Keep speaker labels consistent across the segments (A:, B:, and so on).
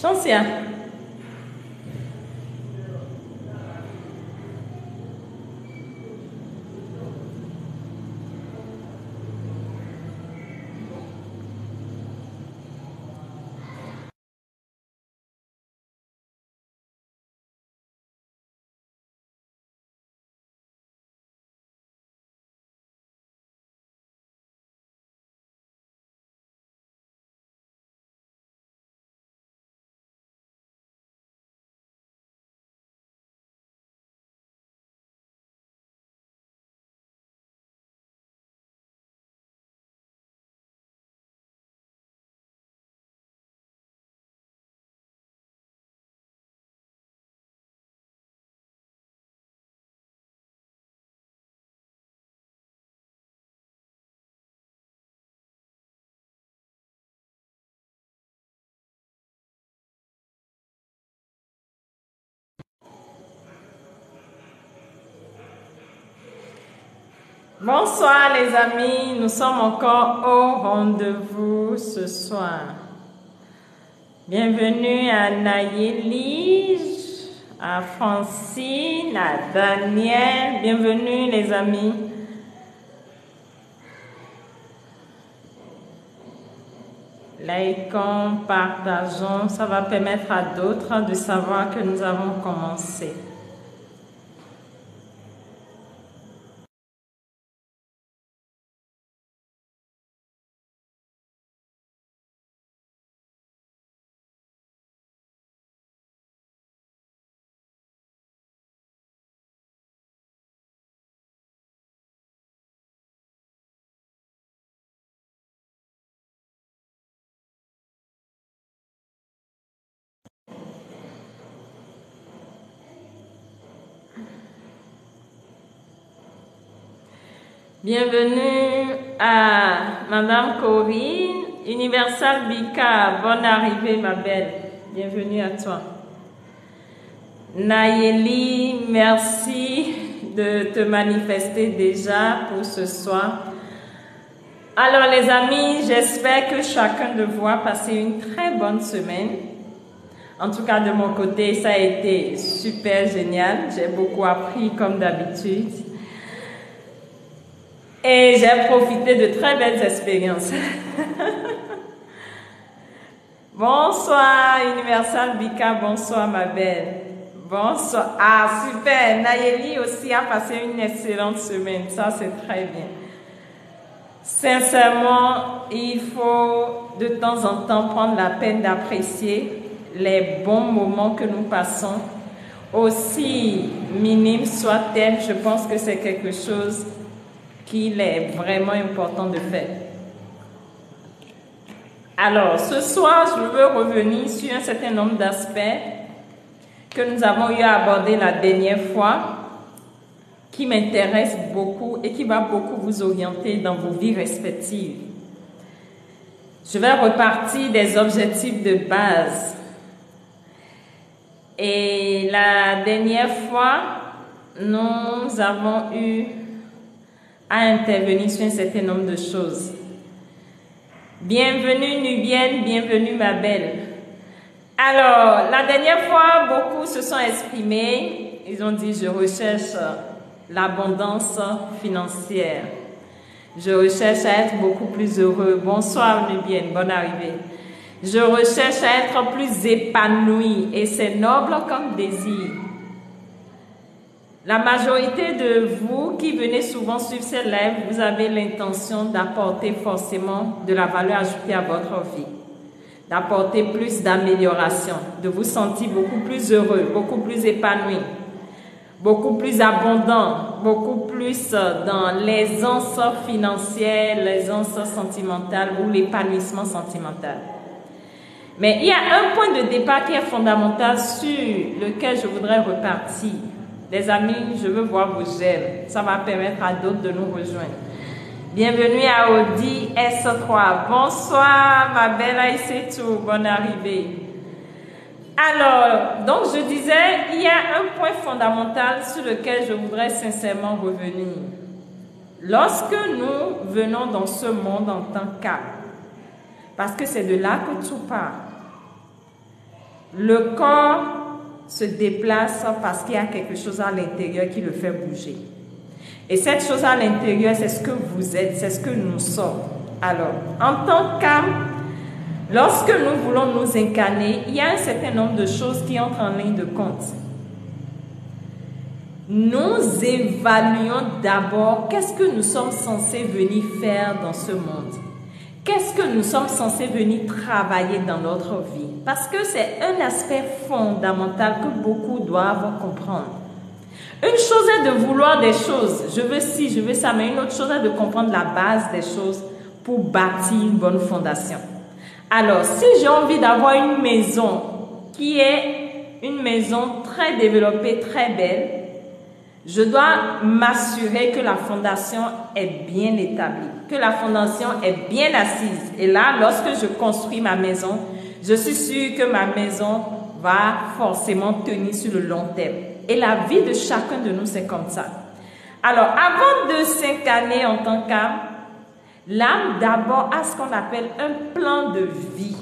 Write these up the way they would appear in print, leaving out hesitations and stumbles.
A: Chancia. Bonsoir les amis, nous sommes encore au rendez-vous ce soir. Bienvenue à Nayeli, à Francine, à Daniel. Bienvenue les amis. Likons, partageons, ça va permettre à d'autres de savoir que nous avons commencé. Bienvenue à Madame Corinne, Universal Bika, bonne arrivée ma belle, bienvenue à toi. Nayeli, merci de te manifester déjà pour ce soir. Alors les amis, j'espère que chacun de vous a passé une très bonne semaine. En tout cas de mon côté, ça a été super génial, j'ai beaucoup appris comme d'habitude. Et j'ai profité de très belles expériences. Bonsoir Universal Bika, bonsoir ma belle. Bonsoir. Ah super, Nayeli aussi a passé une excellente semaine, ça c'est très bien. Sincèrement, il faut de temps en temps prendre la peine d'apprécier les bons moments que nous passons. Aussi minimes soient-elles, je pense que c'est quelque chose qu'il est vraiment important de faire. Alors, ce soir, je veux revenir sur un certain nombre d'aspects que nous avons eu à aborder la dernière fois, qui m'intéressent beaucoup et qui va beaucoup vous orienter dans vos vies respectives. Je vais repartir des objectifs de base. Et la dernière fois, nous avons eu à intervenir sur un certain nombre de choses. Bienvenue Nubienne, bienvenue ma belle. Alors, la dernière fois, beaucoup se sont exprimés. Ils ont dit, je recherche l'abondance financière. Je recherche à être beaucoup plus heureux. Bonsoir Nubienne, bonne arrivée. Je recherche à être plus épanoui et c'est noble comme désir. La majorité de vous qui venez souvent suivre ces lives, vous avez l'intention d'apporter forcément de la valeur ajoutée à votre vie, d'apporter plus d'amélioration, de vous sentir beaucoup plus heureux, beaucoup plus épanoui, beaucoup plus abondant, beaucoup plus dans l'aisance financière, l'aisance sentimentale ou l'épanouissement sentimental. Mais il y a un point de départ qui est fondamental sur lequel je voudrais repartir. Les amis, je veux voir vos j'aime. Ça va permettre à d'autres de nous rejoindre. Bienvenue à Audi S3. Bonsoir, ma belle Aïssetou. Bonne arrivée. Alors, donc je disais, il y a un point fondamental sur lequel je voudrais sincèrement revenir. Lorsque nous venons dans ce monde en tant qu'âme, parce que c'est de là que tout part, Le corps se déplace parce qu'il y a quelque chose à l'intérieur qui le fait bouger. Et cette chose à l'intérieur, c'est ce que vous êtes, c'est ce que nous sommes. Alors, en tant qu'âme, lorsque nous voulons nous incarner, il y a un certain nombre de choses qui entrent en ligne de compte. Nous évaluons d'abord qu'est-ce que nous sommes censés venir faire dans ce monde. Qu'est-ce que nous sommes censés venir travailler dans notre vie? Parce que c'est un aspect fondamental que beaucoup doivent comprendre. Une chose est de vouloir des choses, je veux ci, je veux ça, mais une autre chose est de comprendre la base des choses pour bâtir une bonne fondation. Alors, si j'ai envie d'avoir une maison qui est une maison très développée, très belle, je dois m'assurer que la fondation est bien établie, que la fondation est bien assise. Et là, lorsque je construis ma maison, je suis sûre que ma maison va forcément tenir sur le long terme. Et la vie de chacun de nous, c'est comme ça. Alors, avant de s'incarner en tant qu'âme, l'âme d'abord a ce qu'on appelle un plan de vie.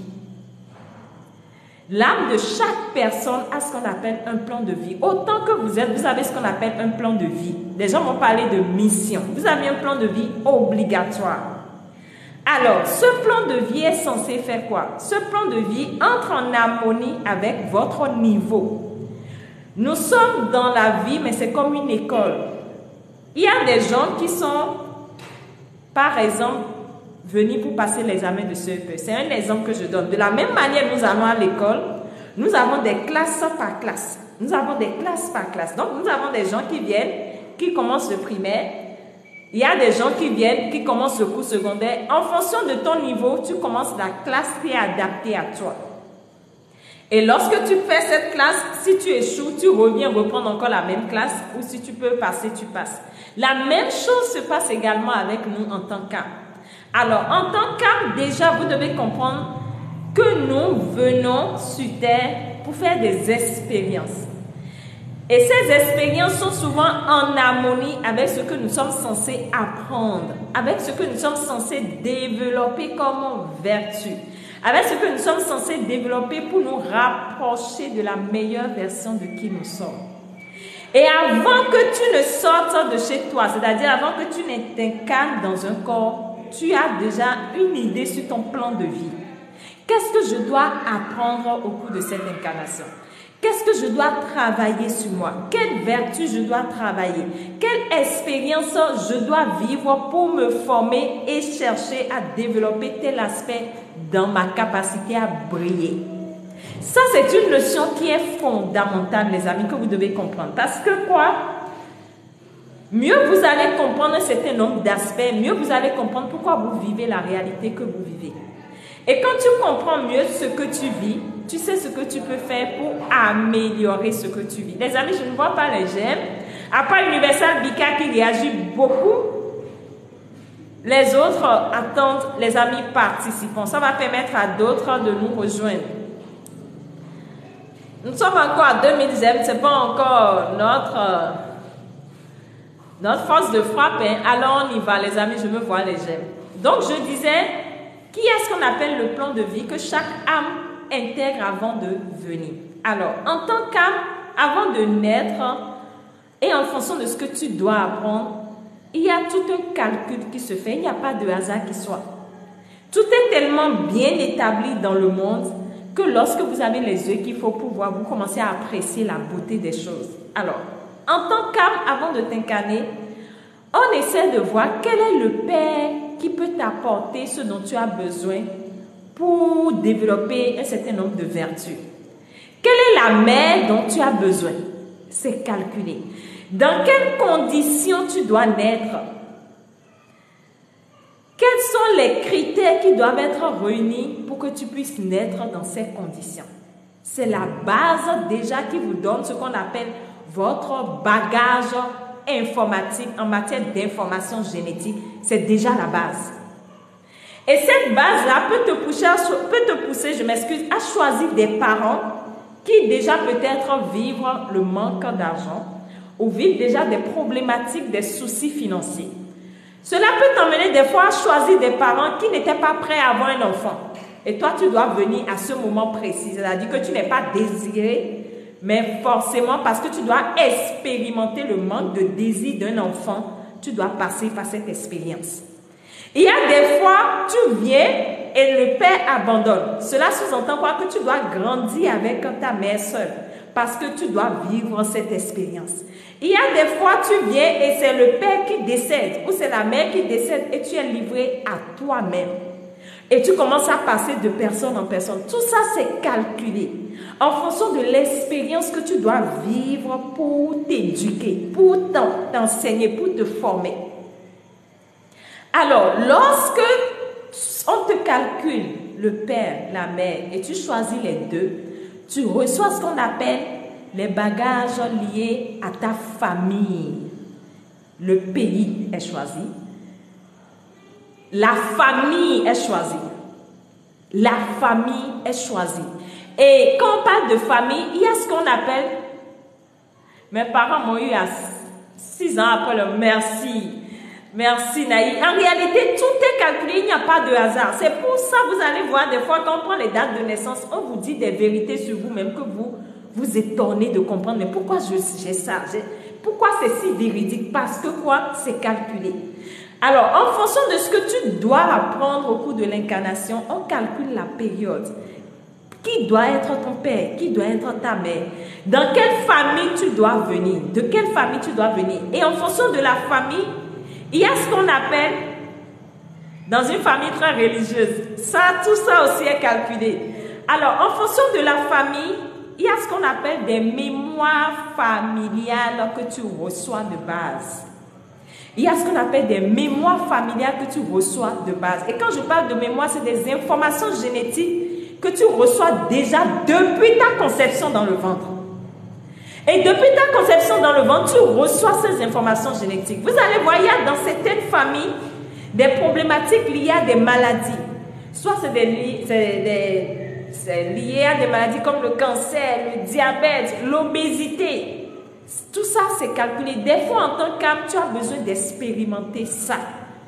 A: L'âme de chaque personne a ce qu'on appelle un plan de vie. Autant que vous êtes, vous avez ce qu'on appelle un plan de vie. Les gens vont parler de mission. Vous avez un plan de vie obligatoire. Alors, ce plan de vie est censé faire quoi? Ce plan de vie entre en harmonie avec votre niveau. Nous sommes dans la vie, mais c'est comme une école. Il y a des gens qui sont, par exemple, venus pour passer l'examen de CEP. C'est un exemple que je donne. De la même manière, nous allons à l'école, nous avons des classes par classe. Nous avons des classes par classe. Donc, nous avons des gens qui viennent, qui commencent le primaire. Il y a des gens qui viennent, qui commencent le cours secondaire. En fonction de ton niveau, tu commences la classe qui est adaptée à toi. Et lorsque tu fais cette classe, si tu échoues, tu reviens reprendre encore la même classe, ou si tu peux passer, tu passes. La même chose se passe également avec nous en tant qu'âme. Alors, en tant qu'âme, déjà, vous devez comprendre que nous venons sur Terre pour faire des expériences. Et ces expériences sont souvent en harmonie avec ce que nous sommes censés apprendre, avec ce que nous sommes censés développer comme vertu, avec ce que nous sommes censés développer pour nous rapprocher de la meilleure version de qui nous sommes. Et avant que tu ne sortes de chez toi, c'est-à-dire avant que tu ne t'incarnes dans un corps, tu as déjà une idée sur ton plan de vie. Qu'est-ce que je dois apprendre au cours de cette incarnation? Qu'est-ce que je dois travailler sur moi? Quelle vertu je dois travailler? Quelle expérience je dois vivre pour me former et chercher à développer tel aspect dans ma capacité à briller? Ça, c'est une notion qui est fondamentale, les amis, que vous devez comprendre. Parce que quoi? Mieux vous allez comprendre un certain nombre d'aspects, mieux vous allez comprendre pourquoi vous vivez la réalité que vous vivez. Et quand tu comprends mieux ce que tu vis, tu sais ce que tu peux faire pour améliorer ce que tu vis. Les amis, je ne vois pas les j'aime. À part Universal Bika qui réagit beaucoup, les autres attendent les amis participants. Ça va permettre à d'autres de nous rejoindre. Nous sommes encore à 2000 j'aime, ce n'est pas encore notre force de frappe. Hein. Alors on y va, les amis, je veux voir les j'aime. Donc je disais, qui est ce qu'on appelle le plan de vie que chaque âme intègre avant de venir. Alors, en tant qu'âme, avant de naître, et en fonction de ce que tu dois apprendre, il y a tout un calcul qui se fait, il n'y a pas de hasard qui soit. Tout est tellement bien établi dans le monde que lorsque vous avez les yeux qu'il faut pour voir, vous commencez à apprécier la beauté des choses. Alors, en tant qu'âme, avant de t'incarner, on essaie de voir quel est le Père qui peut t'apporter ce dont tu as besoin pour développer un certain nombre de vertus. Quelle est la mère dont tu as besoin? C'est calculé. Dans quelles conditions tu dois naître? Quels sont les critères qui doivent être réunis pour que tu puisses naître dans ces conditions? C'est la base déjà qui vous donne ce qu'on appelle votre bagage informatique en matière d'information génétique. C'est déjà la base. Et cette base-là peut te pousser, je m'excuse, à choisir des parents qui déjà peut-être vivent le manque d'argent ou vivent déjà des problématiques, des soucis financiers. Cela peut t'emmener des fois à choisir des parents qui n'étaient pas prêts à avoir un enfant. Et toi, tu dois venir à ce moment précis. C'est-à-dire que tu n'es pas désiré, mais forcément parce que tu dois expérimenter le manque de désir d'un enfant, tu dois passer par cette expérience. Il y a des fois, tu viens et le père abandonne. Cela sous-entend quoi? Que tu dois grandir avec ta mère seule parce que tu dois vivre cette expérience. Il y a des fois, tu viens et c'est le père qui décède ou c'est la mère qui décède et tu es livré à toi-même. Et tu commences à passer de personne en personne. Tout ça, c'est calculé en fonction de l'expérience que tu dois vivre pour t'éduquer, pour t'enseigner, pour te former. Alors, lorsque on te calcule le père, la mère, et tu choisis les deux, tu reçois ce qu'on appelle les bagages liés à ta famille. Le pays est choisi. La famille est choisie. La famille est choisie. Et quand on parle de famille, il y a ce qu'on appelle... Mes parents m'ont eu à 6 ans après le merci. Merci Naï. En réalité, tout est calculé, il n'y a pas de hasard. C'est pour ça que vous allez voir des fois quand on prend les dates de naissance, on vous dit des vérités sur vous-même que vous étonnez de comprendre. Mais pourquoi j'ai ça? Pourquoi c'est si véridique? Parce que quoi? C'est calculé. Alors, en fonction de ce que tu dois apprendre au cours de l'incarnation, on calcule la période. Qui doit être ton père? Qui doit être ta mère? Dans quelle famille tu dois venir? De quelle famille tu dois venir? Et en fonction de la famille, il y a ce qu'on appelle, dans une famille très religieuse, tout ça aussi est calculé. Alors, en fonction de la famille, il y a ce qu'on appelle des mémoires familiales que tu reçois de base. Il y a ce qu'on appelle des mémoires familiales que tu reçois de base. Et quand je parle de mémoire, c'est des informations génétiques que tu reçois déjà depuis ta conception dans le ventre. Et depuis ta conception dans le ventre, tu reçois ces informations génétiques. Vous allez voir, il y a dans certaines familles des problématiques liées à des maladies. Soit c'est lié à des maladies comme le cancer, le diabète, l'obésité. Tout ça, c'est calculé. Des fois, en tant qu'âme, tu as besoin d'expérimenter ça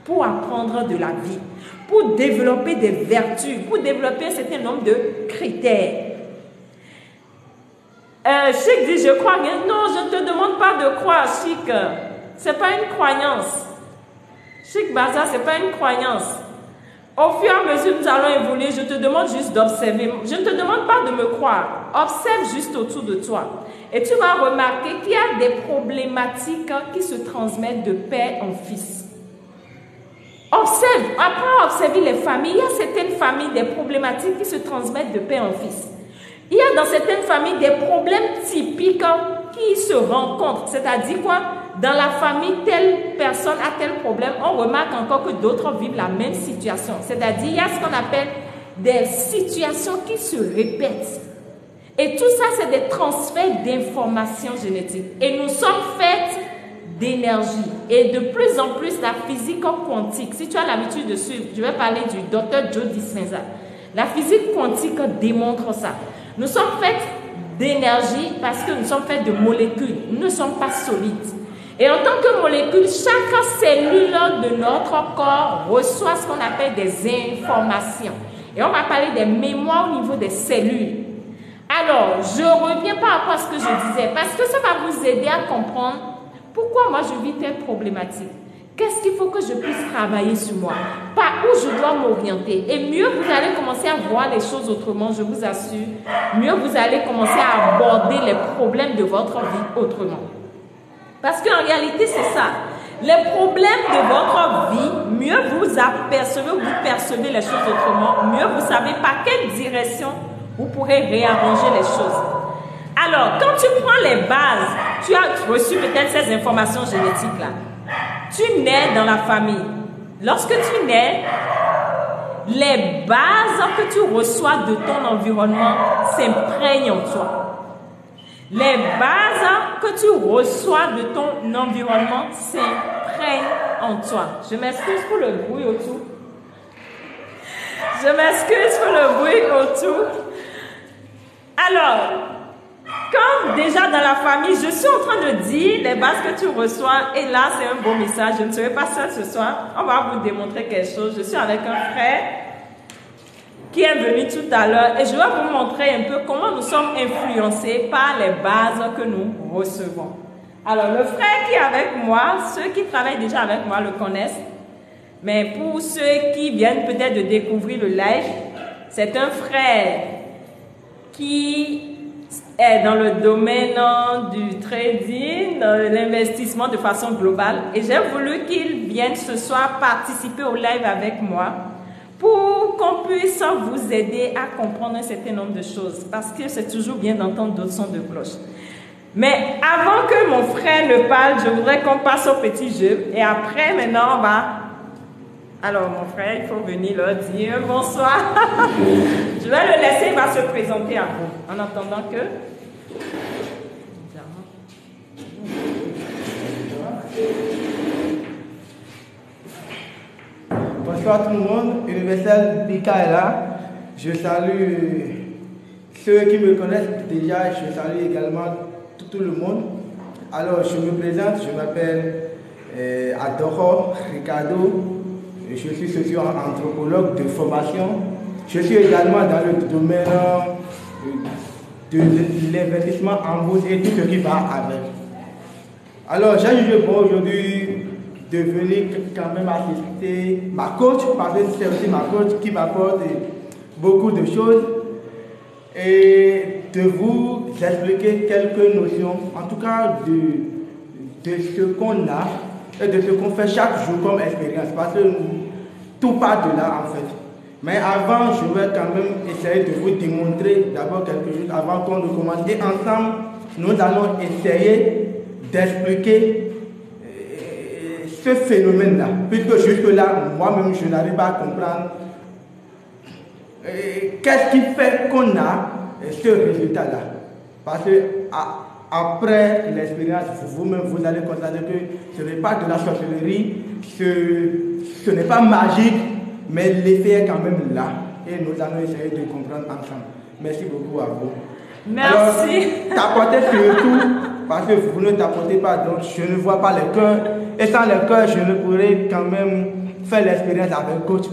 A: pour apprendre de la vie, pour développer des vertus, pour développer un certain nombre de critères. Chic dit, je crois bien. Non, je ne te demande pas de croire, Chic. Ce n'est pas une croyance. Chic Baza, ce n'est pas une croyance. Au fur et à mesure que nous allons évoluer, je te demande juste d'observer. Je ne te demande pas de me croire. Observe juste autour de toi. Et tu vas remarquer qu'il y a des problématiques qui se transmettent de père en fils. Observe, apprends à observer les familles. Il y a certaines familles, des problématiques qui se transmettent de père en fils. Il y a dans certaines familles des problèmes typiques qui se rencontrent. C'est-à-dire quoi? Dans la famille, telle personne a tel problème. On remarque encore que d'autres vivent la même situation. C'est-à-dire, il y a ce qu'on appelle des situations qui se répètent. Et tout ça, c'est des transferts d'informations génétiques. Et nous sommes faits d'énergie. Et de plus en plus, la physique quantique, si tu as l'habitude de suivre, je vais parler du docteur Joe Dispenza. La physique quantique démontre ça. Nous sommes faits d'énergie parce que nous sommes faits de molécules. Nous ne sommes pas solides. Et en tant que molécule, chaque cellule de notre corps reçoit ce qu'on appelle des informations. Et on va parler des mémoires au niveau des cellules. Alors, je reviens par rapport à ce que je disais, parce que ça va vous aider à comprendre pourquoi moi je vis telle problématique. Qu'est-ce qu'il faut que je puisse travailler sur moi? Par où je dois m'orienter? Et mieux vous allez commencer à voir les choses autrement, je vous assure. Mieux vous allez commencer à aborder les problèmes de votre vie autrement. Parce qu'en réalité, c'est ça. Les problèmes de votre vie, mieux vous apercevez, vous percevez les choses autrement, mieux vous savez par quelle direction vous pourrez réarranger les choses. Alors, quand tu prends les bases, tu as reçu peut-être ces informations génétiques-là. Tu nais dans la famille. Lorsque tu nais, les bases que tu reçois de ton environnement s'imprègnent en toi. Les bases que tu reçois de ton environnement s'imprègnent en toi. Je m'excuse pour le bruit autour. Je m'excuse pour le bruit autour. Alors, comme déjà dans la famille, je suis en train de dire les bases que tu reçois, et là c'est un beau message, je ne serai pas seule ce soir, on va vous démontrer quelque chose. Je suis avec un frère, qui est venu tout à l'heure et je vais vous montrer un peu comment nous sommes influencés par les bases que nous recevons. Alors, le frère qui est avec moi, ceux qui travaillent déjà avec moi le connaissent, mais pour ceux qui viennent peut-être de découvrir le live, c'est un frère qui est dans le domaine du trading, de l'investissement de façon globale. Et j'ai voulu qu'il vienne ce soir participer au live avec moi pour qu'on puisse vous aider à comprendre un certain nombre de choses. Parce que c'est toujours bien d'entendre d'autres sons de cloche. Mais avant que mon frère ne parle, je voudrais qu'on passe au petit jeu. Et après, maintenant, on va... Alors, mon frère, il faut venir leur dire bonsoir. Je vais le laisser, il va se présenter à vous. En attendant que...
B: Bonsoir tout le monde, Universel Bika est là. Je salue ceux qui me connaissent déjà, je salue également tout le monde. Alors, je me présente, je m'appelle Adoro Ricardo. Je suis socio-anthropologue de formation. Je suis également dans le domaine de l'investissement en bourse et tout ce qui va avec. Alors, j'ai jugé bon aujourd'hui de venir quand même assister ma coach, parce que c'est aussi ma coach qui m'apporte beaucoup de choses et de vous expliquer quelques notions, en tout cas de ce qu'on a et de ce qu'on fait chaque jour comme expérience, parce que tout part de là en fait. Mais avant, je vais quand même essayer de vous démontrer d'abord quelque chose avant qu'on ne commence. Et ensemble, nous allons essayer d'expliquer ce phénomène-là, puisque jusque-là, moi-même, je n'arrive pas à comprendre qu'est-ce qui fait qu'on a ce résultat-là. Parce que après l'expérience, vous-même, vous allez constater que ce n'est pas de la sorcellerie, ce n'est pas magique, mais l'effet est quand même là. Et nous allons essayer de comprendre ensemble. Merci beaucoup à vous.
A: Merci.
B: Alors, tapotez surtout, parce que vous ne tapotez pas, donc je ne vois pas les cœurs. Et sans les cœurs, je ne pourrais quand même faire l'expérience avec le coach.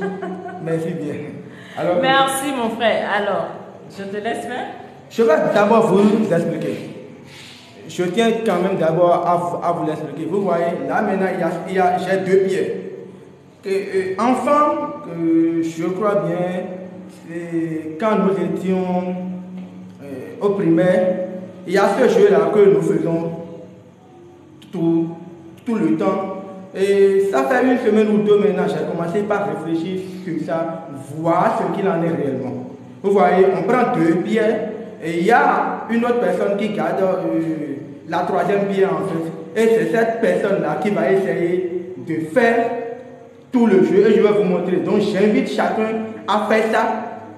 B: Merci bien. Alors,
A: merci mon frère. Alors, je te laisse faire.
B: Je vais d'abord vous expliquer. Je tiens quand même d'abord à vous l'expliquer. Vous voyez, là maintenant, j'ai 2 pieds. Enfant, je crois bien, quand nous étions au primaire, il y a ce jeu-là que nous faisons tout le temps. Et ça fait 1 semaine ou 2 maintenant, j'ai commencé par réfléchir sur ça, voir ce qu'il en est réellement. Vous voyez, on prend 2 pierres et il y a une autre personne qui garde la 3e pierre en fait. Et c'est cette personne-là qui va essayer de faire tout le jeu et je vais vous montrer. Donc j'invite chacun à faire ça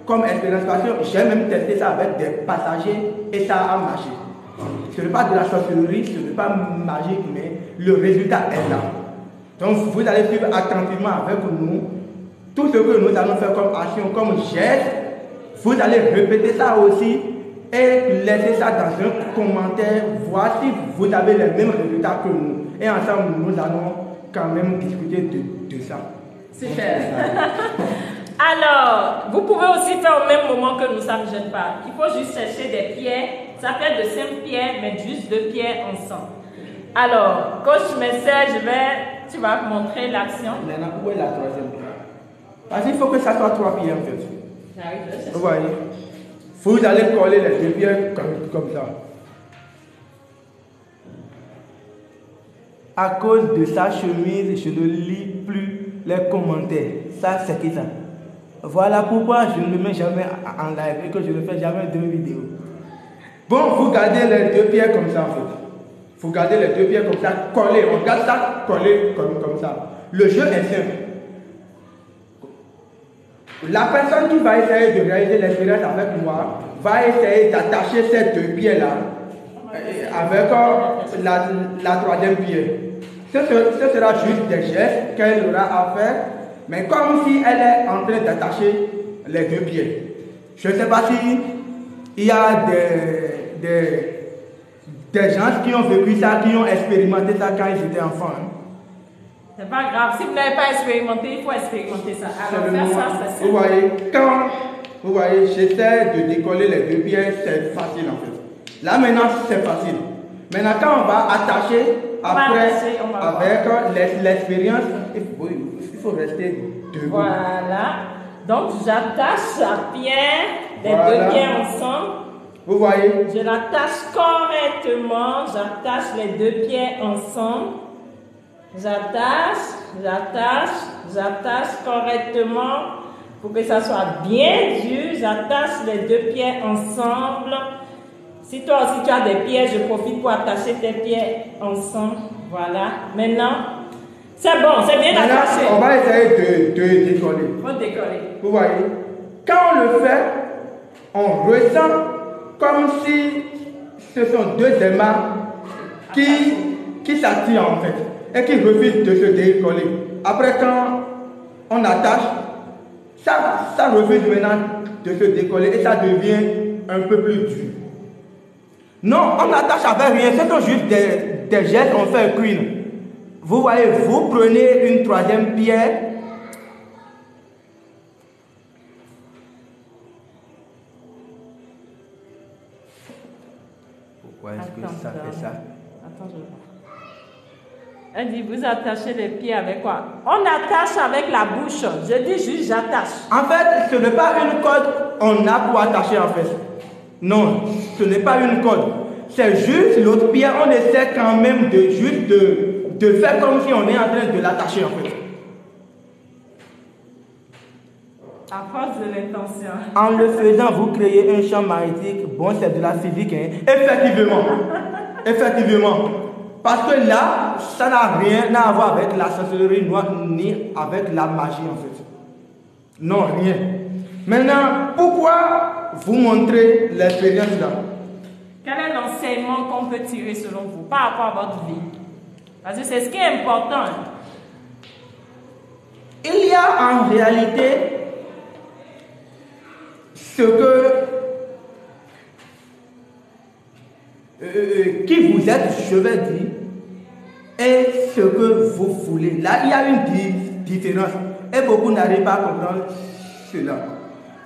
B: comme expérience parce que j'ai même testé ça avec des passagers et ça a marché. Ce n'est pas de la sorcellerie, ce n'est pas magique, mais le résultat est là. Donc vous allez suivre attentivement avec nous tout ce que nous allons faire comme action, comme geste. Vous allez répéter ça aussi et laisser ça dans un commentaire, voir si vous avez les mêmes résultats que nous. Et ensemble, nous allons quand même discuter de ça.
A: Super. Alors, vous pouvez aussi faire au même moment que nous, ça ne gêne pas. Il faut juste chercher des pierres. Ça fait de 5 pierres, mais juste 2 pierres ensemble. Alors, coach Messer, tu vas montrer l'action.
B: Maintenant, où est la 3e pierre? Parce qu'il faut que ça soit 3 pierres en fait.
A: J'arrive.
B: Vous voyez? Vous allez coller les 2 pierres comme ça. À cause de sa chemise, je ne lis plus les commentaires. Ça, c'est qui ça? Voilà pourquoi je ne me mets jamais en live et que je ne fais jamais de vidéos. Bon, vous gardez les 2 pierres comme ça en fait. Vous gardez les 2 pierres comme ça, collées. On garde ça collé comme ça. Le jeu est simple. La personne qui va essayer de réaliser l'expérience avec moi va essayer d'attacher ces 2 pierres-là avec la 3e pierre. Ce sera juste des gestes qu'elle aura à faire, mais comme si elle est en train d'attacher les 2 pierres. Je ne sais pas si il y a des gens qui ont vécu ça, qui ont expérimenté ça quand ils étaient enfants. Hein.
A: C'est pas grave. Si vous n'avez pas expérimenté, il faut expérimenter ça. Alors, faire ça, c'est
B: vous voyez, Vous voyez, j'essaie de décoller les deux pieds, c'est facile en fait. Là maintenant, c'est facile. Maintenant, quand on va attacher, après, avec l'expérience, il faut rester debout.
A: Voilà. Donc, j'attache la pierre, les deux pieds ensemble.
B: Vous voyez?
A: Je l'attache correctement. J'attache les deux pieds ensemble. J'attache correctement pour que ça soit bien dur. J'attache les deux pieds ensemble. Si toi aussi tu as des pieds, je profite pour attacher tes pieds ensemble. Voilà. Maintenant, c'est bon, c'est bien attaché.
B: On va essayer de décoller.
A: Il faut décoller.
B: Vous voyez, quand on le fait, on ressent comme si ce sont deux aimants qui s'attirent en fait et qui refusent de se décoller. Après, quand on attache, ça refuse maintenant de se décoller et ça devient un peu plus dur. Non, on attache avec rien, ce sont juste des gestes qu'on fait cuire. Vous voyez, vous prenez une troisième pierre. Pourquoi est-ce que ça fait ça?
A: Attends, je vois. Elle dit, vous attachez les pieds avec quoi? On attache avec la bouche. Je dis juste, j'attache.
B: En fait, ce n'est pas une corde on a pour attacher en fait. Non, ce n'est pas une corde. C'est juste l'autre pierre, on essaie quand même de faire comme si on est en train de l'attacher en fait.
A: À force de l'intention.
B: En le faisant, vous créez un champ magnétique. Bon, c'est de la physique, hein? Effectivement. Effectivement. Parce que là, ça n'a rien à voir avec la sorcellerie noire ni avec la magie en fait. Non, rien. Maintenant, pourquoi vous montrer l'expérience là?
A: Quel est l'enseignement qu'on peut tirer selon vous par rapport à votre vie? Parce que c'est ce qui est important.
B: Il y a en réalité ce qui vous êtes, je vais dire, et ce que vous voulez. Là, il y a une différence et beaucoup n'arrivent pas à comprendre cela.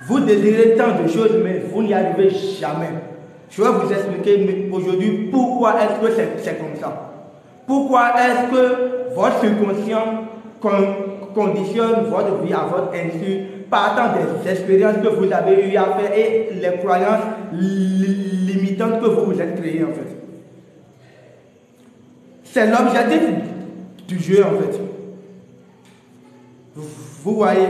B: Vous désirez tant de choses, mais vous n'y arrivez jamais. Je vais vous expliquer aujourd'hui pourquoi est-ce que c'est comme ça. Pourquoi est-ce que votre subconscient conditionne votre vie à votre insu partant des expériences que vous avez eu à faire et les croyances limitantes que vous vous êtes créées en fait. C'est l'objectif du jeu en fait. Vous voyez,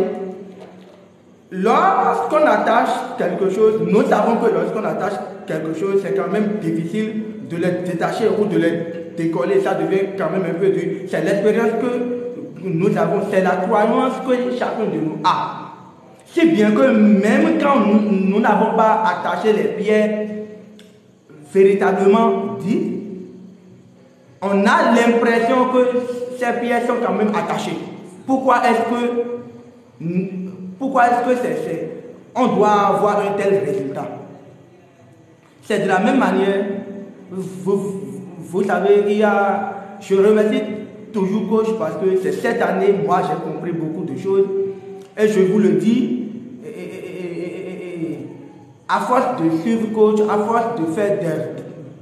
B: lorsqu'on attache quelque chose, nous savons que lorsqu'on attache quelque chose, c'est quand même difficile de le détacher ou de le décoller. Ça devient quand même un peu dur. C'est l'expérience que nous avons, c'est la croyance que chacun de nous a. Si bien que même quand nous n'avons pas attaché les pierres véritablement dit, on a l'impression que ces pierres sont quand même attachées. Pourquoi est-ce que on doit avoir un tel résultat? C'est de la même manière, vous savez, je remercie toujours coach parce que c'est cette année, moi j'ai compris beaucoup de choses et je vous le dis, à force de suivre coach, à force de faire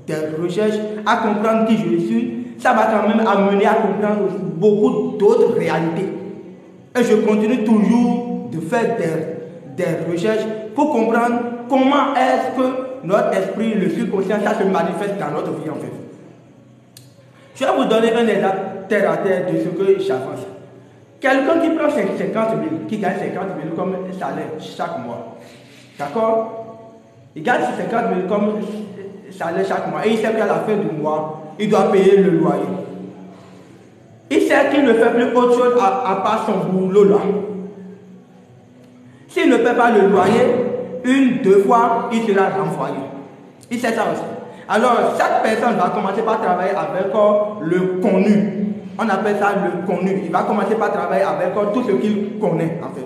B: des recherches, à comprendre qui je suis, ça va quand même amener à comprendre beaucoup d'autres réalités. Et je continue toujours de faire des recherches pour comprendre comment est-ce que notre esprit, le subconscient, ça se manifeste dans notre vie en fait. Je vais vous donner un exemple terre à terre de ce que j'avance. Quelqu'un qui prend 50 000, qui gagne 50 000 comme salaire chaque mois, d'accord? Il gagne 50 000 comme salaire chaque mois et il sait qu'à la fin du mois, il doit payer le loyer. Il sait qu'il ne fait plus autre chose à part son boulot là. S'il ne paie pas le loyer, 2 fois, il sera renvoyé. Il sait ça aussi. Alors, chaque personne va commencer par travailler avec le connu. On appelle ça le connu. Il va commencer par travailler avec tout ce qu'il connaît en fait.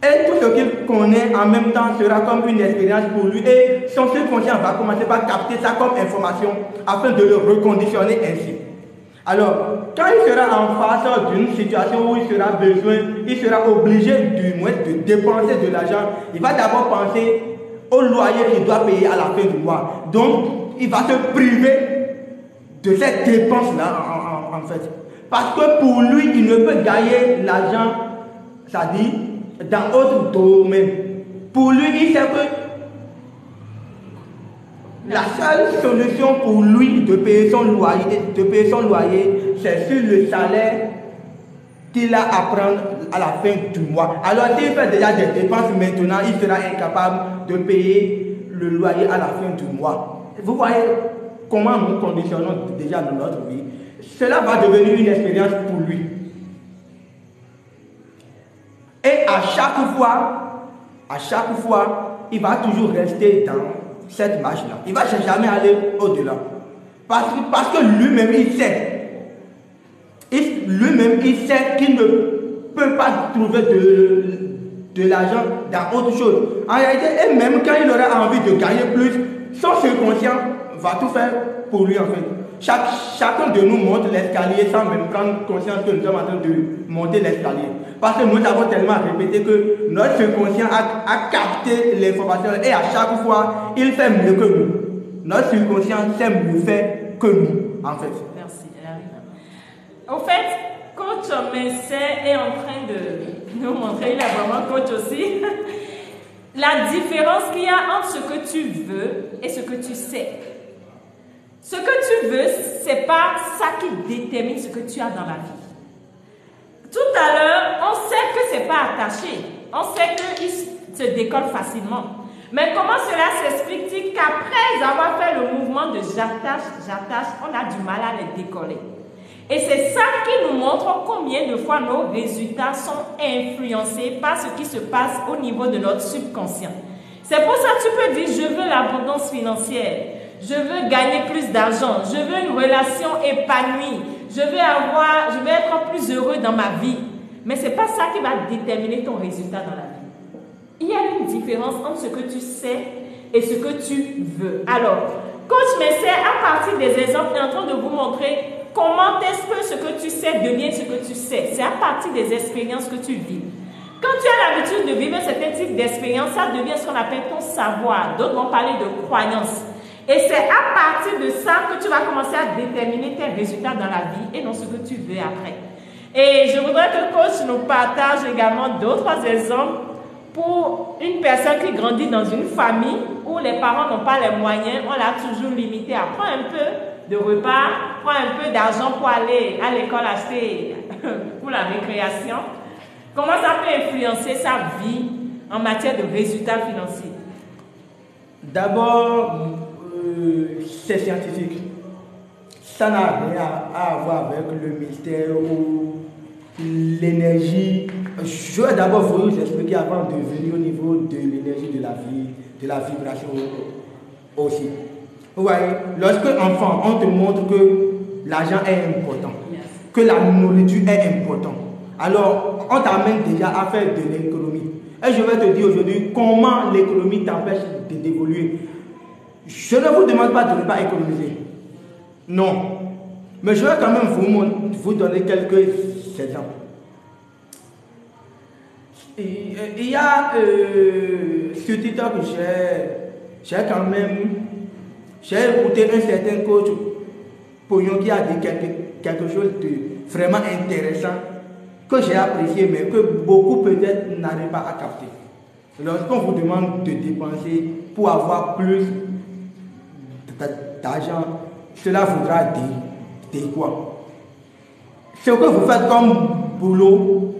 B: Et tout ce qu'il connaît en même temps sera comme une expérience pour lui. Et son subconscient va commencer par capter ça comme information afin de le reconditionner ainsi. Alors, quand il sera en face d'une situation où il sera obligé du moins de dépenser de l'argent, il va d'abord penser au loyer qu'il doit payer à la fin du mois. Donc, il va se priver de cette dépense-là, en fait. Parce que pour lui, il ne peut gagner l'argent, c'est-à-dire dans autre domaine. Pour lui, il sait que la seule solution pour lui de payer son loyer, c'est sur le salaire qu'il a à prendre à la fin du mois. Alors s'il fait déjà des dépenses maintenant, il sera incapable de payer le loyer à la fin du mois. Vous voyez comment nous conditionnons déjà dans notre vie. Cela va devenir une expérience pour lui. Et à chaque fois, il va toujours rester dans cette marche-là. Il ne va jamais aller au-delà. Parce que lui-même, il sait. Lui-même, il sait qu'il ne peut pas trouver de l'argent dans autre chose. En réalité, et même quand il aura envie de gagner plus, son subconscient va tout faire pour lui en fait. Chacun de nous monte l'escalier sans même prendre conscience que nous sommes en train de monter l'escalier. Parce que nous avons tellement répété que notre subconscient a capté l'information et à chaque fois, il fait mieux que nous. Notre subconscient sait mieux faire que nous, en fait.
A: Merci. Au fait, coach Menseh est en train de nous montrer, il est vraiment coach aussi, la différence qu'il y a entre ce que tu veux et ce que tu sais. Ce que tu veux, ce n'est pas ça qui détermine ce que tu as dans la vie. Tout à l'heure, on sait que ce n'est pas attaché. On sait qu'il se décolle facilement. Mais comment cela s'explique-t-il qu'après avoir fait le mouvement de j'attache, on a du mal à les décoller? Et c'est ça qui nous montre combien de fois nos résultats sont influencés par ce qui se passe au niveau de notre subconscient. C'est pour ça que tu peux dire, je veux l'abondance financière, je veux gagner plus d'argent, je veux une relation épanouie, je veux être plus heureux dans ma vie. Mais ce n'est pas ça qui va déterminer ton résultat dans la vie. Il y a une différence entre ce que tu sais et ce que tu veux. Alors, coach Menseh, à partir des exemples, est en train de vous montrer comment est-ce que ce que tu sais devient ce que tu sais. C'est à partir des expériences que tu vis. Quand tu as l'habitude de vivre certains types d'expériences, ça devient ce qu'on appelle ton savoir. D'autres vont parler de croyance. Et c'est à partir de ça que tu vas commencer à déterminer tes résultats dans la vie et non ce que tu veux après. Et je voudrais que le coach nous partage également d'autres exemples pour une personne qui grandit dans une famille où les parents n'ont pas les moyens, on l'a toujours limité à prendre un peu de repas, prendre un peu d'argent pour aller à l'école acheter pour la récréation. Comment ça peut influencer sa vie en matière de résultats financiers?
B: D'abord, c'est scientifique. Ça n'a rien à voir avec le mystère ou l'énergie. Je vais d'abord vous expliquer avant de venir au niveau de l'énergie de la vibration aussi. Vous voyez, lorsque enfant, on te montre que l'argent est important, que la nourriture est importante, alors on t'amène déjà à faire de l'économie. Et je vais te dire aujourd'hui comment l'économie t'empêche d'évoluer. Je ne vous demande pas de ne pas économiser. Non. Mais je vais quand même vous donner quelques exemples. Il y a sur TikTok, j'ai écouté un certain coach Pognon qui a dit quelque chose de vraiment intéressant que j'ai apprécié mais que beaucoup peut-être n'arrivent pas à capter. Lorsqu'on vous demande de dépenser pour avoir plus d'argent, cela voudra dire quoi? Ce que vous faites comme boulot,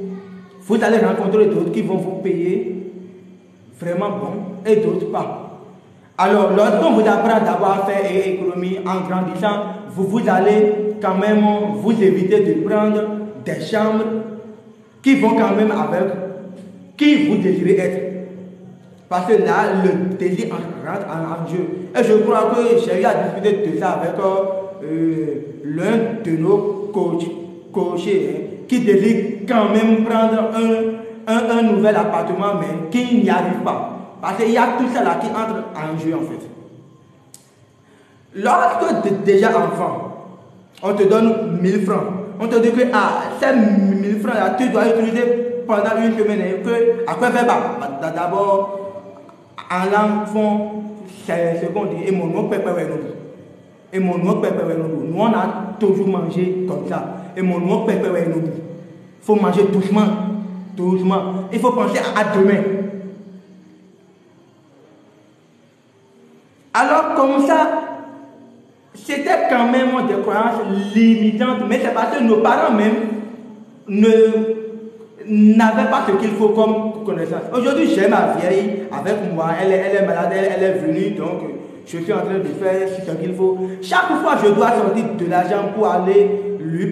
B: vous allez rencontrer d'autres qui vont vous payer vraiment bon et d'autres pas. Alors, lorsqu'on vous apprend d'abord à faire économie en grandissant, vous allez quand même vous éviter de prendre des chambres qui vont quand même avec qui vous désirez être. Parce que là, le désir rentre en jeu. Et je crois que j'ai eu à discuter de ça avec l'un de nos coachés qui désire quand même prendre un nouvel appartement, mais qui n'y arrive pas. Parce qu'il y a tout ça là qui entre en jeu en fait. Lorsque déjà enfant, On te donne 1000 francs. On te dit que ces 1000 francs là, tu dois utiliser pendant une semaine. À quoi faire? D'abord, en langue fond, c'est ce qu'on dit. Et mon nom pépé. Et mon nom pépé. Nous on a toujours mangé comme ça. Et mon nom pépé. Il faut manger doucement. Il faut penser à demain. Alors comme ça, c'était quand même des croyances limitantes, mais c'est parce que nos parents même n'avaient pas ce qu'il faut comme connaissance. Aujourd'hui, j'ai ma vieille avec moi, elle est malade, elle est venue, donc je suis en train de faire ce qu'il faut. Chaque fois, je dois sortir de l'argent pour aller lui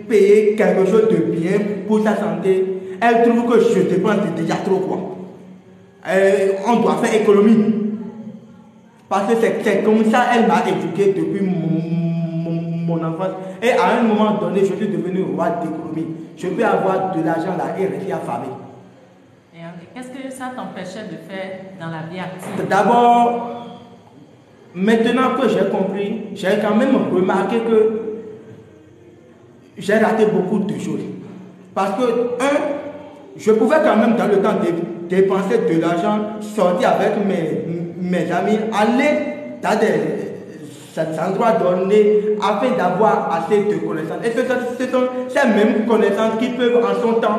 B: payer quelque chose de bien pour sa santé. Elle trouve que je dépense déjà trop quoi. On doit faire économie. Parce que c'est comme ça elle m'a éduqué depuis mon enfance. Et à un moment donné, je suis devenu roi d'économie. Je peux avoir de l'argent là et rester affamé.
A: Qu'est-ce que ça t'empêchait de faire dans la vie active?
B: D'abord, maintenant que j'ai compris, j'ai quand même remarqué que j'ai raté beaucoup de choses. Parce que, je pouvais quand même dans le temps dépenser de l'argent, sortir avec mes amis, aller dans des endroits donnés afin d'avoir assez de connaissances. Et ce sont ces mêmes connaissances qui peuvent en son temps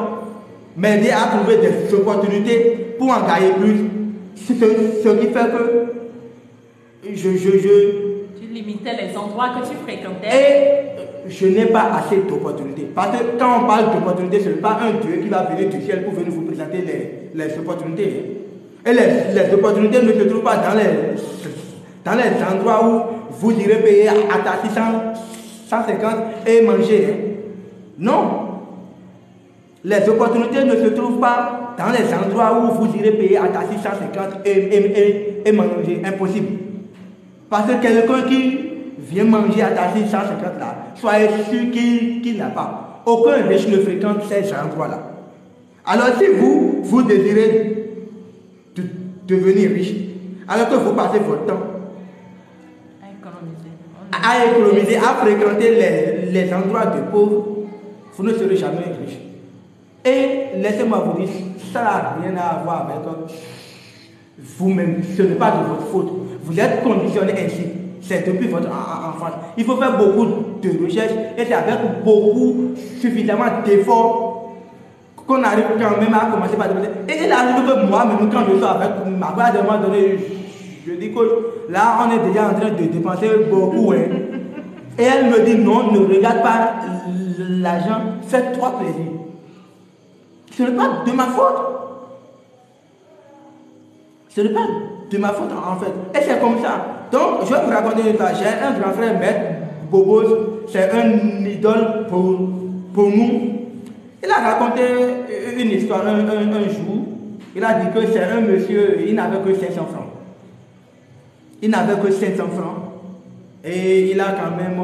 B: m'aider à trouver des opportunités pour en gagner plus. Ce qui fait que
A: tu limitais les endroits que tu fréquentais.
B: Et je n'ai pas assez d'opportunités. Parce que quand on parle d'opportunités, ce n'est pas un Dieu qui va venir du ciel pour venir vous présenter les opportunités. Et les opportunités ne se trouvent pas dans les endroits où vous irez payer à ta 150 et manger. Non. Les opportunités ne se trouvent pas dans les endroits où vous irez payer à ta 650 et manger. Impossible. Parce que quelqu'un qui vient manger à ta 650 là, soyez sûr qu'il n'a pas. Aucun riche ne fréquente ces endroits-là. Alors si vous désirez devenir riche, alors que vous passez votre temps à économiser, à fréquenter les endroits de pauvres, vous ne serez jamais riche. Et laissez-moi vous dire, ça n'a rien à voir avec vous-même, ce n'est pas de votre faute. Vous êtes conditionné ainsi, c'est depuis votre enfance. Il faut faire beaucoup de recherches et c'est avec suffisamment d'efforts qu'on arrive quand même à commencer par dépenser. Et il arrive que moi-même, quand je suis avec ma part, à un moment donné, je dis que là, on est déjà en train de dépenser beaucoup. Hein. Et elle me dit non, ne regarde pas l'argent, fais-toi plaisir. Ce n'est pas de ma faute. Ce n'est pas de ma faute en fait. Et c'est comme ça. Donc, je vais vous raconter une histoire. J'ai un grand frère, Maître Bobos, c'est un idole pour nous. Il a raconté une histoire un jour. Il a dit que c'est un monsieur, il n'avait que 500 francs. Il n'avait que 500 francs. Et il a quand même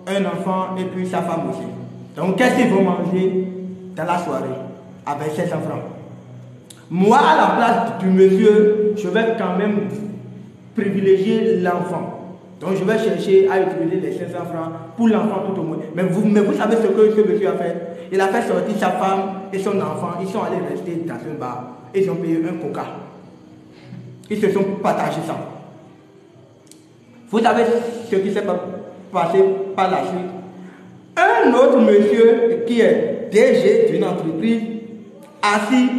B: un enfant et puis sa femme aussi. Donc, qu'est-ce qu'ils vont manger dans la soirée avec 500 francs? Moi, à la place du monsieur, je vais quand même privilégier l'enfant. Donc, je vais chercher à utiliser les 500 francs pour l'enfant tout au moins. Mais vous savez ce que ce monsieur a fait? Il a fait sortir sa femme et son enfant. Ils sont allés rester dans un bar. Ils ont payé un coca. Ils se sont partagés ça. Vous savez ce qui s'est passé par la suite? Un autre monsieur qui est DG d'une entreprise, assis,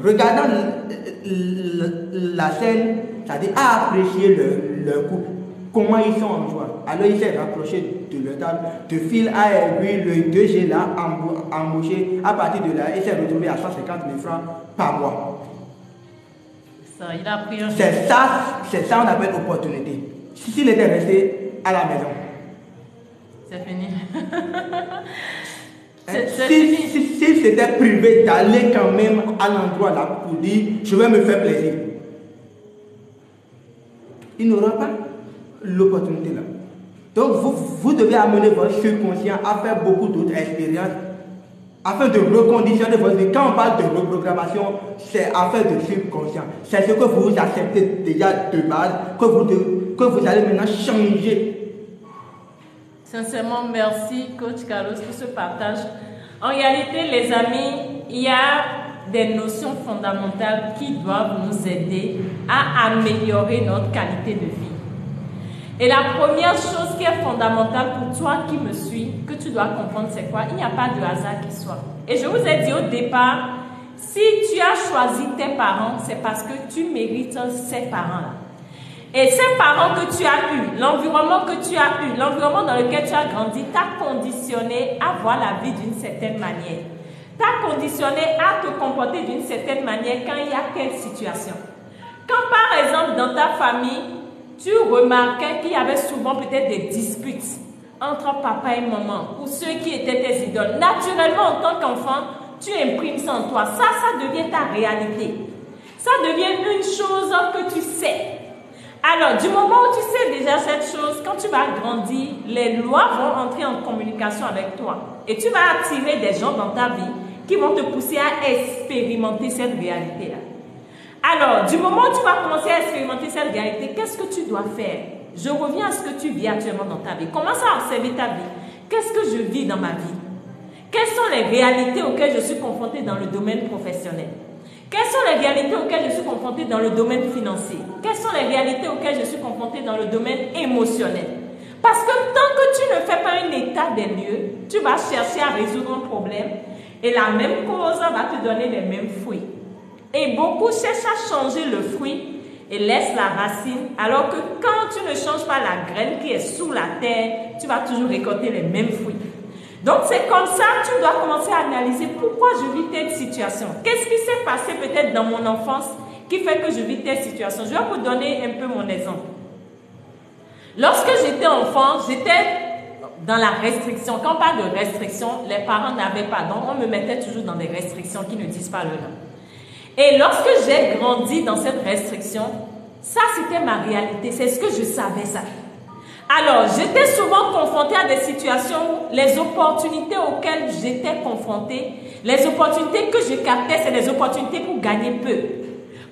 B: regardant la scène, c'est-à-dire à apprécier leur couple, comment ils sont en joie. Alors il s'est rapproché de leur table, de fil à aiguille, le 2G là, embauché. À partir de là, il s'est retrouvé à 150 000 francs par mois.
A: Ça, il a pris un...
B: C'est ça on appelle opportunité. S'il était resté à la maison,
A: c'est fini.
B: S'il s'était privé d'aller quand même à l'endroit là pour dire je vais me faire plaisir, il n'aura pas l'opportunité là. Donc vous devez amener votre subconscient à faire beaucoup d'autres expériences afin de reconditionner votre vie. Quand on parle de reprogrammation, c'est affaire de subconscient. C'est ce que vous acceptez déjà de base, que vous allez maintenant changer.
A: Sincèrement, merci, Coach Carlos, pour ce partage. En réalité, les amis, il y a des notions fondamentales qui doivent nous aider à améliorer notre qualité de vie. Et la première chose qui est fondamentale pour toi qui me suis, que tu dois comprendre, c'est quoi? Il n'y a pas de hasard qui soit. Et je vous ai dit au départ, si tu as choisi tes parents, c'est parce que tu mérites ces parents-là. Et ces parents que tu as eus, l'environnement que tu as eu, l'environnement dans lequel tu as grandi, t'a conditionné à voir la vie d'une certaine manière. T'a conditionné à te comporter d'une certaine manière quand il y a quelle situation. Quand par exemple dans ta famille, tu remarquais qu'il y avait souvent peut-être des disputes entre papa et maman ou ceux qui étaient tes idoles. Naturellement, en tant qu'enfant, tu imprimes ça en toi. Ça devient ta réalité. Ça devient une chose que tu sais. Alors, du moment où tu sais déjà cette chose, quand tu vas grandir, les lois vont entrer en communication avec toi. Et tu vas attirer des gens dans ta vie qui vont te pousser à expérimenter cette réalité-là. Alors, du moment où tu vas commencer à expérimenter cette réalité, qu'est-ce que tu dois faire? Je reviens à ce que tu vis actuellement dans ta vie. Commence à observer ta vie. Qu'est-ce que je vis dans ma vie? Quelles sont les réalités auxquelles je suis confrontée dans le domaine professionnel? Quelles sont les réalités auxquelles je suis confrontée dans le domaine financier? Quelles sont les réalités auxquelles je suis confrontée dans le domaine émotionnel? Parce que tant que tu ne fais pas un état des lieux, tu vas chercher à résoudre un problème et la même cause va te donner les mêmes fruits. Et beaucoup cherchent à changer le fruit et laissent la racine, alors que quand tu ne changes pas la graine qui est sous la terre, tu vas toujours récolter les mêmes fruits. Donc c'est comme ça, tu dois commencer à analyser pourquoi je vis telle situation. Qu'est-ce qui s'est passé peut-être dans mon enfance qui fait que je vis telle situation? Je vais vous donner un peu mon exemple. Lorsque j'étais enfant, j'étais dans la restriction. Quand on parle de restriction, les parents n'avaient pas, donc on me mettait toujours dans des restrictions qui ne disent pas le nom. Et lorsque j'ai grandi dans cette restriction, ça c'était ma réalité, c'est ce que je savais ça. Alors, j'étais souvent confrontée à des situations où les opportunités auxquelles j'étais confrontée, les opportunités que je captais, c'est des opportunités pour gagner peu.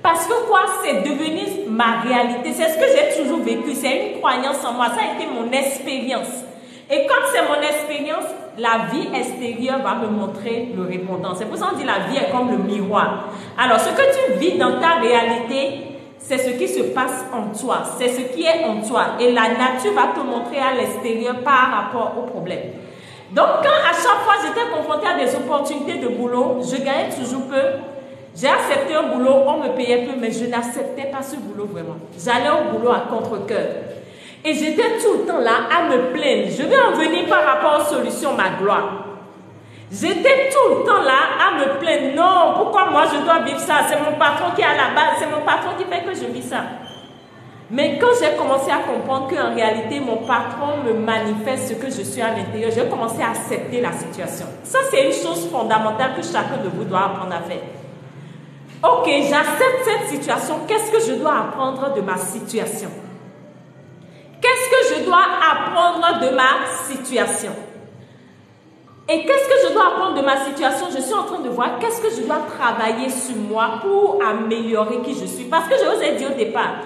A: Parce que quoi, c'est devenu ma réalité, c'est ce que j'ai toujours vécu, c'est une croyance en moi, ça a été mon expérience. Et comme c'est mon expérience, la vie extérieure va me montrer le répondant. C'est pour ça qu'on dit la vie est comme le miroir. Alors, ce que tu vis dans ta réalité, c'est ce qui se passe en toi, c'est ce qui est en toi. Et la nature va te montrer à l'extérieur par rapport au problème. Donc, quand à chaque fois j'étais confrontée à des opportunités de boulot, je gagnais toujours peu. J'ai accepté un boulot, on me payait peu, mais je n'acceptais pas ce boulot vraiment. J'allais au boulot à contre-cœur. Et j'étais tout le temps là à me plaindre. Je vais en venir par rapport aux solutions, ma gloire. J'étais tout le temps là à me plaindre. Non, pourquoi moi je dois vivre ça? C'est mon patron qui est à la base, c'est mon patron qui fait que je vis ça. Mais quand j'ai commencé à comprendre qu'en réalité mon patron me manifeste ce que je suis à l'intérieur, j'ai commencé à accepter la situation. Ça c'est une chose fondamentale que chacun de vous doit apprendre à faire. Ok, j'accepte cette situation. Qu'est-ce que je dois apprendre de ma situation? Qu'est-ce que je dois apprendre de ma situation? Et qu'est-ce que je dois apprendre de ma situation? Je suis en train de voir qu'est-ce que je dois travailler sur moi pour améliorer qui je suis. Parce que je vous ai dit au départ,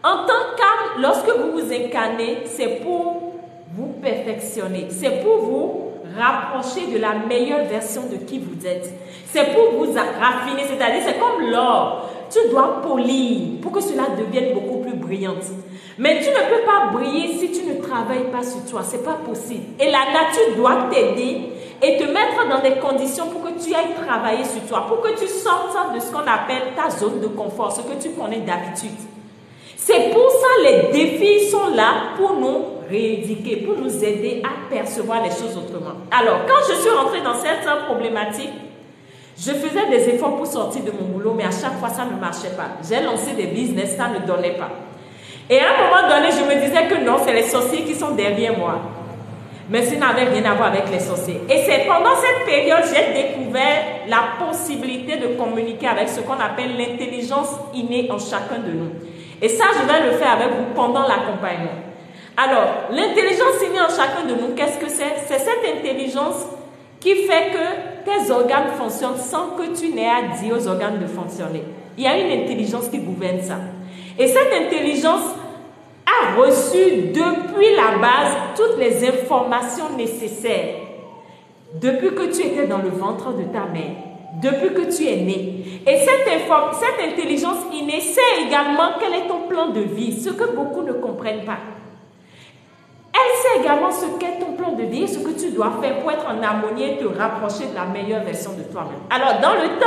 A: en tant qu'âme, lorsque vous vous incarnez, c'est pour vous perfectionner. C'est pour vous rapprocher de la meilleure version de qui vous êtes. C'est pour vous raffiner, c'est-à-dire c'est comme l'or. Tu dois polir pour que cela devienne beaucoup plus brillante. Mais tu ne peux pas briller si tu ne travailles pas sur toi. Ce n'est pas possible. Et la nature doit t'aider et te mettre dans des conditions pour que tu ailles travailler sur toi, pour que tu sortes de ce qu'on appelle ta zone de confort, ce que tu connais d'habitude. C'est pour ça que les défis sont là pour nous rééduquer, pour nous aider à percevoir les choses autrement. Alors, quand je suis rentrée dans cette problématique, je faisais des efforts pour sortir de mon boulot, mais à chaque fois, ça ne marchait pas. J'ai lancé des business, ça ne donnait pas. Et à un moment donné, je me disais que non, c'est les sorciers qui sont derrière moi. Mais ça n'avait rien à voir avec les sorciers. Et c'est pendant cette période, j'ai découvert la possibilité de communiquer avec ce qu'on appelle l'intelligence innée en chacun de nous. Et ça, je vais le faire avec vous pendant l'accompagnement. Alors, l'intelligence innée en chacun de nous, qu'est-ce que c'est? C'est cette intelligence qui fait que tes organes fonctionnent sans que tu n'aies à dire aux organes de fonctionner. Il y a une intelligence qui gouverne ça. Et cette intelligence a reçu depuis la base toutes les informations nécessaires. Depuis que tu étais dans le ventre de ta mère, depuis que tu es né. Et cette intelligence innée sait également quel est ton plan de vie, ce que beaucoup ne comprennent pas. Elle sait également ce qu'est ton plan de vie et ce que tu dois faire pour être en harmonie et te rapprocher de la meilleure version de toi-même. Alors, dans le temps,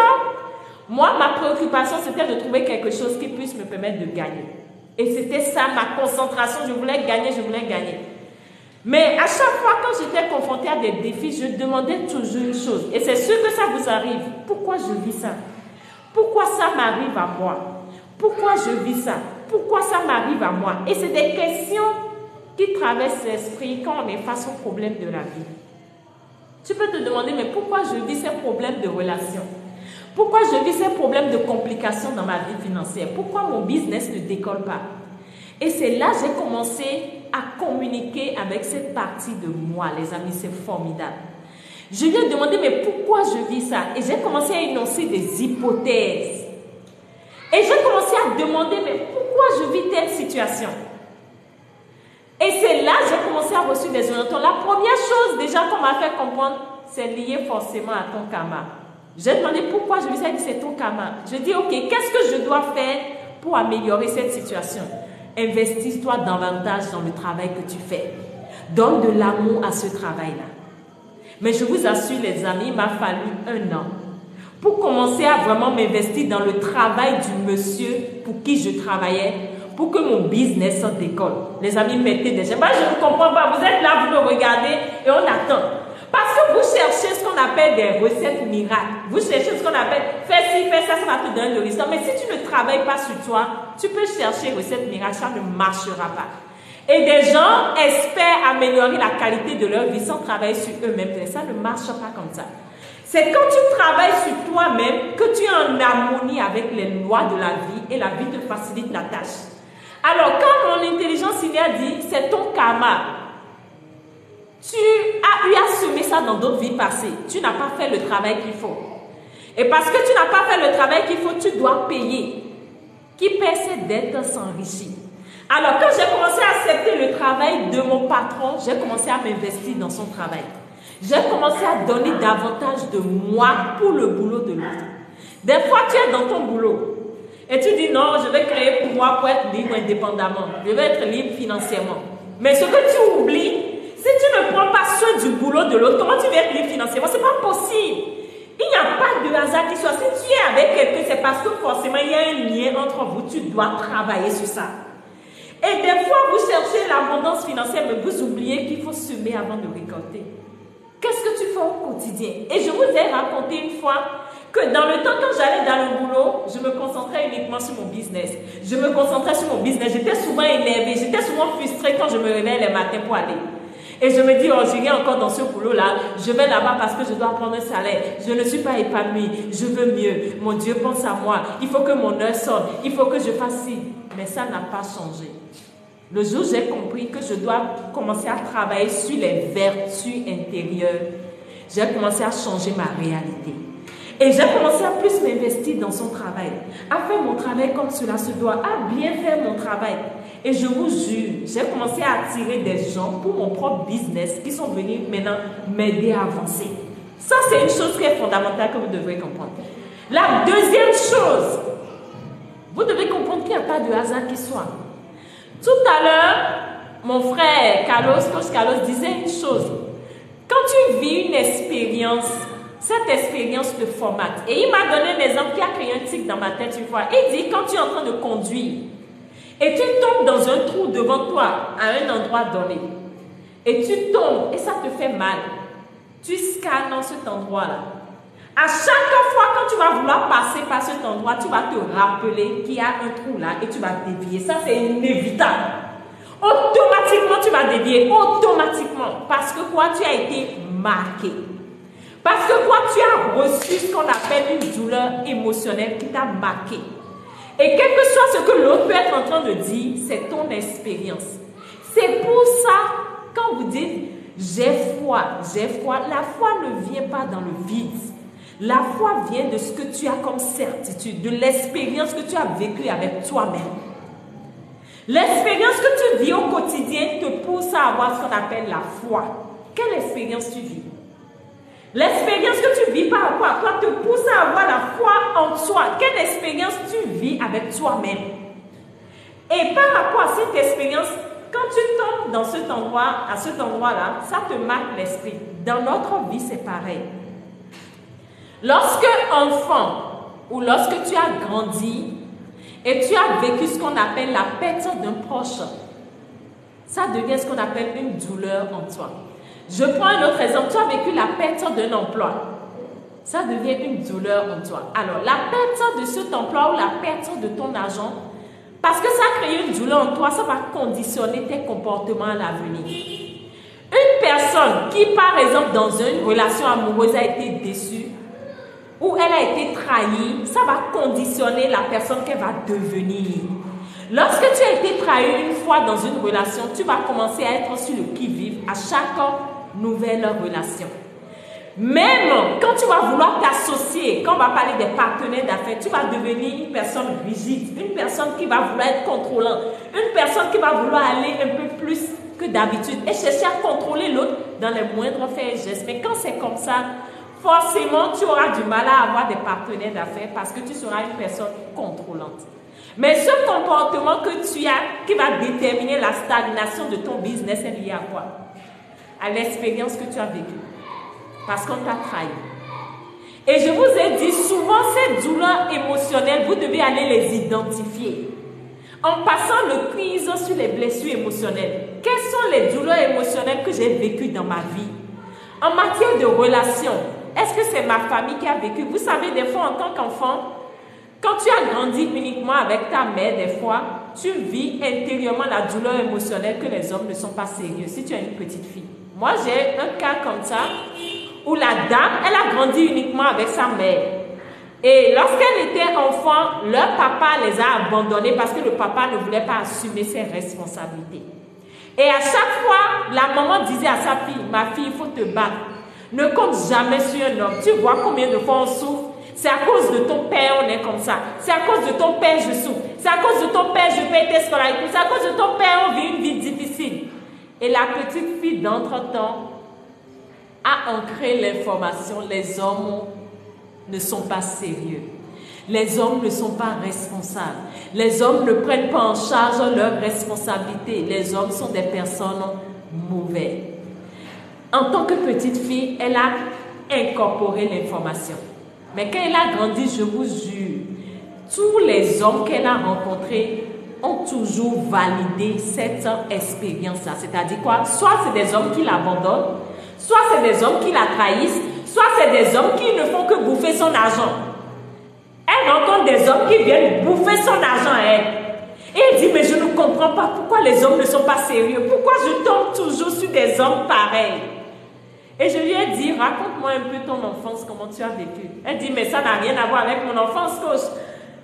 A: moi, ma préoccupation, c'était de trouver quelque chose qui puisse me permettre de gagner. Et c'était ça, ma concentration. Je voulais gagner, je voulais gagner. Mais à chaque fois, quand j'étais confrontée à des défis, je demandais toujours une chose. Et c'est sûr que ça vous arrive. Pourquoi je vis ça? Pourquoi ça m'arrive à moi? Pourquoi je vis ça? Pourquoi ça m'arrive à moi? Et c'est des questions qui traversent l'esprit quand on est face aux problèmes de la vie. Tu peux te demander, mais pourquoi je vis ces problèmes de relations? Pourquoi je vis ces problèmes de complications dans ma vie financière? Pourquoi mon business ne décolle pas? Et c'est là que j'ai commencé à communiquer avec cette partie de moi, les amis, c'est formidable. Je lui ai demandé, mais pourquoi je vis ça? Et j'ai commencé à énoncer des hypothèses. Et j'ai commencé à demander, mais pourquoi je vis telle situation? Et c'est là que j'ai commencé à recevoir des orientations. La première chose déjà qu'on m'a fait comprendre, c'est lié forcément à ton karma. J'ai demandé pourquoi je vis ça, c'est ton karma. Je dis, ok, qu'est-ce que je dois faire pour améliorer cette situation? Investis-toi davantage dans le travail que tu fais. Donne de l'amour à ce travail-là. Mais je vous assure, les amis, il m'a fallu 1 an pour commencer à vraiment m'investir dans le travail du monsieur pour qui je travaillais, pour que mon business se décolle. Les amis, mettez des j'aime. Je ne comprends pas. Vous êtes là, vous me regardez et on attend. Parce que vous cherchez ce qu'on appelle des recettes miracles. Vous cherchez ce qu'on appelle fais ci, fais ça, ça va te donner le résultat. Mais si tu ne travailles pas sur toi, tu peux chercher recettes miracles, ça ne marchera pas. Et des gens espèrent améliorer la qualité de leur vie sans travailler sur eux-mêmes. Ça ne marche pas comme ça. C'est quand tu travailles sur toi-même que tu es en harmonie avec les lois de la vie et la vie te facilite la tâche. Alors, quand mon intelligence innée a dit, c'est ton karma. Tu as eu à semer ça dans d'autres vies passées. Tu n'as pas fait le travail qu'il faut. Et parce que tu n'as pas fait le travail qu'il faut, tu dois payer. Qui paie cette dette s'enrichit. Alors, quand j'ai commencé à accepter le travail de mon patron, j'ai commencé à m'investir dans son travail. J'ai commencé à donner davantage de moi pour le boulot de l'autre. Des fois, tu es dans ton boulot et tu dis non, je vais créer pour moi pour être libre indépendamment. Je vais être libre financièrement. Mais ce que tu oublies, si tu ne prends pas soin du boulot de l'autre, comment tu vas être libre financièrement? Ce n'est pas possible. Il n'y a pas de hasard qui soit. Si tu es avec quelqu'un, c'est parce que forcément il y a un lien entre vous. Tu dois travailler sur ça. Et des fois, vous cherchez l'abondance financière, mais vous oubliez qu'il faut semer avant de récolter. Qu'est-ce que tu fais au quotidien? Et je vous ai raconté une fois que dans le temps, quand j'allais dans le boulot, je me concentrais uniquement sur mon business. Je me concentrais sur mon business. J'étais souvent énervée, j'étais souvent frustrée quand je me réveillais les matins pour aller. Et je me dis, oh, j'irai encore dans ce boulot-là, je vais là-bas parce que je dois prendre un salaire. Je ne suis pas épanouie, je veux mieux. Mon Dieu pense à moi, il faut que mon heure sonne, il faut que je fasse ci. Mais ça n'a pas changé. Le jour où j'ai compris que je dois commencer à travailler sur les vertus intérieures, j'ai commencé à changer ma réalité. Et j'ai commencé à plus m'investir dans son travail, à faire mon travail comme cela se doit, à bien faire mon travail. Et je vous jure, j'ai commencé à attirer des gens pour mon propre business qui sont venus maintenant m'aider à avancer. Ça, c'est une chose qui est fondamentale que vous devrez comprendre. La deuxième chose, vous devez comprendre qu'il n'y a pas de hasard qui soit. Tout à l'heure, mon frère Carlos, coach Carlos, disait une chose. Quand tu vis une expérience, cette expérience te formate. Et il m'a donné un exemple qui a créé un tic dans ma tête une fois. Il dit, quand tu es en train de conduire, et tu tombes dans un trou devant toi, à un endroit donné, et tu tombes, et ça te fait mal, tu scannes dans cet endroit-là. À chaque fois quand tu vas vouloir passer par cet endroit, tu vas te rappeler qu'il y a un trou là et tu vas dévier. Ça, c'est inévitable. Automatiquement, tu vas dévier. Automatiquement. Parce que quoi? Tu as été marqué. Parce que quoi? Tu as reçu ce qu'on appelle une douleur émotionnelle qui t'a marqué. Et quel que soit ce que l'autre peut être en train de dire, c'est ton expérience. C'est pour ça, quand vous dites j'ai foi, la foi ne vient pas dans le vide. La foi vient de ce que tu as comme certitude, de l'expérience que tu as vécue avec toi-même. L'expérience que tu vis au quotidien te pousse à avoir ce qu'on appelle la foi. Quelle expérience tu vis? L'expérience que tu vis par rapport à toi te pousse à avoir la foi en toi. Quelle expérience tu vis avec toi-même? Et par rapport à cette expérience, quand tu tombes dans cet endroit, à cet endroit-là, ça te marque l'esprit. Dans notre vie, c'est pareil. Lorsque enfant ou lorsque tu as grandi et tu as vécu ce qu'on appelle la perte d'un proche, ça devient ce qu'on appelle une douleur en toi. Je prends un autre exemple. Tu as vécu la perte d'un emploi. Ça devient une douleur en toi. Alors, la perte de cet emploi ou la perte de ton argent, parce que ça crée une douleur en toi, ça va conditionner tes comportements à l'avenir. Une personne qui, par exemple, dans une relation amoureuse a été déçue ou elle a été trahie, ça va conditionner la personne qu'elle va devenir. Lorsque tu as été trahi une fois dans une relation, tu vas commencer à être sur le qui-vive à chaque nouvelle relation. Même quand tu vas vouloir t'associer, quand on va parler des partenaires d'affaires, tu vas devenir une personne rigide, une personne qui va vouloir être contrôlante, une personne qui va vouloir aller un peu plus que d'habitude et chercher à contrôler l'autre dans les moindres faits et gestes. Mais quand c'est comme ça, forcément, tu auras du mal à avoir des partenaires d'affaires parce que tu seras une personne contrôlante. Mais ce comportement que tu as, qui va déterminer la stagnation de ton business, est lié à quoi? À l'expérience que tu as vécue. Parce qu'on t'a trahi. Et je vous ai dit, souvent ces douleurs émotionnelles, vous devez aller les identifier. En passant le quiz sur les blessures émotionnelles, quelles sont les douleurs émotionnelles que j'ai vécues dans ma vie? En matière de relations, est-ce que c'est ma famille qui a vécu? Vous savez, des fois, en tant qu'enfant, quand tu as grandi uniquement avec ta mère, des fois, tu vis intérieurement la douleur émotionnelle que les hommes ne sont pas sérieux. Si tu as une petite fille. Moi, j'ai un cas comme ça, où la dame, elle a grandi uniquement avec sa mère. Et lorsqu'elle était enfant, leur papa les a abandonnés parce que le papa ne voulait pas assumer ses responsabilités. Et à chaque fois, la maman disait à sa fille, ma fille, il faut te battre. Ne compte jamais sur un homme. Tu vois combien de fois on souffre? C'est à cause de ton père, on est comme ça. C'est à cause de ton père, je souffre. C'est à cause de ton père, je paye tes scolarités. C'est à cause de ton père, on vit une vie difficile. Et la petite fille d'entre-temps a ancré l'information, les hommes ne sont pas sérieux. Les hommes ne sont pas responsables. Les hommes ne prennent pas en charge leurs responsabilités. Les hommes sont des personnes mauvaises. En tant que petite fille, elle a incorporé l'information. Mais quand elle a grandi, je vous jure, tous les hommes qu'elle a rencontrés ont toujours validé cette expérience-là. C'est-à-dire quoi? Soit c'est des hommes qui l'abandonnent, soit c'est des hommes qui la trahissent, soit c'est des hommes qui ne font que bouffer son argent. Elle rencontre des hommes qui viennent bouffer son argent à elle. Et elle dit, mais je ne comprends pas pourquoi les hommes ne sont pas sérieux. Pourquoi je tombe toujours sur des hommes pareils? Et je lui ai dit, raconte-moi un peu ton enfance, comment tu as vécu. Elle dit, mais ça n'a rien à voir avec mon enfance, coach.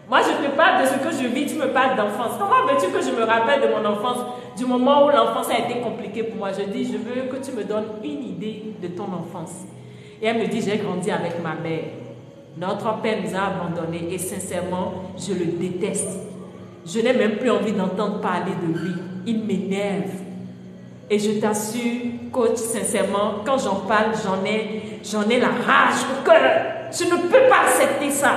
A: Moi, je te parle de ce que je vis, tu me parles d'enfance. Comment veux-tu que je me rappelle de mon enfance, du moment où l'enfance a été compliquée pour moi? Je dis, je veux que tu me donnes une idée de ton enfance. Et elle me dit, j'ai grandi avec ma mère. Notre père nous a abandonnés et sincèrement, je le déteste. Je n'ai même plus envie d'entendre parler de lui. Il m'énerve. Et je t'assure, coach, sincèrement, quand j'en parle, j'en ai la rage au cœur. Je ne peux pas accepter ça.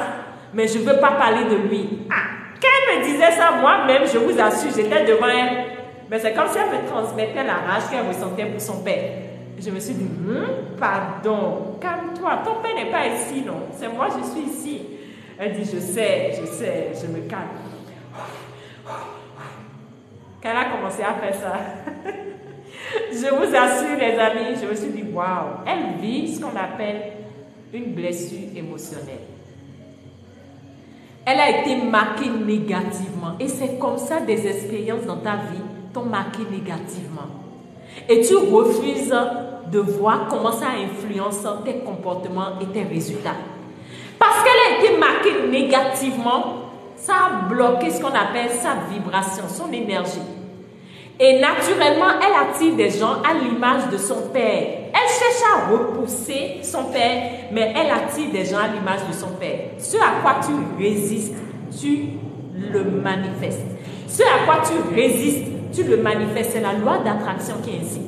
A: Mais je ne veux pas parler de lui. Ah, quand elle me disait ça, moi-même, je vous assure, j'étais devant elle. Mais c'est comme si elle me transmettait la rage qu'elle ressentait pour son père. Je me suis dit, pardon, calme-toi, ton père n'est pas ici, non. C'est moi, je suis ici. Elle dit, je sais, je me calme. Quand elle a commencé à faire ça, je vous assure, les amis, je me suis dit, waouh, elle vit ce qu'on appelle une blessure émotionnelle. Elle a été marquée négativement. Et c'est comme ça des expériences dans ta vie t'ont marqué négativement. Et tu refuses de voir comment ça influence tes comportements et tes résultats. Parce qu'elle a été marquée négativement, ça a bloqué ce qu'on appelle sa vibration, son énergie. Et naturellement, elle attire des gens à l'image de son père. Elle cherche à repousser son père, mais elle attire des gens à l'image de son père. Ce à quoi tu résistes, tu le manifestes. Ce à quoi tu résistes, tu le manifestes. C'est la loi d'attraction qui est ainsi.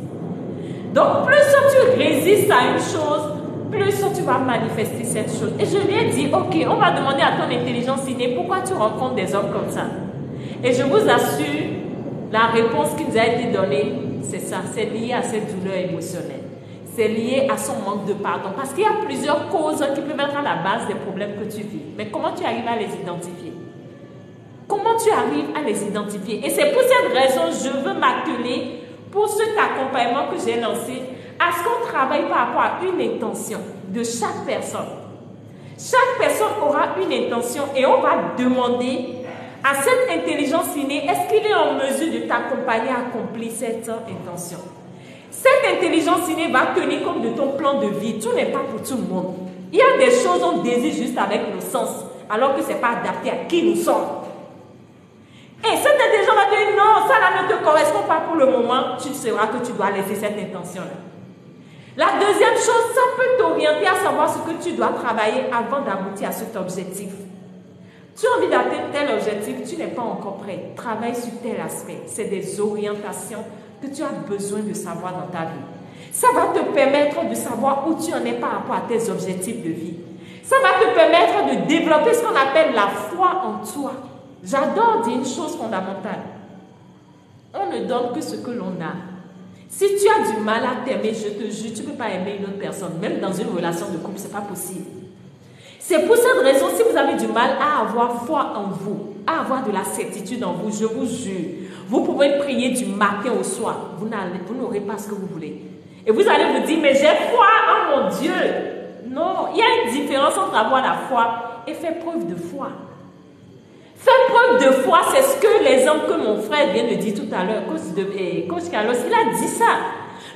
A: Donc, plus tu résistes à une chose, plus tu vas manifester cette chose. Et je lui ai dit, ok, on va demander à ton intelligence innée pourquoi tu rencontres des hommes comme ça. Et je vous assure, la réponse qui nous a été donnée, c'est ça, c'est lié à cette douleur émotionnelle. C'est lié à son manque de pardon. Parce qu'il y a plusieurs causes qui peuvent être à la base des problèmes que tu vis. Mais comment tu arrives à les identifier? Comment tu arrives à les identifier? Et c'est pour cette raison que je veux m'atteler pour cet accompagnement que j'ai lancé, à ce qu'on travaille par rapport à une intention de chaque personne. Chaque personne aura une intention et on va demander à cette intelligence innée, est-ce qu'il est en mesure de t'accompagner à accomplir cette intention? Cette intelligence innée va tenir compte de ton plan de vie. Tout n'est pas pour tout le monde. Il y a des choses qu'on désire juste avec nos sens, alors que ce n'est pas adapté à qui nous sommes. Et cette intelligence va te dire, non, ça là ne te correspond pas pour le moment, tu sauras que tu dois laisser cette intention-là. La deuxième chose, ça peut t'orienter à savoir ce que tu dois travailler avant d'aboutir à cet objectif. Tu as envie d'atteindre tel objectif, tu n'es pas encore prêt. Travaille sur tel aspect. C'est des orientations que tu as besoin de savoir dans ta vie. Ça va te permettre de savoir où tu en es par rapport à tes objectifs de vie. Ça va te permettre de développer ce qu'on appelle la foi en toi. J'adore dire une chose fondamentale. On ne donne que ce que l'on a. Si tu as du mal à t'aimer, je te jure, tu ne peux pas aimer une autre personne. Même dans une relation de couple, ce n'est pas possible. C'est pour cette raison, si vous avez du mal à avoir foi en vous, à avoir de la certitude en vous, je vous jure, vous pouvez prier du matin au soir. Vous n'aurez pas ce que vous voulez. Et vous allez vous dire, mais j'ai foi en mon Dieu. Non, il y a une différence entre avoir la foi et faire preuve de foi. Faire preuve de foi, c'est ce que l'exemple que mon frère vient de dire tout à l'heure, Coach Carlos, il a dit ça.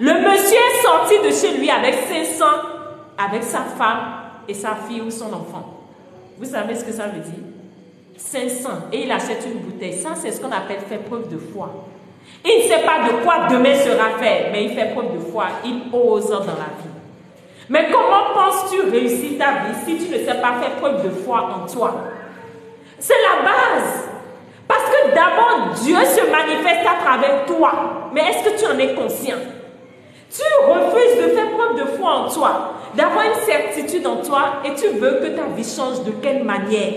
A: Le monsieur est sorti de chez lui avec 500, avec sa femme et sa fille ou son enfant. Vous savez ce que ça veut dire? 500. Et il achète une bouteille. Ça, c'est ce qu'on appelle faire preuve de foi. Il ne sait pas de quoi demain sera fait, mais il fait preuve de foi. Il ose dans la vie. Mais comment penses-tu réussir ta vie si tu ne sais pas faire preuve de foi en toi? C'est la base. Parce que d'abord, Dieu se manifeste à travers toi. Mais est-ce que tu en es conscient? Tu refuses de faire preuve de foi en toi, d'avoir une certitude en toi et tu veux que ta vie change de quelle manière?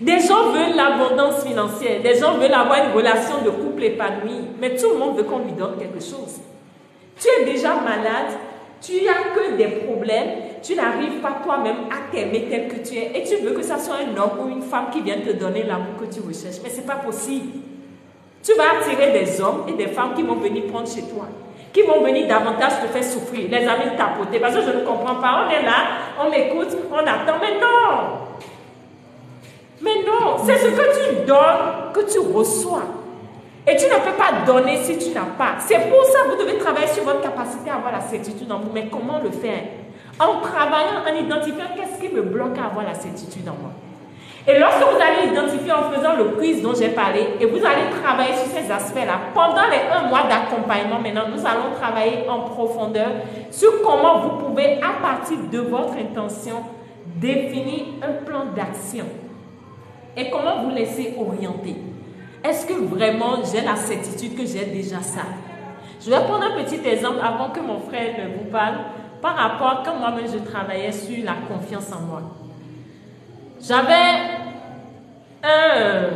A: Des gens veulent l'abondance financière, des gens veulent avoir une relation de couple épanouie, mais tout le monde veut qu'on lui donne quelque chose. Tu es déjà malade, tu n'as que des problèmes, tu n'arrives pas toi-même à t'aimer tel que tu es et tu veux que ça soit un homme ou une femme qui vienne te donner l'amour que tu recherches. Mais ce n'est pas possible. Tu vas attirer des hommes et des femmes qui vont venir prendre chez toi, qui vont venir davantage te faire souffrir, les amis tapoter, parce que je ne comprends pas, on est là, on m'écoute, on attend, mais non! Mais non, c'est ce que tu donnes que tu reçois. Et tu ne peux pas donner si tu n'as pas. C'est pour ça que vous devez travailler sur votre capacité à avoir la certitude en vous. Mais comment le faire? En travaillant, en identifiant qu'est-ce qui me bloque à avoir la certitude en moi. Et lorsque vous allez identifier en faisant le quiz dont j'ai parlé, et vous allez travailler sur ces aspects-là, pendant les 1 mois d'accompagnement, maintenant, nous allons travailler en profondeur sur comment vous pouvez, à partir de votre intention, définir un plan d'action. Et comment vous laisser orienter. Est-ce que vraiment j'ai la certitude que j'ai déjà ça? Je vais prendre un petit exemple avant que mon frère ne vous parle par rapport à quand moi-même je travaillais sur la confiance en moi. J'avais un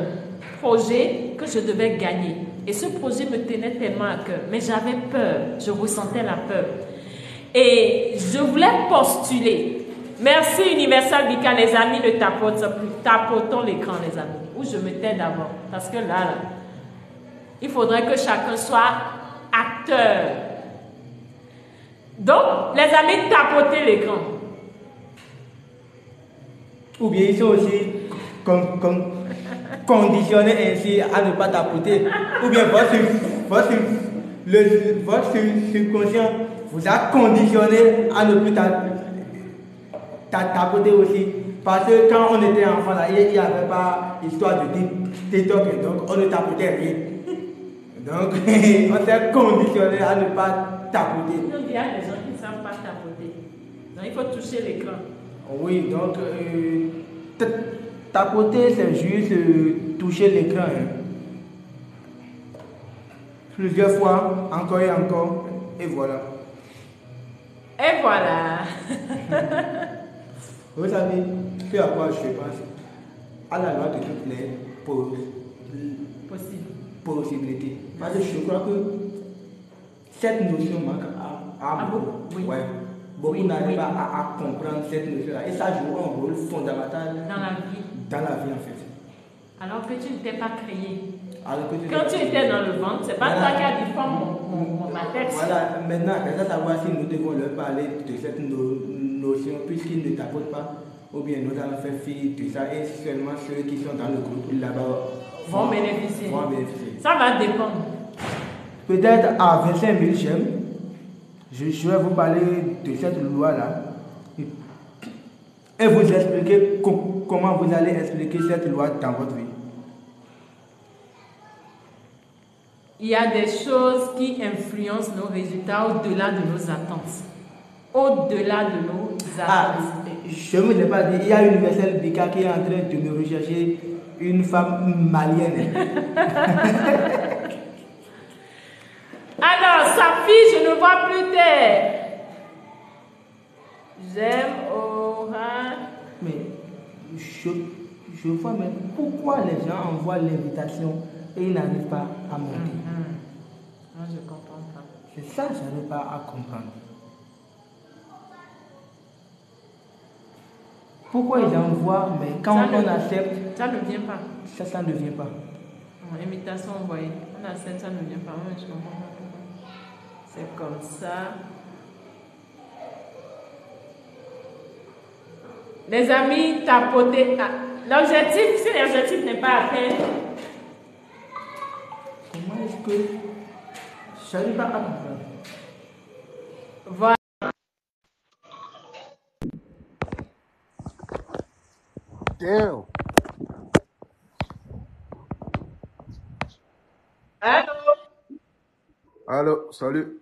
A: projet que je devais gagner et ce projet me tenait tellement à cœur, mais j'avais peur, je ressentais la peur et je voulais postuler. Merci Universal Bika, les amis, ne tapotons l'écran les amis, où je me tais d'abord, parce que là, il faudrait que chacun soit acteur. Donc, les amis, tapotez l'écran.
B: Ou bien ils sont aussi conditionnés ainsi à ne pas tapoter. Ou bien votre subconscient vous a conditionné à ne plus tapoter aussi. Parce que quand on était enfant, là, il n'y avait pas histoire de TikTok, donc on ne tapotait rien. Donc, on s'est conditionné à ne pas tapoter.
A: Il y a des gens qui ne savent pas tapoter. Donc, il faut toucher l'écran.
B: Oui, donc tapoter, c'est juste toucher l'écran. Hein. plusieurs fois, encore et encore, et voilà.
A: Et voilà.
B: Vous savez, ce à quoi je pense, à la loi de toutes les possibilités. Parce que je crois que cette notion manque à beaucoup.
A: Oui.
B: Ouais. Beaucoup n'arrivent pas à comprendre cette notion-là. Et ça joue un rôle fondamental
A: Dans la vie.
B: Dans la vie, en fait.
A: Alors que tu n'étais pas créé.
B: Quand
A: tu étais dans le ventre, c'est pas toi qui as dit forme ma tête.
B: Voilà, maintenant, reste à savoir si nous devons leur parler de cette notion, puisqu'ils ne t'apportent pas, ou bien nous allons faire fi de ça, et seulement ceux qui sont dans le groupe là-bas
A: vont bénéficier. Ça va dépendre.
B: Peut-être à 25 000 j'aime, je vais vous parler de cette loi-là et vous expliquer comment vous allez expliquer cette loi dans votre vie.
A: Il y a des choses qui influencent nos résultats au-delà de nos attentes. Au-delà de nos attentes.
B: Je ne vous ai pas dit, il y a Universel Bika qui est en train de me rechercher une femme malienne.
A: Alors, sa fille, je ne vois plus terre. J'aime Aura.
B: Mais je vois même pourquoi les gens envoient l'invitation et ils n'arrivent pas à monter.
A: Moi, je ne comprends pas.
B: C'est ça que je n'arrive pas à comprendre. Pourquoi ils envoient, mais quand on accepte...
A: Ça ne vient pas.
B: Ça ne vient pas.
A: Invitation envoyée. On accepte, ça ne vient pas. Moi, je ne comprends pas pourquoi. C'est comme ça. Les amis, tapoter. L'objectif, si l'objectif n'est pas atteint.
B: Comment est-ce que je n'arrive pas à comprendre?
A: Voilà.
C: Damn.
A: Allô?
C: Allô, salut.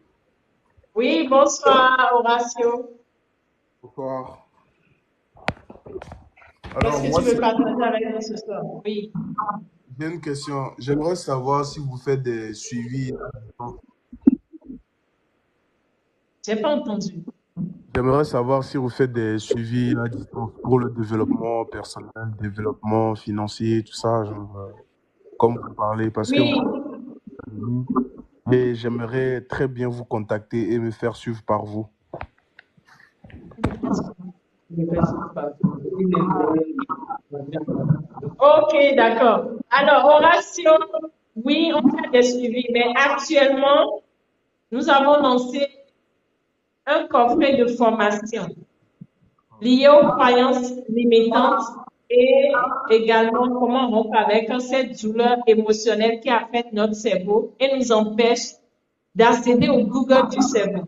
A: Oui, bonsoir, Horatio.
C: Bonsoir.
A: Qu'est-ce que tu veux partager avec nous ce soir? Oui.
C: J'ai une question. J'aimerais savoir si vous faites des suivis.
A: J'ai pas entendu.
C: J'aimerais savoir si vous faites des suivis à distance pour le développement personnel, développement financier, tout ça, genre, comme vous parlez, parce que et j'aimerais très bien vous contacter et me faire suivre par vous.
A: Ok, d'accord. Alors, Horatio, oui, on fait des suivis, mais actuellement, nous avons lancé un coffret de formation lié aux croyances limitantes et également comment rompre avec cette douleur émotionnelle qui affecte notre cerveau et nous empêche d'accéder au Google du cerveau.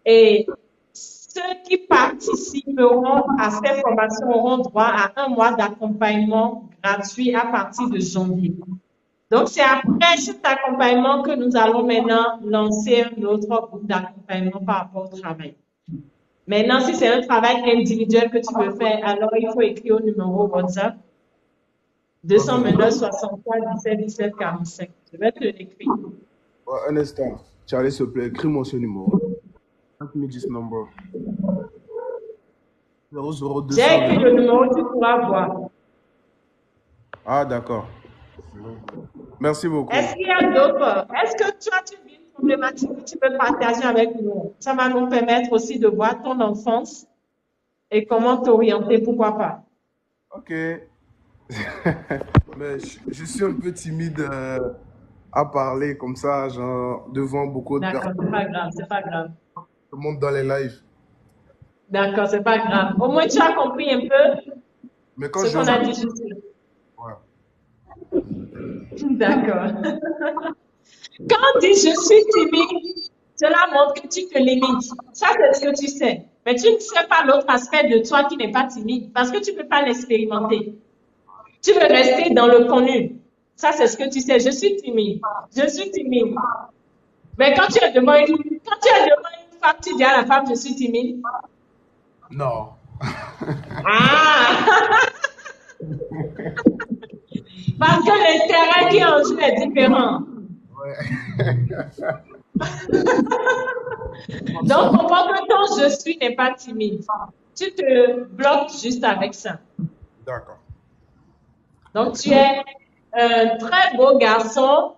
A: Et ceux qui participeront à cette formation auront droit à 1 mois d'accompagnement gratuit à partir de janvier. Donc, c'est après cet accompagnement que nous allons maintenant lancer un autre groupe d'accompagnement par rapport au travail. Maintenant, si c'est un travail individuel que tu veux faire, alors il faut écrire au numéro WhatsApp 229 63 17 17 45. Je vais te l'écrire.
C: Un instant. Charlie, s'il te plaît, écris-moi ce numéro. 5010 number. 002.
A: J'ai écrit le numéro, tu pourras voir.
C: Ah, d'accord. Merci beaucoup.
A: Est-ce qu'il y a d'autres? Est-ce que toi, tu vis une problématique que tu peux partager avec nous? Ça va nous permettre aussi de voir ton enfance et comment t'orienter, pourquoi pas.
C: Ok. Mais je suis un peu timide à parler comme ça, genre, devant beaucoup de personnes.
A: D'accord, c'est pas grave, c'est pas grave.
C: Le monde dans les lives.
A: D'accord, c'est pas grave. Au moins, tu as compris un peu
C: Mais quand
A: ce qu'on a dit ici.
C: Ouais.
A: D'accord. Quand on dit je suis timide, cela montre que tu te limites. Ça, c'est ce que tu sais. Mais tu ne sais pas l'autre aspect de toi qui n'est pas timide parce que tu ne peux pas l'expérimenter. Tu veux rester dans le connu. Ça, c'est ce que tu sais. Je suis timide. Je suis timide. Mais quand tu es devant une femme, tu dis à la femme, je suis timide.
C: Non.
A: Ah! Parce que l'intérêt qui en jeu est différent. Donc, comprends que ton je suis n'est pas timide. Tu te bloques juste avec ça.
C: D'accord.
A: Donc, tu es un très beau garçon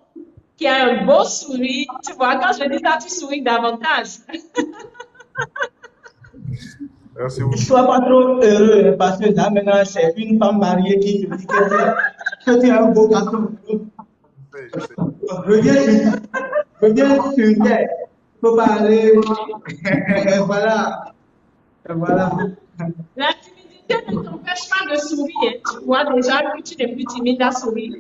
A: qui a un beau sourire. Tu vois, quand je dis ça, tu souris davantage.
C: Merci
B: Ne
C: beaucoup.
B: sois pas trop heureux, hein, parce que là, maintenant, c'est une femme mariée qui te dit que tu es un beau garçon.
C: Je sais.
B: Reviens sur terre. Il ne faut pas aller. Voilà. Voilà.
A: La timidité ne t'empêche pas de sourire. Tu vois déjà que tu n'es plus timide à sourire.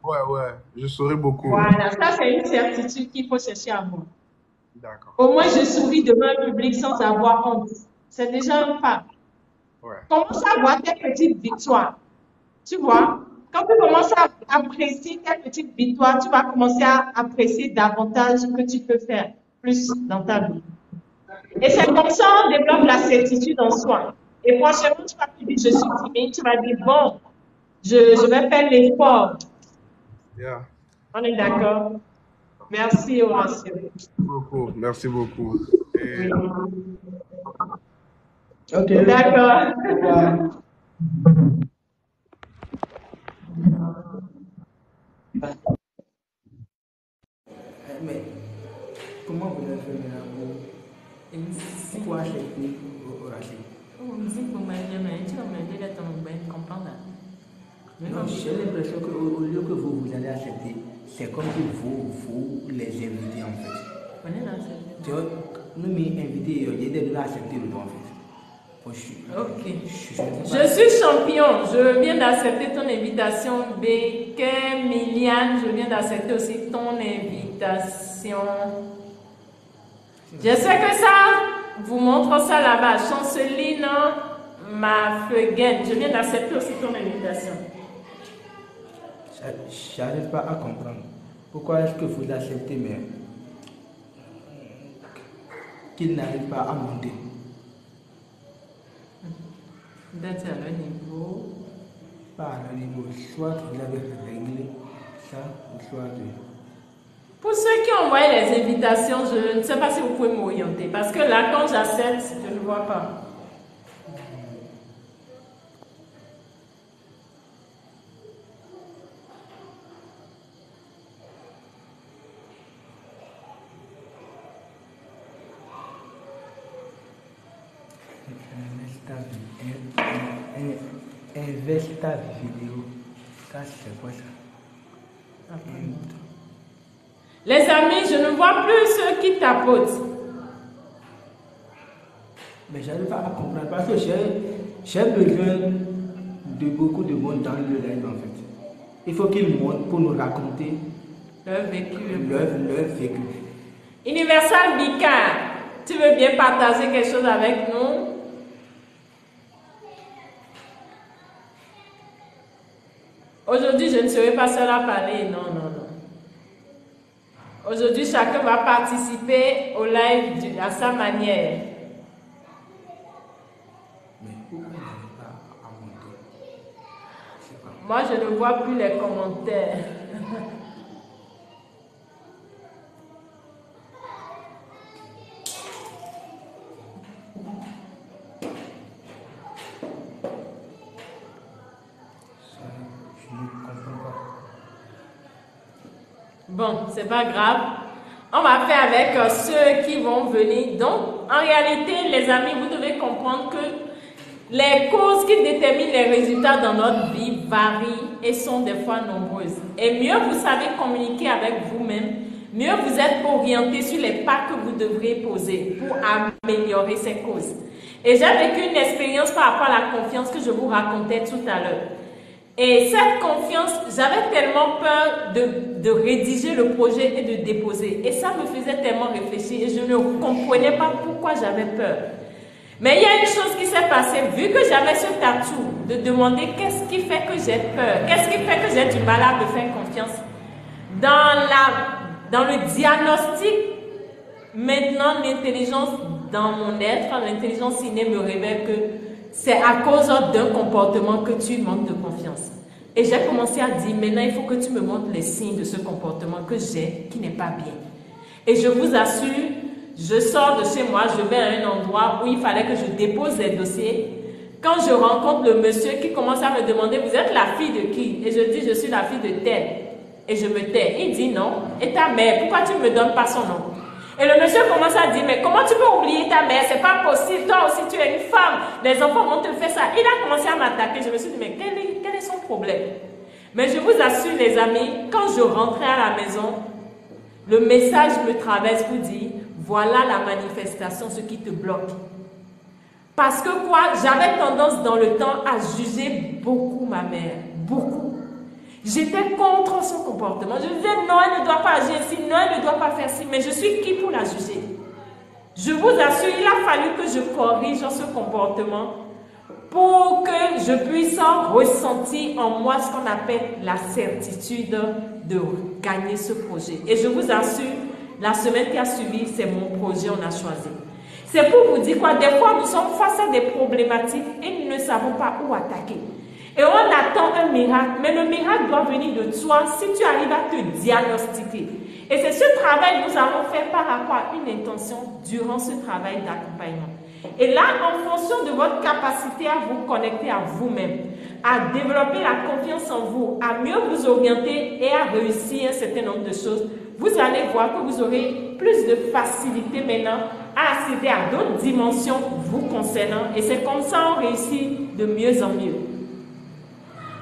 C: Ouais, je saurais beaucoup.
A: Voilà, ça c'est une certitude qu'il faut chercher à avoir.
C: D'accord.
A: Au moins, je souris devant un public sans avoir honte. C'est déjà un pas.
C: Ouais.
A: Commence à voir tes petites victoires. Tu vois, quand tu commences à apprécier tes petites victoires, tu vas commencer à apprécier davantage ce que tu peux faire plus dans ta vie. Et c'est comme ça on développe la certitude en soi. Et prochainement, tu vas plus dire je suis timide, tu vas dire bon, je vais faire l'effort.
C: Yeah.
A: On est d'accord? Merci, Horatio.
C: Merci beaucoup. Et
B: Ok.
A: D'accord.
B: Mais comment vous avez fait maintenant pour acheter au rachat? Non, j'ai l'impression qu'au lieu que vous allez accepter, c'est comme si vous les invitez en fait. Tu vois, nous m'inviter, j'ai déjà accepté le don en fait.
A: Ok. Je suis champion. Je viens d'accepter ton invitation. Béquet, Miliane, je viens d'accepter aussi ton invitation. Je sais que ça vous montre ça là-bas. Chanceline Mafegen, je viens d'accepter aussi ton invitation.
B: Je n'arrive pas à comprendre. Pourquoi est-ce que vous acceptez, mais qu'il n'arrive pas à monter?
A: D'être à leur niveau.
B: Pas à leur niveau. Soit vous avez réglé ça, soit de...
A: Pour ceux qui ont envoyé les invitations, je ne sais pas si vous pouvez m'orienter. Parce que là, quand j'accepte, je ne vois pas.
B: Investa vidéo. Ça, c'est quoi ça?
A: Les amis, je ne vois plus ceux qui tapotent.
B: Mais je n'arrive pas à comprendre parce que j'ai besoin de beaucoup de monde dans le live en fait. Il faut qu'ils montent pour nous raconter
A: Leur vécu.
B: leur vécu.
A: Universal Bicard, tu veux bien partager quelque chose avec nous? Aujourd'hui, je ne serai pas seule à parler. Non. Aujourd'hui, chacun va participer au live à sa manière.
B: Mais pourquoi je n'arrive pas à monter? Je sais pas.
A: Moi, je ne vois plus les commentaires.
B: Je ne comprends pas.
A: Bon, c'est pas grave. On va faire avec ceux qui vont venir. Donc, en réalité, les amis, vous devez comprendre que les causes qui déterminent les résultats dans notre vie varient et sont des fois nombreuses. Et mieux vous savez communiquer avec vous-même, mieux vous êtes orienté sur les pas que vous devrez poser pour améliorer ces causes. Et j'ai vécu une expérience par rapport à la confiance que je vous racontais tout à l'heure. Et cette confiance, j'avais tellement peur de rédiger le projet et de déposer. Et ça me faisait tellement réfléchir et je ne comprenais pas pourquoi j'avais peur. Mais il y a une chose qui s'est passée, vu que j'avais ce tatou, de demander qu'est-ce qui fait que j'ai peur, qu'est-ce qui fait que j'ai du mal à me faire confiance. Dans le diagnostic, maintenant l'intelligence dans mon être, l'intelligence innée me révèle que c'est à cause d'un comportement que tu manques de confiance. Et j'ai commencé à dire, maintenant, il faut que tu me montres les signes de ce comportement que j'ai qui n'est pas bien. Et je vous assure, je sors de chez moi, je vais à un endroit où il fallait que je dépose les dossiers. Quand je rencontre le monsieur qui commence à me demander, vous êtes la fille de qui? Et je dis, je suis la fille de tel. Et je me tais. Il dit non. Et ta mère, pourquoi tu ne me donnes pas son nom? Et le monsieur commence à dire, mais comment tu peux oublier ta mère? C'est pas possible. Toi aussi, tu es une femme. Les enfants vont te faire ça. Il a commencé à m'attaquer. Je me suis dit, mais quel est son problème? Mais je vous assure, les amis, quand je rentrais à la maison, le message me traverse pour dire, voilà la manifestation, ce qui te bloque. Parce que quoi, j'avais tendance dans le temps à juger beaucoup ma mère. Beaucoup. J'étais contre son comportement. Je disais, non, elle ne doit pas agir ainsi, non, elle ne doit pas faire ci. Mais je suis qui pour la juger? Je vous assure, il a fallu que je corrige ce comportement pour que je puisse ressentir en moi ce qu'on appelle la certitude de gagner ce projet. Et je vous assure, la semaine qui a suivi, c'est mon projet, on a choisi. C'est pour vous dire quoi, des fois nous sommes face à des problématiques et nous ne savons pas où attaquer. Et on attend un miracle, mais le miracle doit venir de toi si tu arrives à te diagnostiquer. Et c'est ce travail que nous allons faire par rapport à une intention durant ce travail d'accompagnement. Et là, en fonction de votre capacité à vous connecter à vous-même, à développer la confiance en vous, à mieux vous orienter et à réussir un certain nombre de choses, vous allez voir que vous aurez plus de facilité maintenant à accéder à d'autres dimensions vous concernant. Et c'est comme ça qu'on réussit de mieux en mieux.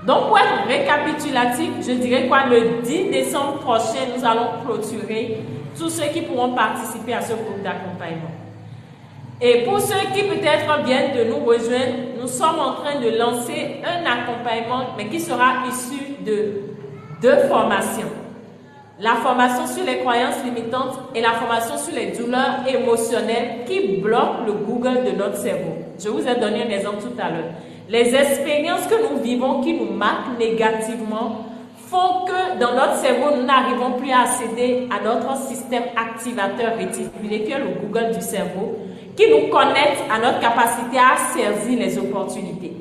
A: Donc, pour être récapitulatif, je dirais quoi, le 10 décembre prochain, nous allons clôturer tous ceux qui pourront participer à ce groupe d'accompagnement. Et pour ceux qui peut-être viennent de nous rejoindre, nous sommes en train de lancer un accompagnement, mais qui sera issu de deux formations. La formation sur les croyances limitantes et la formation sur les douleurs émotionnelles qui bloquent le Google de notre cerveau. Je vous ai donné un exemple tout à l'heure. Les expériences que nous vivons qui nous marquent négativement font que dans notre cerveau, nous n'arrivons plus à accéder à notre système activateur réticulé, qui est le Google du cerveau, qui nous connecte à notre capacité à saisir les opportunités.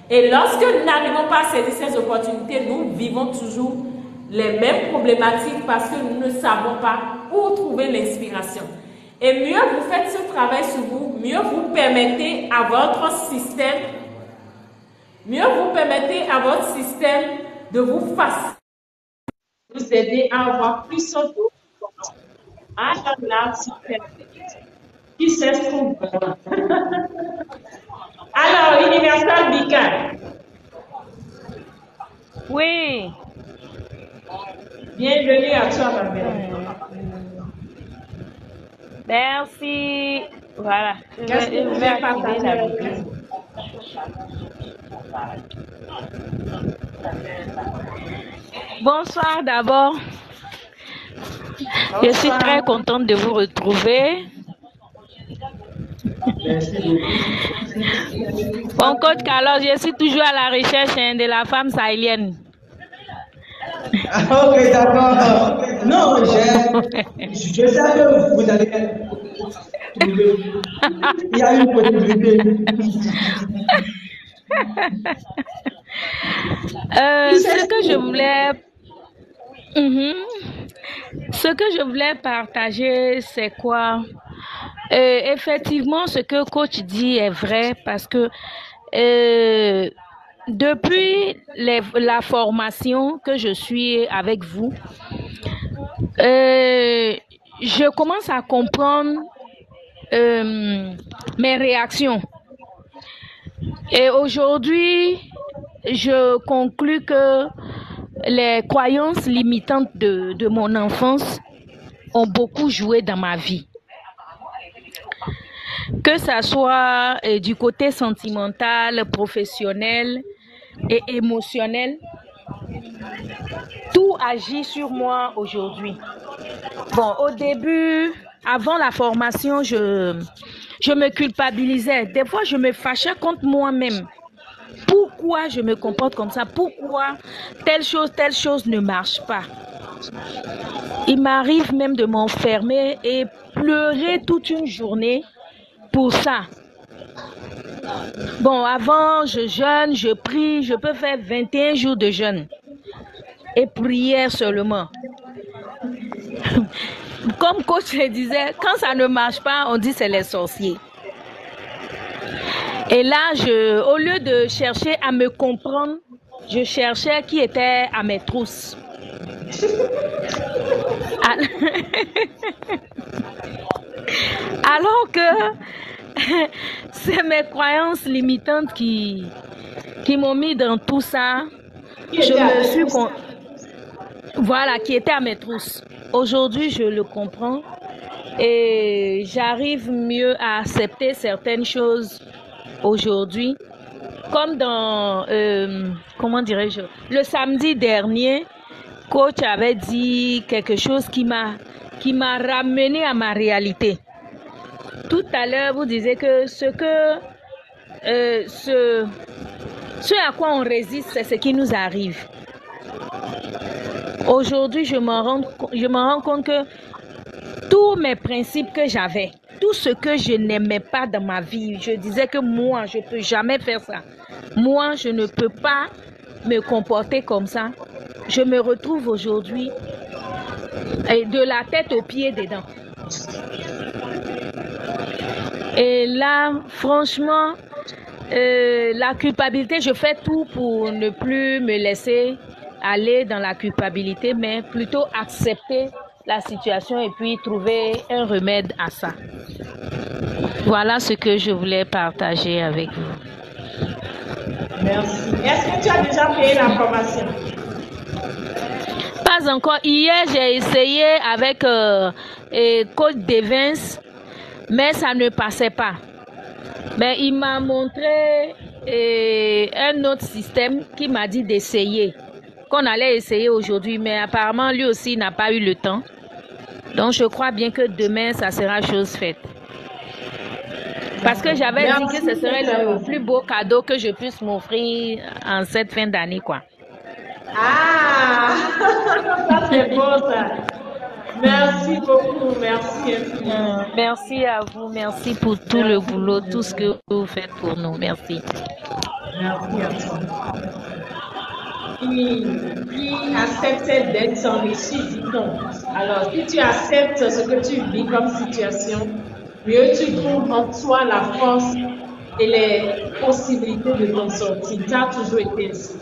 A: Et lorsque nous n'arrivons pas à saisir ces opportunités, nous vivons toujours les mêmes problématiques parce que nous ne savons pas où trouver l'inspiration. Et mieux vous faites ce travail sur vous, mieux vous permettez à votre système de vous faciliter, vous aider à avoir plus de qui s'exprime. Alors, Universal Bika.
D: Oui.
A: Bienvenue à toi, ma belle.
D: Merci. Voilà.
A: Qu'est-ce que vous faites partager la vidéo?
D: Bonsoir d'abord. Je suis très contente de vous retrouver. Mon coach Carlos, je suis toujours à la recherche de la femme sahélienne.
B: Ok, d'accord. Non, je sais que vous allez trouver. Il y a une possibilité.
D: Ce que je voulais partager, c'est quoi? Effectivement, ce que coach dit est vrai parce que depuis la formation que je suis avec vous, je commence à comprendre mes réactions. Et aujourd'hui, je conclus que les croyances limitantes de mon enfance ont beaucoup joué dans ma vie. Que ça soit du côté sentimental, professionnel et émotionnel, tout agit sur moi aujourd'hui. Bon, au début, avant la formation, je me culpabilisais. Des fois, je me fâchais contre moi-même. Pourquoi je me comporte comme ça? Pourquoi telle chose ne marche pas? Il m'arrive même de m'enfermer et pleurer toute une journée pour ça. Bon, avant, je jeûne, je prie, je peux faire 21 jours de jeûne et prière seulement. Comme coach le disait, quand ça ne marche pas, on dit c'est les sorciers. Et là, au lieu de chercher à me comprendre, je cherchais qui était à mes trousses. Alors que c'est mes croyances limitantes qui m'ont mis dans tout ça. Voilà, qui était à mes trousses. Aujourd'hui, je le comprends et j'arrive mieux à accepter certaines choses aujourd'hui. Comme dans, comment dirais-je, le samedi dernier, coach avait dit quelque chose qui m'a ramené à ma réalité. Tout à l'heure, vous disiez que ce à quoi on résiste, c'est ce qui nous arrive. Aujourd'hui, je me rends compte que tous mes principes que j'avais, tout ce que je n'aimais pas dans ma vie, je disais que moi, je ne peux jamais faire ça. Moi, je ne peux pas me comporter comme ça. Je me retrouve aujourd'hui de la tête aux pieds dedans. Et là, franchement, la culpabilité, je fais tout pour ne plus me laisser aller dans la culpabilité, mais plutôt accepter la situation et puis trouver un remède à ça. Voilà ce que je voulais partager avec vous.
A: Merci. Est-ce que tu as déjà payé la formation?
D: Pas encore. Hier, j'ai essayé avec coach Devins, mais ça ne passait pas. Mais il m'a montré un autre système qui m'a dit d'essayer, qu'on allait essayer aujourd'hui, mais apparemment lui aussi n'a pas eu le temps. Donc je crois bien que demain, ça sera chose faite. Parce que j'avais dit que ce serait le plus beau cadeau que je puisse m'offrir en cette fin d'année, quoi.
A: Ah, ça c'est beau ça. Merci beaucoup, merci infiniment.
D: Merci à vous, merci pour tout le boulot, tout ce que vous faites pour nous. Merci.
A: Merci à toi. Qui accepte d'être s'enrichir, dit-on. Alors, si tu acceptes ce que tu vis comme situation, mieux tu trouves en toi la force et les possibilités de t'en sortir. Ça a toujours été ainsi.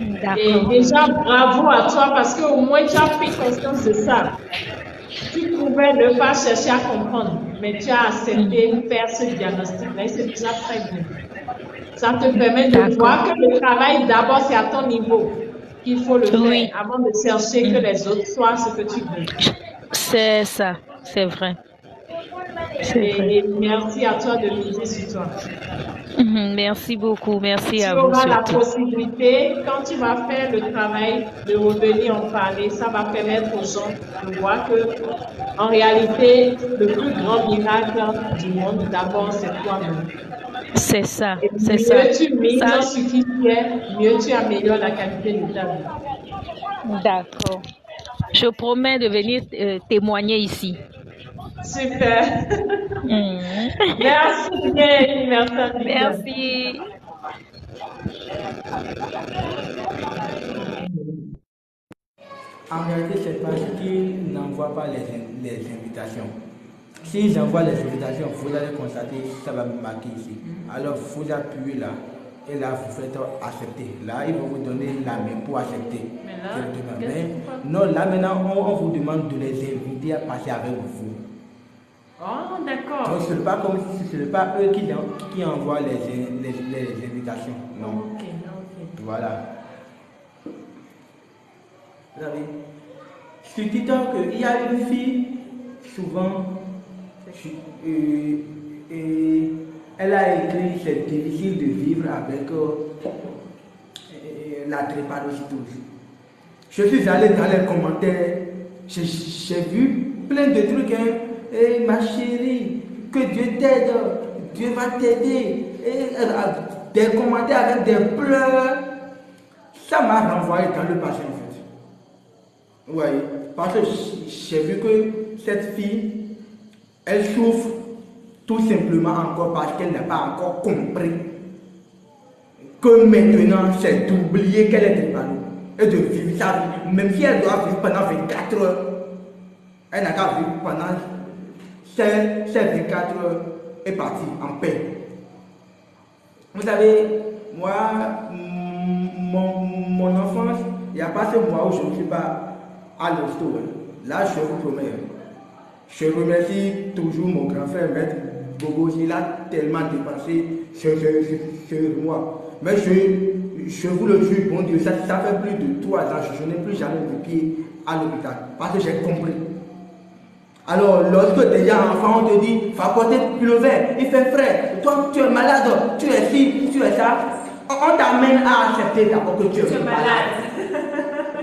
A: Et déjà, bravo à toi parce qu'au moins tu as pris conscience de ça. Tu pouvais ne pas chercher à comprendre, mais tu as accepté de faire ce diagnostic-là et c'est déjà très bien. Ça te permet de voir que le travail, d'abord, c'est à ton niveau qu'il faut le faire avant de chercher que les autres soient ce que tu veux.
D: C'est ça, c'est vrai.
A: Et merci à toi de miser sur toi.
D: Merci beaucoup, merci à vous.
A: Tu auras la possibilité, quand tu vas faire le travail, de revenir en parler. Ça va permettre aux gens de voir que, en réalité, le plus grand miracle du monde, d'abord, c'est toi-même.
D: C'est ça,
A: c'est ça. Mieux tu mises sur qui tu es, mieux tu améliores la qualité de ta vie.
D: D'accord. Je promets de venir témoigner ici.
A: Super. Merci bien, merci.
D: Merci.
B: En réalité, c'est parce qu'ils n'envoient pas les invitations. S'ils envoient les invitations, vous allez constater que ça va me marquer ici. Alors, vous appuyez là. Et là, vous faites accepter. Là, ils vont vous donner la main pour accepter. Mais non, là maintenant, on vous demande de les inviter à passer avec vous.
A: Oh, d'accord.
B: Donc, ce n'est pas comme si ce n'est pas eux qui envoient les invitations. Non.
A: Ok.
B: Voilà. Vous avez sur TikTok, il y a une fille, souvent, elle a écrit c'est difficile de vivre avec la drépanocytose. Je suis allé dans les commentaires, j'ai vu plein de trucs. Et ma chérie, que Dieu t'aide, Dieu va t'aider. Et des commentaires avec des pleurs, ça m'a renvoyé dans le passé en fait. Oui, parce que j'ai vu que cette fille, elle souffre Tout simplement encore parce qu'elle n'a pas encore compris que maintenant c'est d'oublier qu'elle est tribalo et de vivre sa vie. Même si elle doit vivre pendant 24 heures, elle n'a qu'à vivre pendant ces 24 heures et partir en paix. Vous savez, moi, mon enfance, il n'y a pas ce mois où je ne suis pas à l'hosto. Là, je vous promets. Je remercie toujours mon grand frère, Maître Bobo. Il a tellement dépensé sur moi. Mais je vous le jure, bon Dieu, ça fait plus de 3 ans. Je n'ai plus jamais mis pied à l'hôpital. Parce que j'ai compris. Alors, lorsque déjà enfant, on te dit, va porter le verre, il fait frais, toi tu es malade, tu es ci, tu es ça, on t'amène à accepter d'abord que tu es malade.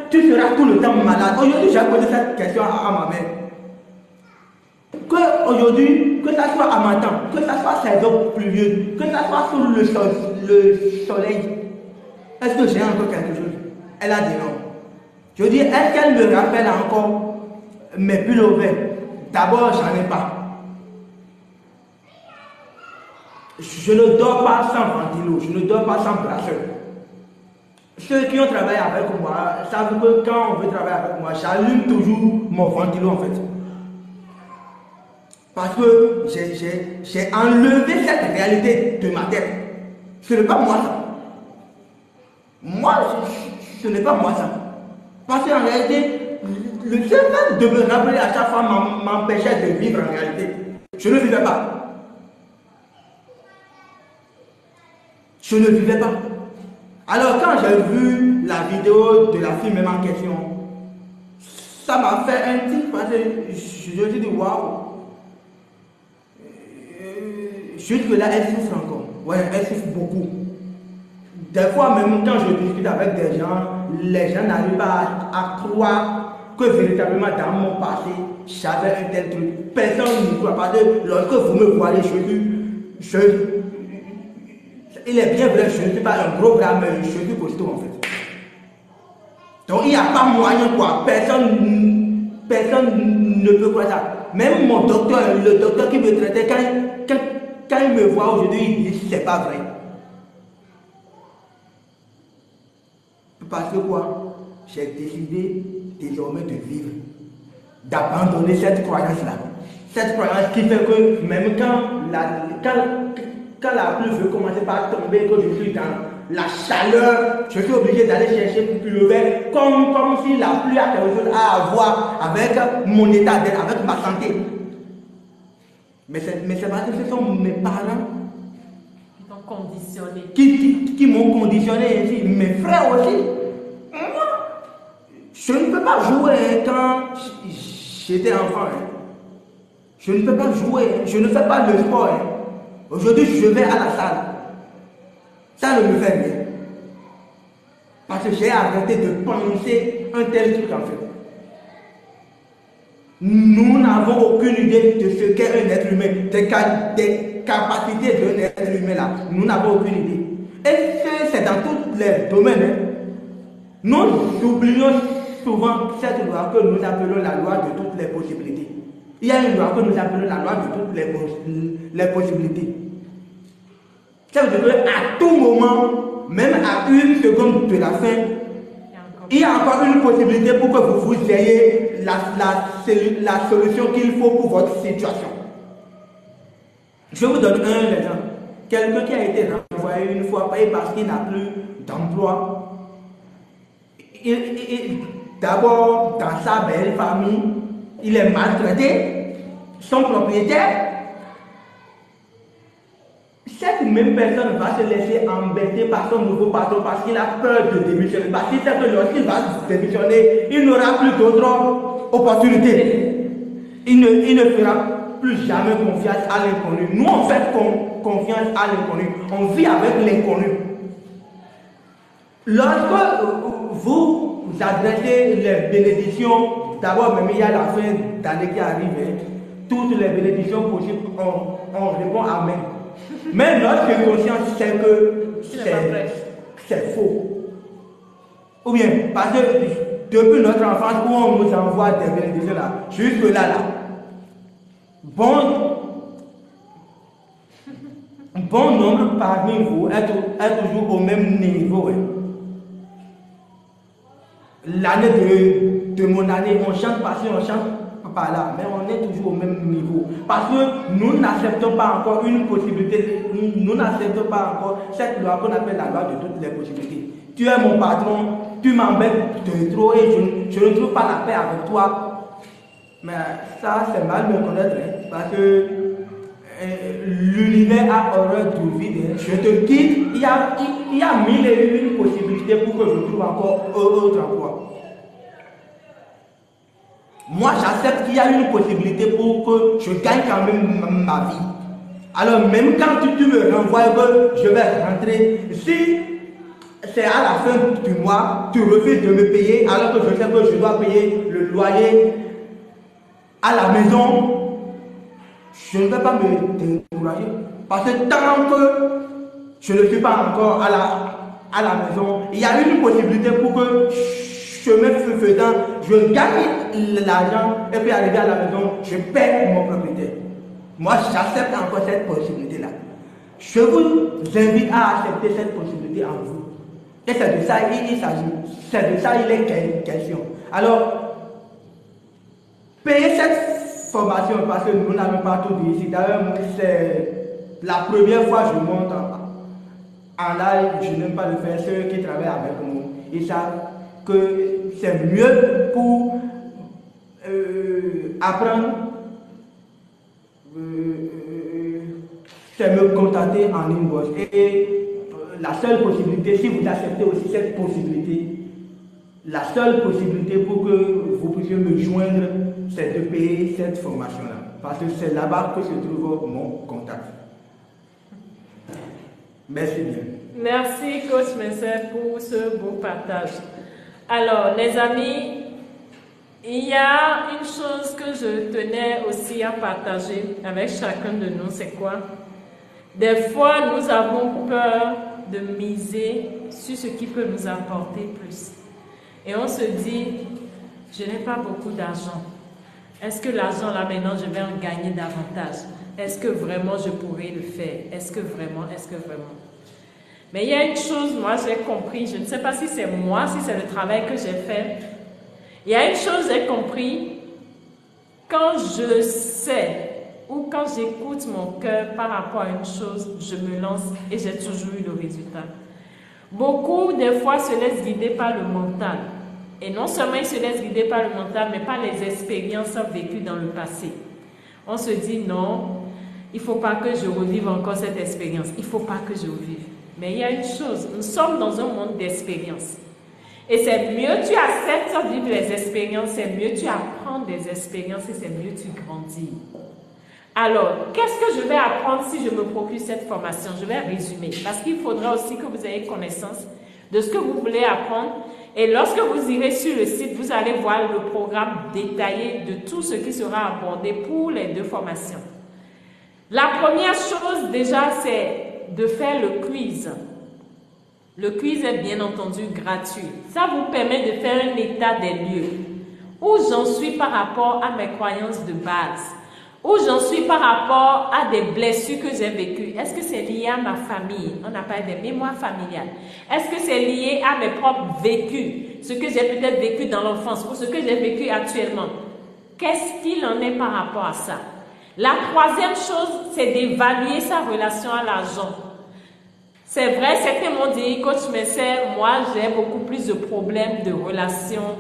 B: Tu seras tout le temps malade. Aujourd'hui, j'ai posé cette question à ma mère. Que aujourd'hui, que ça soit à matin, que ça soit saison pluvieuse, que ça soit sous le soleil, est-ce que j'ai encore quelque chose? Elle a dit non. Je dis, est-ce qu'elle me rappelle encore mes pulls au vert? D'abord, j'en ai pas. Je ne dors pas sans ventilo, je ne dors pas sans brasseur. Ceux qui ont travaillé avec moi savent que quand on veut travailler avec moi, j'allume toujours mon ventilo en fait. Parce que j'ai enlevé cette réalité de ma tête. Ce n'est pas moi ça. Moi, ce n'est pas moi ça. Parce qu'en réalité, le seul fait de me rappeler à chaque fois m'empêchait de vivre en réalité. Je ne vivais pas. Je ne vivais pas. Alors quand j'ai vu la vidéo de la fille même en question, ça m'a fait un tic parce que je me suis dit waouh. Jusque là, elle souffre encore. Ouais, elle souffre beaucoup. Des fois, même quand je discute avec des gens, les gens n'arrivent pas à croire que véritablement dans mon passé, j'avais un tel truc. Personne ne croit pas. Lorsque vous me voyez, il est bien vrai, je ne suis pas un gros gars, mais je suis costaud en fait. Donc il n'y a pas moyen quoi. Personne ne peut croire ça. Même mon docteur, le docteur qui me traitait, quand il me voit aujourd'hui, il dit c'est pas vrai. Parce que quoi? J'ai décidé désormais de vivre, d'abandonner cette croyance-là. Cette croyance qui fait que même quand la pluie veut commencer par tomber, que je suis dans la chaleur, je suis obligé d'aller chercher pour pullover, comme si la pluie a quelque chose à voir avec mon état d'être, avec ma santé. Mais c'est parce que ce sont mes parents
A: qui t'ont conditionné.
B: Qui m'ont conditionné ainsi. Mes frères aussi. Moi, je ne peux pas jouer quand j'étais enfant. Je ne peux pas jouer. Je ne fais pas le sport. Aujourd'hui, je vais à la salle. Ça ne me fait rien. Parce que j'ai arrêté de penser un tel truc en fait. Nous n'avons aucune idée de ce qu'est un être humain, des capacités d'un être humain là. Nous n'avons aucune idée. Et c'est dans tous les domaines. Nous oublions souvent cette loi que nous appelons la loi de toutes les possibilités. Il y a une loi que nous appelons la loi de toutes les possibilités. Ça veut dire qu'à tout moment, même à une seconde de la fin, il y a encore une possibilité pour que vous ayez la solution qu'il faut pour votre situation. Je vous donne un exemple. Quelqu'un qui a été renvoyé une fois parce qu'il n'a plus d'emploi. D'abord, dans sa belle famille, il est maltraité. Son propriétaire, cette même personne va se laisser embêter par son nouveau patron parce qu'il a peur de démissionner. Parce qu'il sait que lorsqu'il va démissionner, il n'aura plus d'autres opportunités. Il ne fera plus jamais confiance à l'inconnu. Nous, on fait confiance à l'inconnu. On vit avec l'inconnu. Lorsque vous adressez les bénédictions, d'abord, même il y a la fin d'année qui arrive, toutes les bénédictions possibles, on répond Amen. Mais notre conscience sait que c'est faux. Ou bien, parce que depuis notre enfance où on nous envoie des bénédictions là, jusque là, bon, bon nombre parmi vous est toujours au même niveau. Hein. L'année de mon année, on chante par-ci, on chante par là, mais on est toujours au même niveau. Parce que nous n'acceptons pas encore une possibilité, nous n'acceptons pas encore cette loi qu'on appelle la loi de toutes les possibilités. Tu es mon patron, tu m'embêtes de trop et je ne trouve pas la paix avec toi. Mais ça, c'est mal me connaître, hein, parce que l'univers a horreur du vide. Hein. Je te quitte, il y a mille et une possibilités pour que je trouve encore autre emploi. Moi, j'accepte qu'il y a une possibilité pour que je gagne quand même ma vie. Alors, même quand tu me renvoies que je vais rentrer, si c'est à la fin du mois, tu refuses de me payer alors que je sais que je dois payer le loyer à la maison, je ne vais pas me décourager. Parce que tant que je ne suis pas encore à la maison, il y a une possibilité pour que chemin faisant, je gagne l'argent et puis arrivé à la maison, je paie mon propriétaire. Moi, j'accepte encore cette possibilité-là. Je vous invite à accepter cette possibilité en vous. Et c'est de ça il s'agit. C'est de ça il est question. Alors, payez cette formation parce que nous n'avons pas tout dit ici. D'ailleurs, c'est la première fois que je monte en live. Je n'aime pas le faire. Ceux qui travaillent avec nous, ils savent que c'est mieux pour apprendre, c'est me contacter en inbox. Et la seule possibilité, si vous acceptez aussi cette possibilité, la seule possibilité pour que vous puissiez me joindre, c'est de payer cette formation-là. Parce que c'est là-bas que se trouve mon contact. Merci bien.
A: Merci, Coach Mensel, pour ce beau partage. Alors, les amis, il y a une chose que je tenais aussi à partager avec chacun de nous, c'est quoi? Des fois, nous avons peur de miser sur ce qui peut nous apporter plus. Et on se dit, je n'ai pas beaucoup d'argent. Est-ce que l'argent, là, maintenant, je vais en gagner davantage? Est-ce que vraiment je pourrais le faire? Est-ce que vraiment? Mais il y a une chose, moi j'ai compris, je ne sais pas si c'est moi, si c'est le travail que j'ai fait. Il y a une chose j'ai compris, quand je sais ou quand j'écoute mon cœur par rapport à une chose, je me lance et j'ai toujours eu le résultat. Beaucoup des fois se laissent guider par le mental. Et non seulement ils se laissent guider par le mental, mais par les expériences vécues dans le passé. On se dit non, il ne faut pas que je revive encore cette expérience, il ne faut pas que je revive. Mais il y a une chose, nous sommes dans un monde d'expérience. Et c'est mieux tu acceptes de vivre les expériences, c'est mieux tu apprends des expériences et c'est mieux tu grandis. Alors, qu'est-ce que je vais apprendre si je me procure cette formation? Je vais résumer, parce qu'il faudra aussi que vous ayez connaissance de ce que vous voulez apprendre. Et lorsque vous irez sur le site, vous allez voir le programme détaillé de tout ce qui sera abordé pour les deux formations. La première chose déjà, c'est de faire le quiz. Le quiz est bien entendu gratuit. Ça vous permet de faire un état des lieux. Où j'en suis par rapport à mes croyances de base. Où j'en suis par rapport à des blessures que j'ai vécues. Est-ce que c'est lié à ma famille? On a parlé des mémoires familiales. Est-ce que c'est lié à mes propres vécus? Ce que j'ai peut-être vécu dans l'enfance ou ce que j'ai vécu actuellement. Qu'est-ce qu'il en est par rapport à ça? La troisième chose, c'est d'évaluer sa relation à l'argent. C'est vrai, certains m'ont dit, Coach Mensel, moi j'ai beaucoup plus de problèmes de relations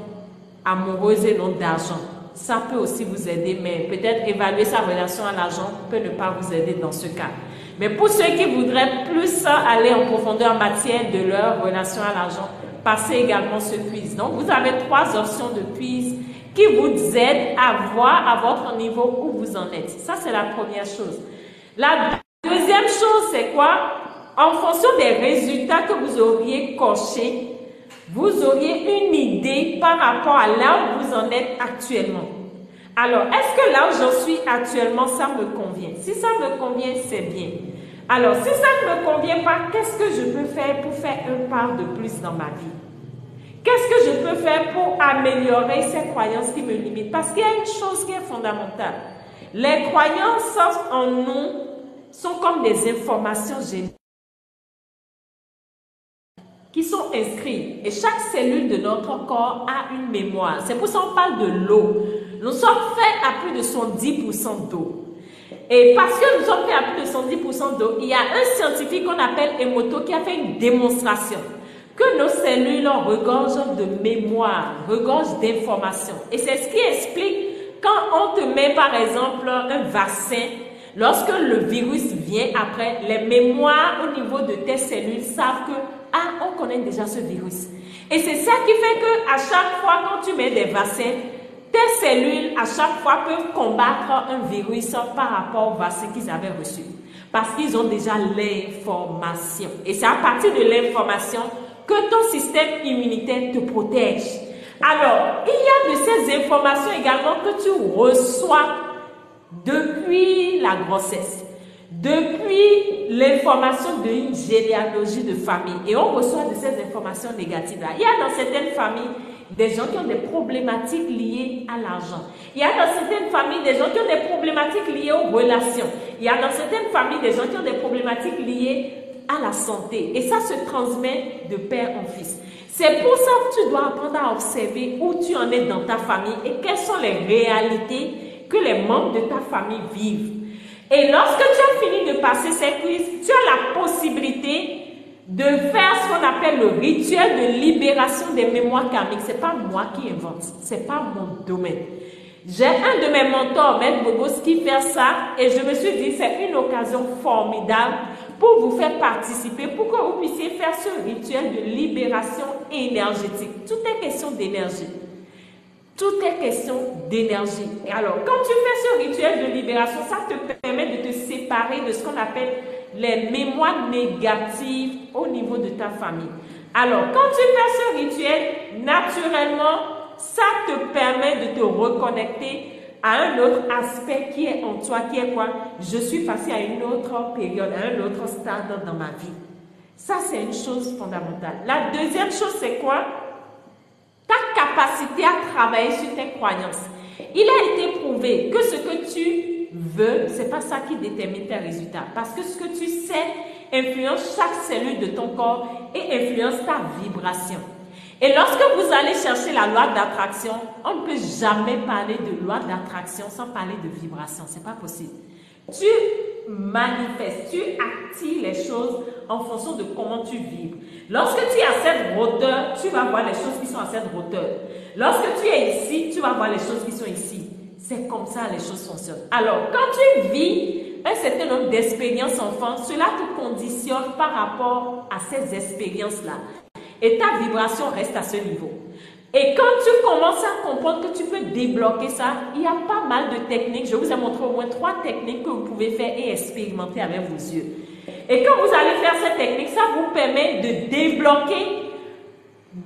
A: amoureuses et non d'argent. Ça peut aussi vous aider, mais peut-être évaluer sa relation à l'argent peut ne pas vous aider dans ce cas. Mais pour ceux qui voudraient plus aller en profondeur en matière de leur relation à l'argent, passez également ce quiz. Donc, vous avez 3 options de quiz qui vous aident à voir à votre niveau où vous en êtes. Ça, c'est la première chose. La deuxième chose, c'est quoi? En fonction des résultats que vous auriez cochés, vous auriez une idée par rapport à là où vous en êtes actuellement. Alors, est-ce que là où j'en suis actuellement, ça me convient? Si ça me convient, c'est bien. Alors, si ça ne me convient pas, qu'est-ce que je peux faire pour faire un pas de plus dans ma vie? Qu'est-ce que je peux faire pour améliorer ces croyances qui me limitent? Parce qu'il y a une chose qui est fondamentale. Les croyances en nous sont comme des informations génétiques qui sont inscrites. Et chaque cellule de notre corps a une mémoire. C'est pour ça qu'on parle de l'eau. Nous sommes faits à plus de 110% d'eau. Et parce que nous sommes faits à plus de 110% d'eau, il y a un scientifique qu'on appelle Emoto qui a fait une démonstration que nos cellules regorgent de mémoire, regorgent d'informations. Et c'est ce qui explique quand on te met par exemple un vaccin, lorsque le virus vient après, les mémoires au niveau de tes cellules savent que on connaît déjà ce virus. Et c'est ça qui fait que à chaque fois quand tu mets des vaccins, tes cellules à chaque fois peuvent combattre un virus par rapport au vaccin qu'ils avaient reçu. Parce qu'ils ont déjà l'information. Et c'est à partir de l'information que ton système immunitaire te protège. Alors, il y a de ces informations également que tu reçois depuis la grossesse, depuis l'information d'une généalogie de famille. Et on reçoit de ces informations négatives-là. Il y a dans certaines familles des gens qui ont des problématiques liées à l'argent. Il y a dans certaines familles des gens qui ont des problématiques liées aux relations. Il y a dans certaines familles des gens qui ont des problématiques liées à la santé. Et ça se transmet de père en fils. C'est pour ça que tu dois apprendre à observer où tu en es dans ta famille et quelles sont les réalités que les membres de ta famille vivent. Et lorsque tu as fini de passer ces quiz, tu as la possibilité de faire ce qu'on appelle le rituel de libération des mémoires karmiques. Ce n'est pas moi qui invente, ce n'est pas mon domaine. J'ai un de mes mentors, Maître Bobos, qui fait ça et je me suis dit c'est une occasion formidable pour vous faire participer, pour que vous puissiez faire ce rituel de libération énergétique. Tout est question d'énergie. Tout est question d'énergie. Et alors, quand tu fais ce rituel de libération, ça te permet de te séparer de ce qu'on appelle les mémoires négatives au niveau de ta famille. Alors, quand tu fais ce rituel, naturellement, ça te permet de te reconnecter à un autre aspect qui est en toi, qui est quoi? Je suis passé à une autre période, à un autre stade dans ma vie. Ça, c'est une chose fondamentale. La deuxième chose, c'est quoi? Ta capacité à travailler sur tes croyances. Il a été prouvé que ce que tu veux, ce n'est pas ça qui détermine tes résultats. Parce que ce que tu sais influence chaque cellule de ton corps et influence ta vibration. Et lorsque vous allez chercher la loi d'attraction, on ne peut jamais parler de loi d'attraction sans parler de vibration. Ce n'est pas possible. Tu manifestes, tu attires les choses en fonction de comment tu vibres. Lorsque tu es à cette hauteur, tu vas voir les choses qui sont à cette hauteur. Lorsque tu es ici, tu vas voir les choses qui sont ici. C'est comme ça les choses fonctionnent. Alors, quand tu vis un certain nombre d'expériences enfants, cela te conditionne par rapport à ces expériences-là. Et ta vibration reste à ce niveau. Et quand tu commences à comprendre que tu peux débloquer ça, il y a pas mal de techniques. Je vous ai montré au moins 3 techniques que vous pouvez faire et expérimenter avec vos yeux. Et quand vous allez faire ces techniques, ça vous permet de débloquer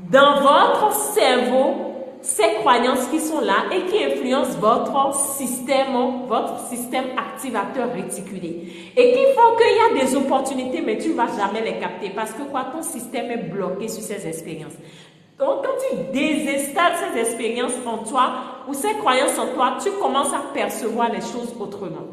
A: dans votre cerveau ces croyances qui sont là et qui influencent votre système activateur réticulé. Et qui font qu'il y a des opportunités, mais tu ne vas jamais les capter parce que quoi, ton système est bloqué sur ces expériences. Donc, quand tu désinstalles ces expériences en toi ou ces croyances en toi, tu commences à percevoir les choses autrement.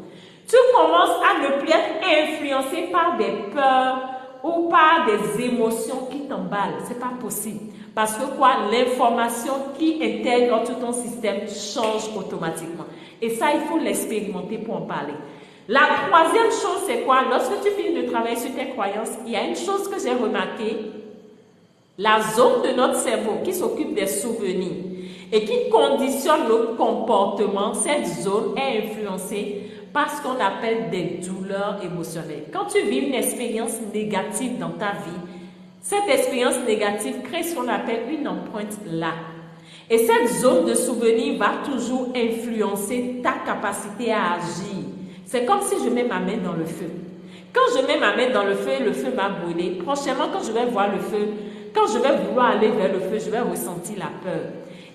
A: Tu commences à ne plus être influencé par des peurs ou par des émotions qui t'emballent. Ce n'est pas possible. Parce que quoi, l'information qui intègre tout ton système change automatiquement. Et ça, il faut l'expérimenter pour en parler. La troisième chose, c'est quoi? Lorsque tu finis de travailler sur tes croyances, il y a une chose que j'ai remarquée. La zone de notre cerveau qui s'occupe des souvenirs et qui conditionne notre comportement, cette zone est influencée par ce qu'on appelle des douleurs émotionnelles. Quand tu vis une expérience négative dans ta vie, cette expérience négative crée ce qu'on appelle une empreinte là. Et cette zone de souvenir va toujours influencer ta capacité à agir. C'est comme si je mets ma main dans le feu. Quand je mets ma main dans le feu m'a brûlé. Prochainement, quand je vais voir le feu, quand je vais vouloir aller vers le feu, je vais ressentir la peur.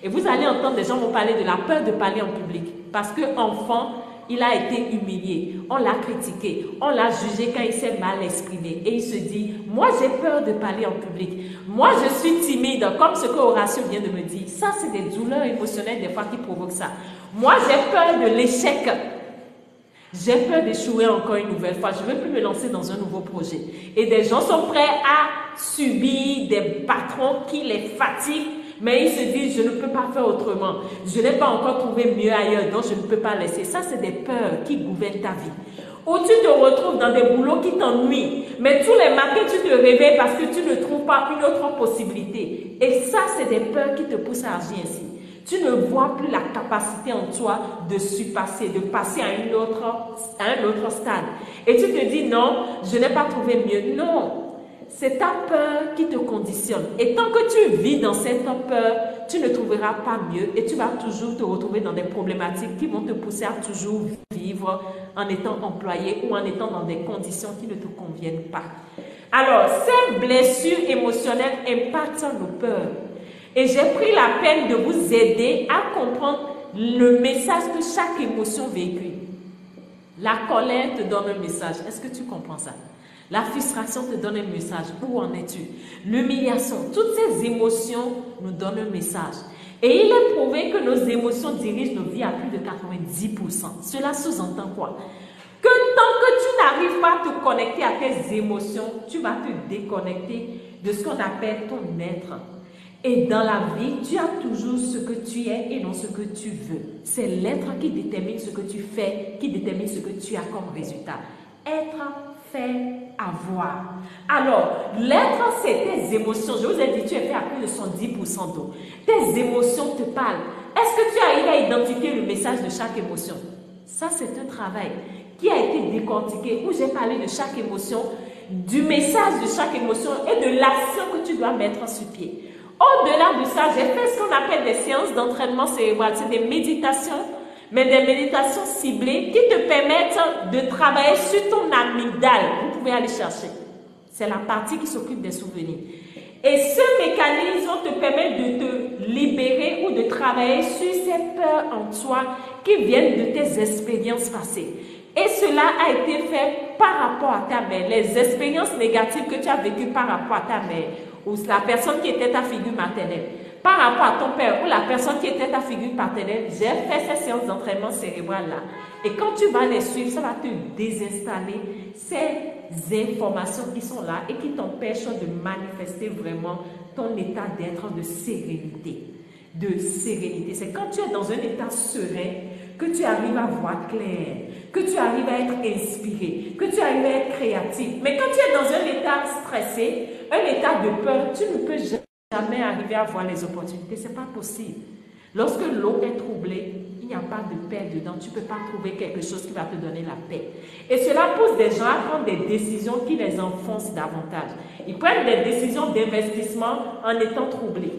A: Et vous allez entendre des gens vont parler de la peur de parler en public. Parce qu'enfant, il a été humilié, on l'a critiqué, on l'a jugé quand il s'est mal exprimé. Et il se dit, moi j'ai peur de parler en public. Moi je suis timide, comme ce que Horatio vient de me dire. Ça c'est des douleurs émotionnelles des fois qui provoquent ça. Moi j'ai peur de l'échec. J'ai peur d'échouer encore une nouvelle fois. Je ne veux plus me lancer dans un nouveau projet. Et des gens sont prêts à subir des patrons qui les fatiguent, mais ils se disent, je ne peux pas faire autrement. Je n'ai pas encore trouvé mieux ailleurs, donc je ne peux pas laisser. Ça, c'est des peurs qui gouvernent ta vie. Ou tu te retrouves dans des boulots qui t'ennuient, mais tous les matins, tu te réveilles parce que tu ne trouves pas une autre possibilité. Et ça, c'est des peurs qui te poussent à agir ainsi. Tu ne vois plus la capacité en toi de surpasser, de passer à un autre stade. Et tu te dis, non, je n'ai pas trouvé mieux. Non, c'est ta peur qui te conditionne. Et tant que tu vis dans cette peur, tu ne trouveras pas mieux et tu vas toujours te retrouver dans des problématiques qui vont te pousser à toujours vivre en étant employé ou en étant dans des conditions qui ne te conviennent pas. Alors, ces blessures émotionnelles impactent nos peurs. Et j'ai pris la peine de vous aider à comprendre le message que chaque émotion véhicule. La colère te donne un message. Est-ce que tu comprends ça? La frustration te donne un message. Où en es-tu? L'humiliation, toutes ces émotions nous donnent un message. Et il est prouvé que nos émotions dirigent nos vies à plus de 90%. Cela sous-entend quoi? Que tant que tu n'arrives pas à te connecter à tes émotions, tu vas te déconnecter de ce qu'on appelle ton être. Et dans la vie, tu as toujours ce que tu es et non ce que tu veux. C'est l'être qui détermine ce que tu fais, qui détermine ce que tu as comme résultat. Être, faire, avoir. Alors, l'être, c'est tes émotions. Je vous ai dit, tu es fait à plus de 110% d'eau. Tes émotions te parlent. Est-ce que tu arrives à identifier le message de chaque émotion? Ça, c'est un travail qui a été décortiqué, où j'ai parlé de chaque émotion, du message de chaque émotion et de l'action que tu dois mettre sur pied. Au-delà de ça, j'ai fait ce qu'on appelle des séances d'entraînement cérébral. C'est des méditations, mais des méditations ciblées qui te permettent de travailler sur ton amygdale. Vous pouvez aller chercher. C'est la partie qui s'occupe des souvenirs. Et ce mécanisme te permet de te libérer ou de travailler sur ces peurs en toi qui viennent de tes expériences passées. Et cela a été fait par rapport à ta mère. Les expériences négatives que tu as vécues par rapport à ta mère, ou la personne qui était ta figure maternelle, par rapport à ton père ou la personne qui était ta figure paternelle, j'ai fait ces séances d'entraînement cérébral-là. Et quand tu vas les suivre, ça va te désinstaller ces informations qui sont là et qui t'empêchent de manifester vraiment ton état d'être de sérénité. C'est quand tu es dans un état serein que tu arrives à voir clair, que tu arrives à être inspiré, que tu arrives à être créatif. Mais quand tu es dans un état stressé, un état de peur, tu ne peux jamais arriver à voir les opportunités. Ce n'est pas possible. Lorsque l'eau est troublée, il n'y a pas de paix dedans. Tu ne peux pas trouver quelque chose qui va te donner la paix. Et cela pousse des gens à prendre des décisions qui les enfoncent davantage. Ils prennent des décisions d'investissement en étant troublés.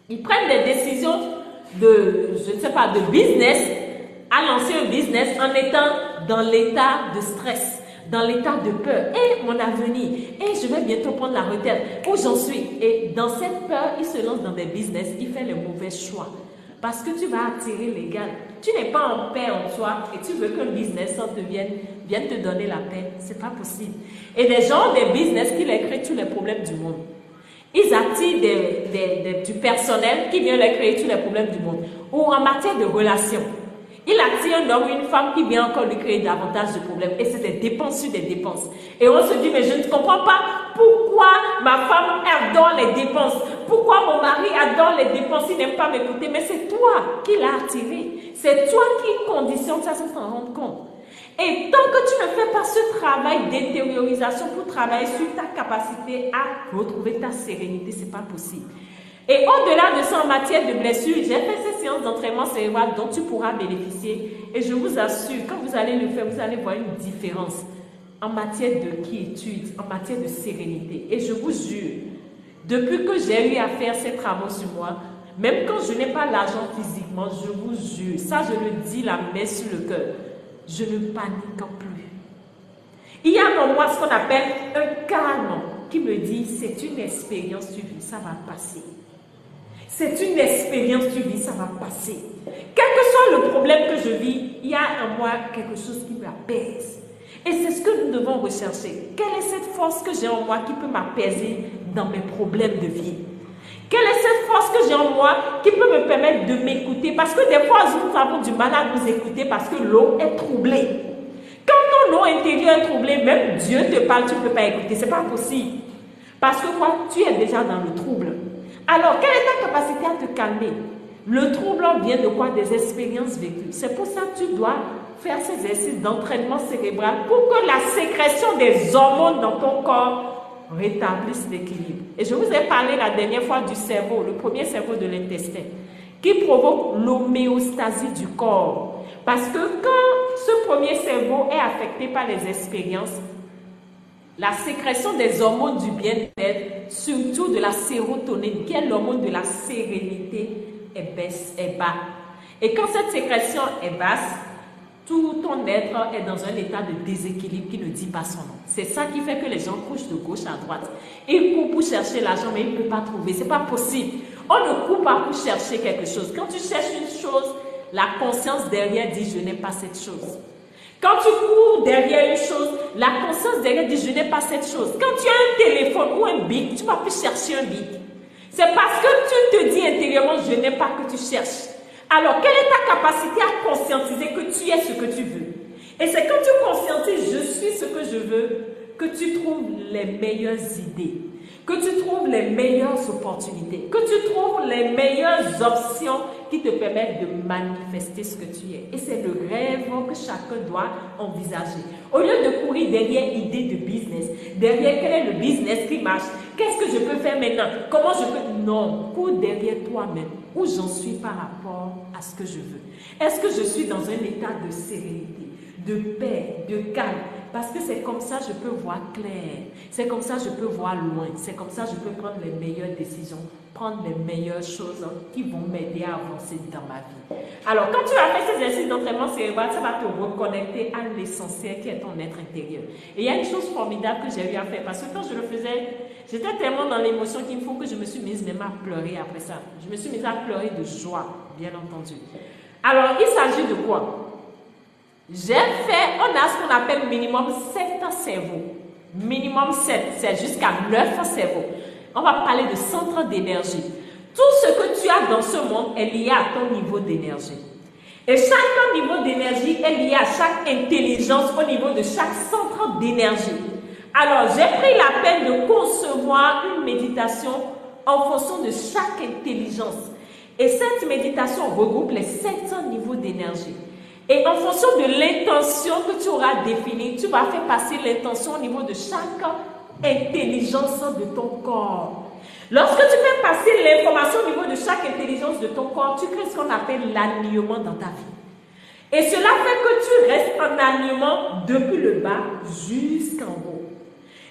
A: Ils prennent des décisions de business, à lancer un business en étant dans l'état de stress, dans l'état de peur. Et mon avenir, et je vais bientôt prendre la retraite, où j'en suis. Et dans cette peur, il se lance dans des business, il fait le mauvais choix. Parce que tu vas attirer l'égal. Tu n'es pas en paix en toi et tu veux qu'un business vienne te donner la paix. Ce n'est pas possible. Et des gens, des business qui les créent tous les problèmes du monde. Ils attirent du personnel qui vient leur créer tous les problèmes du monde. Ou en matière de relations. Il attire un homme ou une femme qui vient encore lui créer davantage de problèmes. Et c'est des dépenses sur des dépenses. Et on se dit, mais je ne comprends pas pourquoi ma femme adore les dépenses. Pourquoi mon mari adore les dépenses, il n'aime pas m'écouter. Mais c'est toi qui l'as attiré. C'est toi qui conditionne ça sans s'en rendre compte. Et tant que tu ne fais pas ce travail d'intériorisation pour travailler sur ta capacité à retrouver ta sérénité, ce n'est pas possible. Et au-delà de ça, en matière de blessures, j'ai fait ces séances d'entraînement cérébral dont tu pourras bénéficier. Et je vous assure, quand vous allez le faire, vous allez voir une différence en matière de quiétude, en matière de sérénité. Et je vous jure, depuis que j'ai eu à faire ces travaux sur moi, même quand je n'ai pas l'argent physiquement, je vous jure, ça je le dis la main sur le cœur, je ne panique plus. Il y a en moi ce qu'on appelle un calme qui me dit, c'est une expérience, tu vis, ça va passer. C'est une expérience, tu vis, ça va passer. Quel que soit le problème que je vis, il y a en moi quelque chose qui m'apaise. Et c'est ce que nous devons rechercher. Quelle est cette force que j'ai en moi qui peut m'apaiser dans mes problèmes de vie? Quelle est cette force que j'ai en moi qui peut me permettre de m'écouter? Parce que des fois, nous avons du mal à nous écouter parce que l'eau est troublée. Quand ton eau intérieure est troublée, même Dieu te parle, tu ne peux pas écouter. Ce n'est pas possible. Parce que quoi? Tu es déjà dans le trouble. Alors, quelle est ta capacité à te calmer? Le trouble vient de quoi? Des expériences vécues. C'est pour ça que tu dois faire ces exercices d'entraînement cérébral pour que la sécrétion des hormones dans ton corps rétablisse l'équilibre. Et je vous ai parlé la dernière fois du cerveau, le premier cerveau de l'intestin, qui provoque l'homéostasie du corps. Parce que quand ce premier cerveau est affecté par les expériences, la sécrétion des hormones du bien-être, surtout de la sérotonine, qui est l'hormone de la sérénité, est bas. Et quand cette sécrétion est basse, tout ton être est dans un état de déséquilibre qui ne dit pas son nom. C'est ça qui fait que les gens couchent de gauche à droite. Ils courent pour chercher l'argent, mais ils ne peuvent pas trouver. Ce n'est pas possible. On ne court pas pour chercher quelque chose. Quand tu cherches une chose, la conscience derrière dit « je n'ai pas cette chose ». Quand tu cours derrière une chose, la conscience derrière dit « je n'ai pas cette chose ». Quand tu as un téléphone ou un bic, tu ne vas plus chercher un bic. C'est parce que tu te dis intérieurement « je n'ai pas » que tu cherches. Alors, quelle est ta capacité à conscientiser que tu es ce que tu veux? Et c'est quand tu conscientises « je suis ce que je veux » que tu trouves les meilleures idées, que tu trouves les meilleures opportunités, que tu trouves les meilleures options qui te permettent de manifester ce que tu es. Et c'est le rêve que chacun doit envisager. Au lieu de courir derrière l'idée de business, derrière quel est le business qui marche, qu'est-ce que je peux faire maintenant, comment je peux... Non, cours derrière toi-même, où j'en suis par rapport à ce que je veux. Est-ce que je suis dans un état de sérénité, de paix, de calme? Parce que c'est comme ça que je peux voir clair, c'est comme ça que je peux voir loin, c'est comme ça que je peux prendre les meilleures décisions, prendre les meilleures choses qui vont m'aider à avancer dans ma vie. Alors, quand tu as fait ces exercices d'entraînement cérébral, ça va te reconnecter à l'essentiel qui est ton être intérieur. Et il y a une chose formidable que j'ai eu à faire, parce que quand je le faisais, j'étais tellement dans l'émotion qu'il faut que je me suis mise même à pleurer après ça. Je me suis mise à pleurer de joie, bien entendu. Alors, il s'agit de quoi? On a ce qu'on appelle minimum 7 cerveaux. Minimum 7, c'est jusqu'à 9 cerveaux. On va parler de centre d'énergie. Tout ce que tu as dans ce monde est lié à ton niveau d'énergie. Et chaque niveau d'énergie est lié à chaque intelligence au niveau de chaque centre d'énergie. Alors, j'ai pris la peine de concevoir une méditation en fonction de chaque intelligence. Et cette méditation regroupe les 700 niveaux d'énergie. Et en fonction de l'intention que tu auras définie, tu vas faire passer l'intention au niveau de chaque intelligence de ton corps. Lorsque tu fais passer l'information au niveau de chaque intelligence de ton corps, tu crées ce qu'on appelle l'alignement dans ta vie. Et cela fait que tu restes en alignement depuis le bas jusqu'en haut.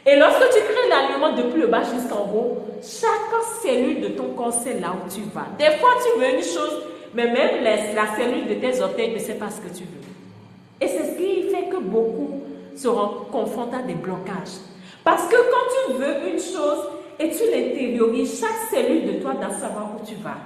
A: Et lorsque tu crées l'alignement depuis le bas jusqu'en haut, chaque cellule de ton corps sait là où tu vas. Des fois, tu veux une chose, mais même la cellule de tes orteils ne sait pas ce que tu veux. Et c'est ce qui fait que beaucoup seront confrontés à des blocages. Parce que quand tu veux une chose et tu l'intériorises, chaque cellule de toi doit savoir où tu vas.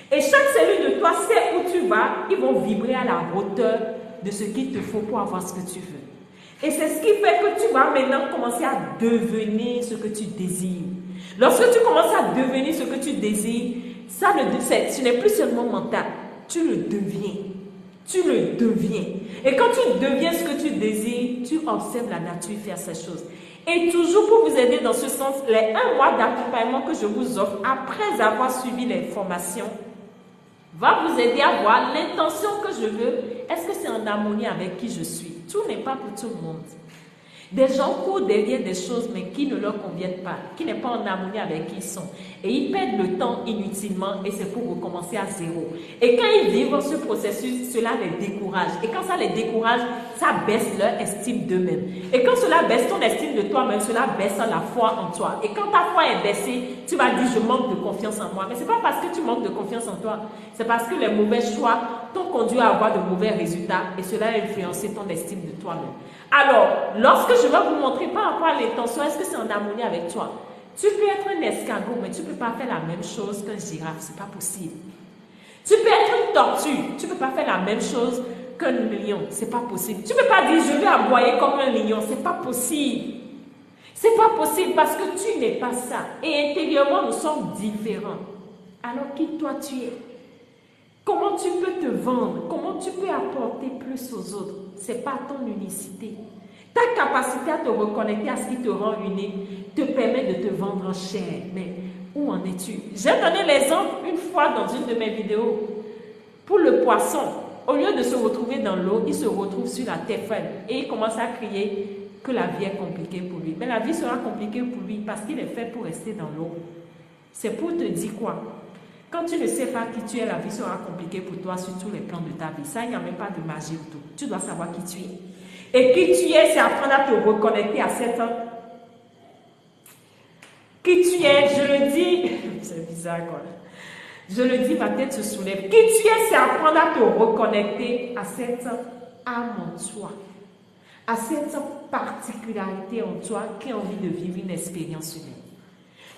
A: Et chaque cellule de toi sait où tu vas, ils vont vibrer à la hauteur de ce qu'il te faut pour avoir ce que tu veux. Et c'est ce qui fait que tu vas maintenant commencer à devenir ce que tu désires. Lorsque tu commences à devenir ce que tu désires, ce n'est plus seulement mental, tu le deviens. Tu le deviens. Et quand tu deviens ce que tu désires, tu observes la nature faire ces choses. Et toujours pour vous aider dans ce sens, les 1 mois d'accompagnement que je vous offre après avoir suivi les formations va vous aider à voir l'intention que je veux. Est-ce que c'est en harmonie avec qui je suis? Tout n'est pas pour tout le monde. Des gens courent derrière des choses mais qui ne leur conviennent pas, qui n'est pas en harmonie avec qui ils sont. Et ils perdent le temps inutilement et c'est pour recommencer à zéro. Et quand ils vivent ce processus, cela les décourage. Et quand ça les décourage, ça baisse leur estime d'eux-mêmes. Et quand cela baisse ton estime de toi-même, cela baisse la foi en toi. Et quand ta foi est baissée, tu vas dire je manque de confiance en moi. Mais ce n'est pas parce que tu manques de confiance en toi, c'est parce que les mauvais choix t'ont conduit à avoir de mauvais résultats et cela a influencé ton estime de toi-même. Alors, lorsque je vais vous montrer par rapport à l'intention, est-ce que c'est en harmonie avec toi? Tu peux être un escargot, mais tu ne peux pas faire la même chose qu'un girafe, ce n'est pas possible. Tu peux être une tortue, tu ne peux pas faire la même chose qu'un lion, ce n'est pas possible. Tu ne peux pas dire je vais aboyer comme un lion, ce n'est pas possible. Ce C'est pas possible parce que tu n'es pas ça. Et intérieurement, nous sommes différents. Alors qui toi tu es? Comment tu peux te vendre? Comment tu peux apporter plus aux autres? C'est pas ton unicité. Ta capacité à te reconnecter à ce qui te rend unique te permet de te vendre cher. Mais où en es-tu? J'ai donné l'exemple une fois dans une de mes vidéos. Pour le poisson, au lieu de se retrouver dans l'eau, il se retrouve sur la terre ferme et il commence à crier que la vie est compliquée pour lui. Mais la vie sera compliquée pour lui parce qu'il est fait pour rester dans l'eau. C'est pour te dire quoi? Quand tu ne sais pas qui tu es, la vie sera compliquée pour toi sur tous les plans de ta vie. Ça, il n'y a même pas de magie autour. Tu dois savoir qui tu es. Et qui tu es, c'est apprendre à te reconnecter à cette... Qui tu es, je le dis... C'est bizarre, quoi. Je le dis, ma tête se soulève. Qui tu es, c'est apprendre à te reconnecter à cette âme en toi. À cette particularité en toi qui a envie de vivre une expérience humaine.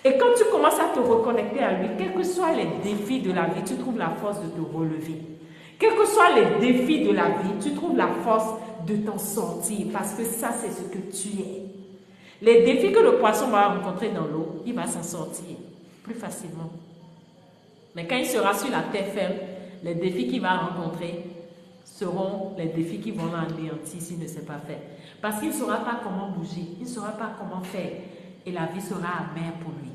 A: Et quand tu commences à te reconnecter à lui, quels que soient les défis de la vie, tu trouves la force de te relever. Quels que soient les défis de la vie, tu trouves la force de t'en sortir parce que ça, c'est ce que tu es. Les défis que le poisson va rencontrer dans l'eau, il va s'en sortir plus facilement. Mais quand il sera sur la terre ferme, les défis qu'il va rencontrer seront les défis qui vont l'anéantir s'il ne sait pas faire. Parce qu'il ne saura pas comment bouger, il ne saura pas comment faire. Et la vie sera amère pour lui.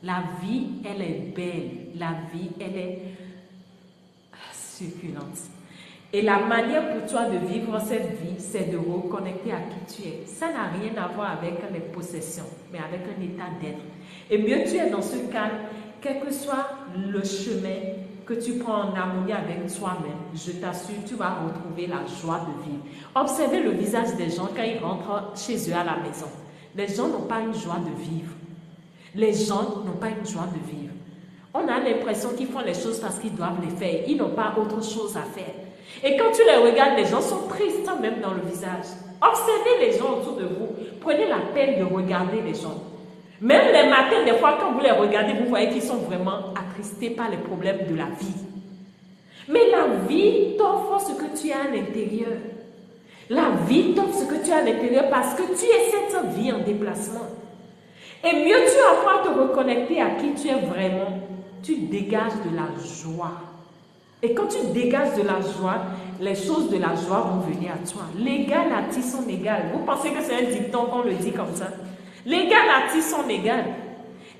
A: La vie, elle est belle. La vie, elle est succulente. Et la manière pour toi de vivre cette vie, c'est de reconnecter à qui tu es. Ça n'a rien à voir avec les possessions, mais avec un état d'être. Et mieux tu es dans ce cadre, quel que soit le chemin que tu prends en harmonie avec toi-même, je t'assure, tu vas retrouver la joie de vivre. Observez le visage des gens quand ils rentrent chez eux à la maison. Les gens n'ont pas une joie de vivre. Les gens n'ont pas une joie de vivre. On a l'impression qu'ils font les choses parce qu'ils doivent les faire. Ils n'ont pas autre chose à faire. Et quand tu les regardes, les gens sont tristes même dans le visage. Observez les gens autour de vous. Prenez la peine de regarder les gens. Même les matins, des fois, quand vous les regardez, vous voyez qu'ils sont vraiment attristés par les problèmes de la vie. Mais la vie t'offre ce que tu as à l'intérieur. La vie t'offre ce que tu as à l'intérieur parce que tu es cette vie en déplacement. Et mieux tu apprends à te reconnecter à qui tu es vraiment, tu dégages de la joie. Et quand tu dégages de la joie, les choses de la joie vont venir à toi. L'égal attire son égal. Vous pensez que c'est un dicton qu'on le dit comme ça? L'égal attire son égal.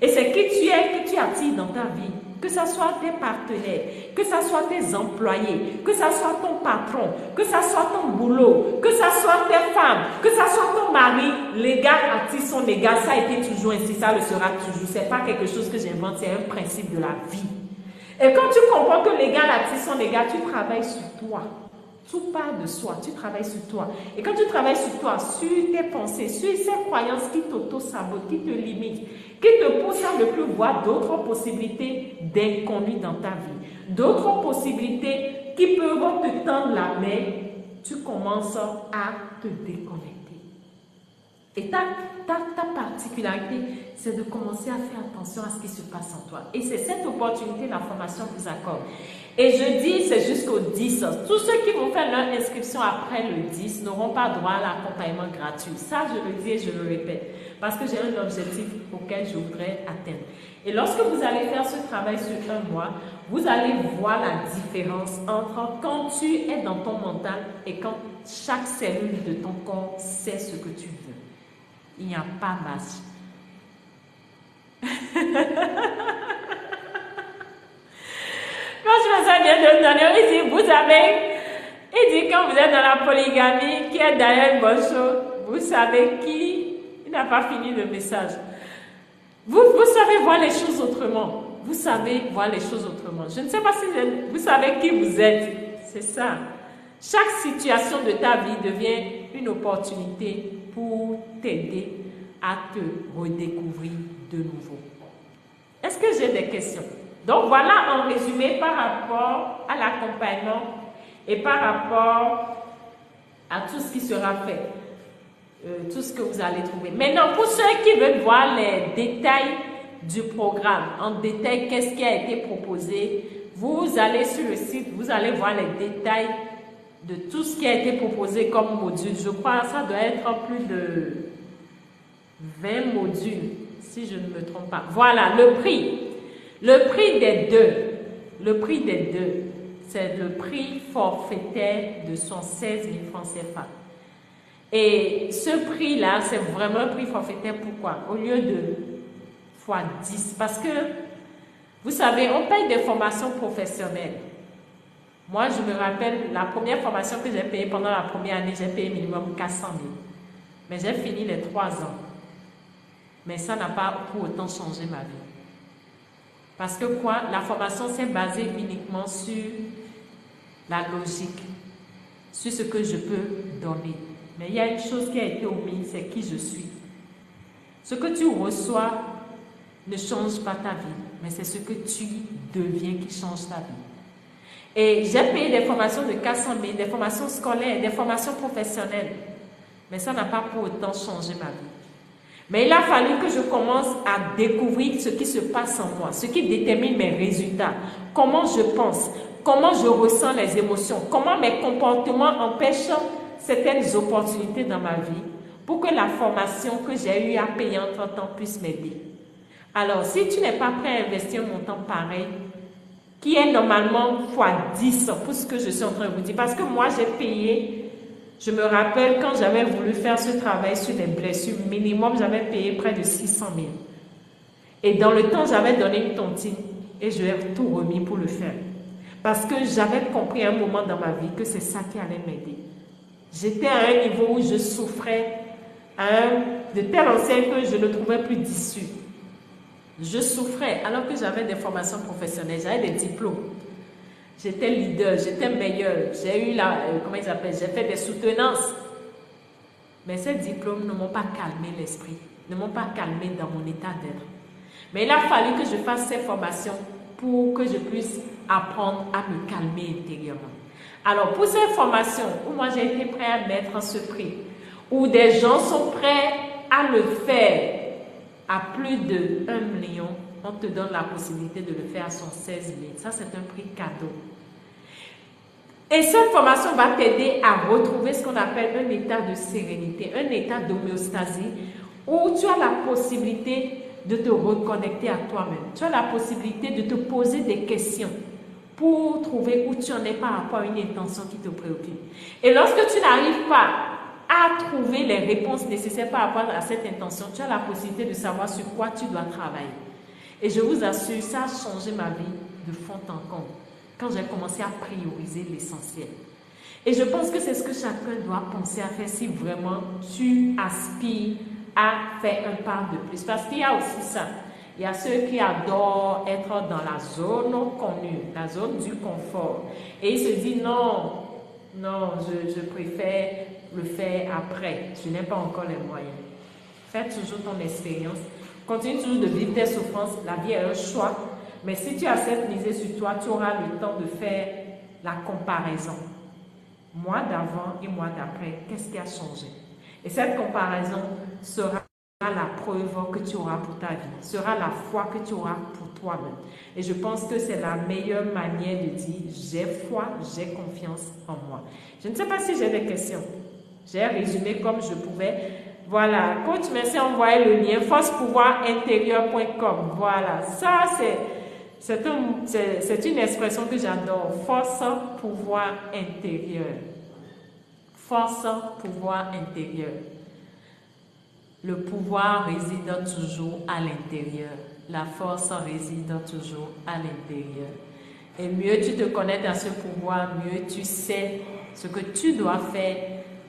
A: Et c'est qui tu es que tu attires dans ta vie. Que ce soit tes partenaires, que ce soit tes employés, que ce soit ton patron, que ce soit ton boulot, que ce soit tes femmes, que ce soit ton mari, l'égal attire son égal. Ça a été toujours ainsi, ça le sera toujours. Ce n'est pas quelque chose que j'invente, c'est un principe de la vie. Et quand tu comprends que l'égal attire son égal, tu travailles sur toi. Tout part de soi, tu travailles sur toi. Et quand tu travailles sur toi, sur tes pensées, sur ces croyances qui t'auto-sabotent, qui te limitent, qui te poussent à ne plus voir d'autres possibilités d'inconnu dans ta vie, d'autres possibilités qui peuvent te tendre la main, tu commences à te déconnecter. Et ta particularité, c'est de commencer à faire attention à ce qui se passe en toi. Et c'est cette opportunité, la formation vous accorde. Et je dis, c'est jusqu'au 10. Tous ceux qui vont faire leur inscription après le 10 n'auront pas droit à l'accompagnement gratuit. Ça, je le dis et je le répète. Parce que j'ai un objectif auquel je voudrais atteindre. Et lorsque vous allez faire ce travail sur un mois, vous allez voir la différence entre quand tu es dans ton mental et quand chaque cellule de ton corps sait ce que tu veux. Il n'y a pas match. Quand je me sens bien de donner, il dit quand vous êtes dans la polygamie, qui est d'ailleurs une bonne chose, vous savez qui, il n'a pas fini le message. Vous savez voir les choses autrement. Vous savez voir les choses autrement. Je ne sais pas si vous savez qui vous êtes. C'est ça. Chaque situation de ta vie devient une opportunité pour t'aider à te redécouvrir de nouveau. Est-ce que j'ai des questions? Donc voilà en résumé par rapport à l'accompagnement et par rapport à tout ce qui sera fait, tout ce que vous allez trouver. Maintenant, pour ceux qui veulent voir les détails du programme, en détail, qu'est-ce qui a été proposé, vous allez sur le site, vous allez voir les détails de tout ce qui a été proposé comme module. Je crois que ça doit être plus de 20 modules, si je ne me trompe pas. Voilà, le prix. Le prix des deux, c'est le prix forfaitaire de 116 000 francs CFA. Et ce prix-là, c'est vraiment un prix forfaitaire. Pourquoi? Au lieu de fois 10. Parce que, vous savez, on paye des formations professionnelles. Moi, je me rappelle, la première formation que j'ai payée pendant la première année, j'ai payé minimum 400 000. Mais j'ai fini les 3 ans. Mais ça n'a pas pour autant changé ma vie. Parce que quoi? La formation s'est basée uniquement sur la logique, sur ce que je peux donner. Mais il y a une chose qui a été omise, c'est qui je suis. Ce que tu reçois ne change pas ta vie, mais c'est ce que tu deviens qui change ta vie. Et j'ai payé des formations de 400 000, des formations scolaires, des formations professionnelles. Mais ça n'a pas pour autant changé ma vie. Mais il a fallu que je commence à découvrir ce qui se passe en moi, ce qui détermine mes résultats, comment je pense, comment je ressens les émotions, comment mes comportements empêchent certaines opportunités dans ma vie pour que la formation que j'ai eu à payer entre-temps puisse m'aider. Alors, si tu n'es pas prêt à investir un montant pareil, qui est normalement fois 10 pour ce que je suis en train de vous dire, parce que moi j'ai payé. Je me rappelle quand j'avais voulu faire ce travail sur les blessures, minimum, j'avais payé près de 600 000. Et dans le temps, j'avais donné une tontine et je l'ai tout remis pour le faire. Parce que j'avais compris à un moment dans ma vie que c'est ça qui allait m'aider. J'étais à un niveau où je souffrais de telle enseigne que je ne trouvais plus d'issue. Je souffrais alors que j'avais des formations professionnelles, j'avais des diplômes. J'étais leader, j'étais meilleur, j'ai eu j'ai fait des soutenances. Mais ces diplômes ne m'ont pas calmé l'esprit, ne m'ont pas calmé dans mon état d'être. Mais il a fallu que je fasse ces formations pour que je puisse apprendre à me calmer intérieurement. Alors pour ces formations où moi j'ai été prêt à mettre ce prix, où des gens sont prêts à le faire à plus de 1 million, on te donne la possibilité de le faire à 116 000. Ça, c'est un prix cadeau. Et cette formation va t'aider à retrouver ce qu'on appelle un état de sérénité, un état d'homéostasie, où tu as la possibilité de te reconnecter à toi-même. Tu as la possibilité de te poser des questions pour trouver où tu en es par rapport à une intention qui te préoccupe. Et lorsque tu n'arrives pas à trouver les réponses nécessaires par rapport à cette intention, tu as la possibilité de savoir sur quoi tu dois travailler. Et je vous assure, ça a changé ma vie de fond en comble quand j'ai commencé à prioriser l'essentiel. Et je pense que c'est ce que chacun doit penser à faire si vraiment tu aspires à faire un pas de plus. Parce qu'il y a aussi ça. Il y a ceux qui adorent être dans la zone connue, la zone du confort. Et ils se disent non, je préfère le faire après. Je n'ai pas encore les moyens. Fais toujours ton expérience. Continue toujours de vivre tes souffrances. La vie est un choix. Mais si tu acceptes de miser sur toi, tu auras le temps de faire la comparaison. Moi d'avant et moi d'après, qu'est-ce qui a changé? Et cette comparaison sera la preuve que tu auras pour ta vie, sera la foi que tu auras pour toi-même. Et je pense que c'est la meilleure manière de dire j'ai foi, j'ai confiance en moi. Je ne sais pas si j'ai des questions. J'ai résumé comme je pouvais. Voilà, coach, merci envoyer le lien forcepouvoirintérieur.com. Voilà, ça c'est une expression que j'adore. Force, pouvoir intérieur. Force, pouvoir intérieur. Le pouvoir réside toujours à l'intérieur. La force réside toujours à l'intérieur. Et mieux tu te connais dans ce pouvoir, mieux tu sais ce que tu dois faire,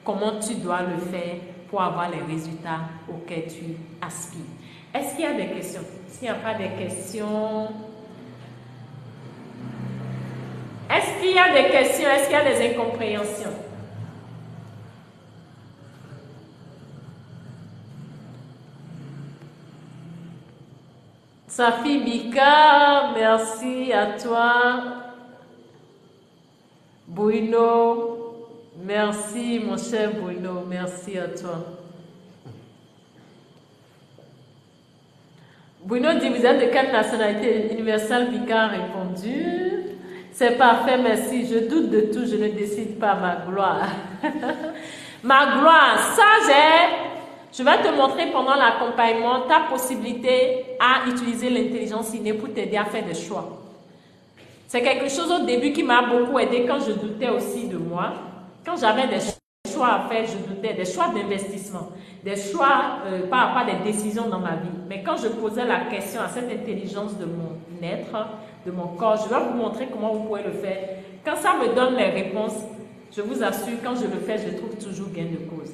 A: comment tu dois le faire pour avoir les résultats auxquels tu aspires. Est-ce qu'il y a des questions? S'il n'y a pas de questions... Est-ce qu'il y a des questions? Est-ce qu'il y a des incompréhensions? Safi Bika, merci à toi. Bruno, merci mon cher Bruno, merci à toi. Bruno dit, vous êtes de quelle nationalité? Universal Bika a répondu. C'est parfait, merci. Je doute de tout, je ne décide pas, ma gloire. Ma gloire, ça Je vais te montrer pendant l'accompagnement ta possibilité à utiliser l'intelligence innée pour t'aider à faire des choix. C'est quelque chose au début qui m'a beaucoup aidé quand je doutais aussi de moi. Quand j'avais des choix à faire, je doutais, des choix d'investissement, des choix par rapport à des décisions dans ma vie. Mais quand je posais la question à cette intelligence de mon être, de mon corps, je vais vous montrer comment vous pouvez le faire. Quand ça me donne les réponses, je vous assure, quand je le fais, je trouve toujours gain de cause.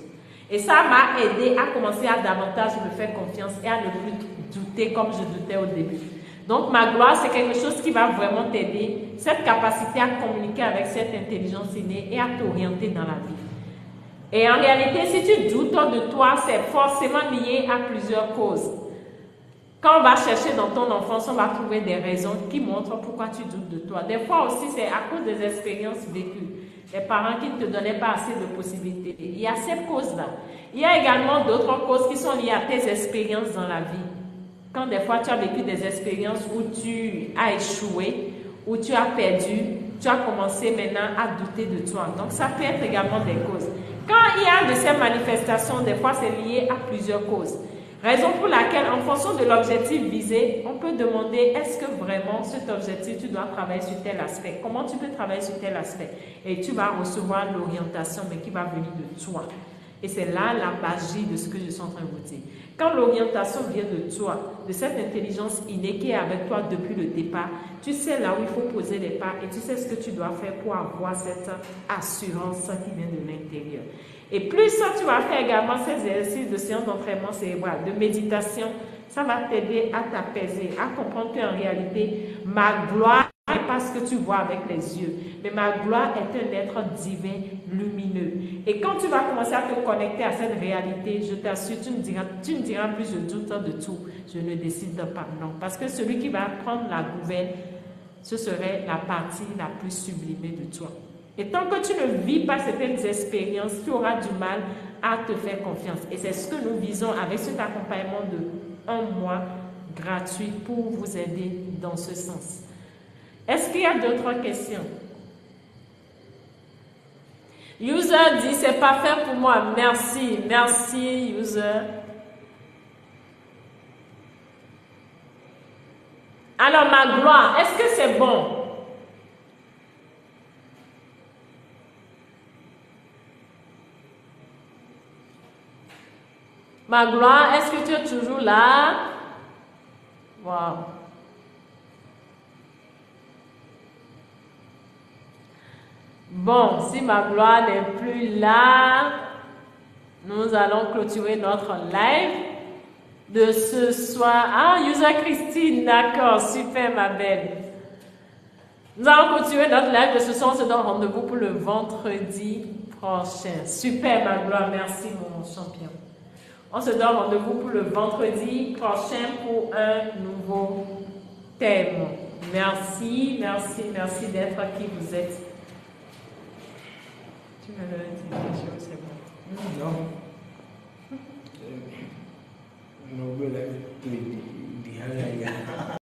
A: Et ça m'a aidé à commencer à davantage me faire confiance et à ne plus douter comme je doutais au début. Donc, ma gloire, c'est quelque chose qui va vraiment t'aider, cette capacité à communiquer avec cette intelligence innée et à t'orienter dans la vie. Et en réalité, si tu doutes de toi, c'est forcément lié à plusieurs causes. Quand on va chercher dans ton enfance, on va trouver des raisons qui montrent pourquoi tu doutes de toi. Des fois aussi, c'est à cause des expériences vécues. Les parents qui ne te donnaient pas assez de possibilités. Il y a ces causes-là. Il y a également d'autres causes qui sont liées à tes expériences dans la vie. Quand des fois tu as vécu des expériences où tu as échoué, où tu as perdu, tu as commencé maintenant à douter de toi. Donc ça peut être également des causes. Quand il y a de ces manifestations, des fois c'est lié à plusieurs causes. Raison pour laquelle, en fonction de l'objectif visé, on peut demander est-ce que vraiment cet objectif, tu dois travailler sur tel aspect. Comment tu peux travailler sur tel aspect? Et tu vas recevoir l'orientation, mais qui va venir de toi. Et c'est là la magie de ce que je suis en train de vous dire. Quand l'orientation vient de toi, de cette intelligence innée qui est avec toi depuis le départ, tu sais là où il faut poser les pas et tu sais ce que tu dois faire pour avoir cette assurance qui vient de l'intérieur. Et plus ça, tu vas faire également ces exercices de séance d'entraînement cérébral, de méditation, ça va t'aider à t'apaiser, à comprendre qu'en réalité, ma gloire n'est pas ce que tu vois avec les yeux, mais ma gloire est un être divin, lumineux. Et quand tu vas commencer à te connecter à cette réalité, je t'assure, tu ne diras plus je doute de tout, je ne décide pas, non. Parce que celui qui va prendre la gouverne, ce serait la partie la plus sublimée de toi. Et tant que tu ne vis pas certaines expériences, tu auras du mal à te faire confiance. Et c'est ce que nous visons avec cet accompagnement de 1 mois gratuit pour vous aider dans ce sens. Est-ce qu'il y a d'autres questions? User dit, c'est pas fait pour moi. Merci, merci, user. Alors, ma gloire, est-ce que c'est bon? Ma gloire, est-ce que tu es toujours là? Wow. Bon, si ma gloire n'est plus là, nous allons clôturer notre live de ce soir. Ah, user Christine, d'accord, super ma belle. Nous allons clôturer notre live de ce soir. On se donne rendez-vous pour le vendredi prochain. Super ma gloire, merci mon champion. On se donne rendez-vous pour le vendredi prochain pour un nouveau thème. Merci, merci, merci d'être qui vous êtes. Tu me le dis, c'est bon.
B: Non. Non, mais là,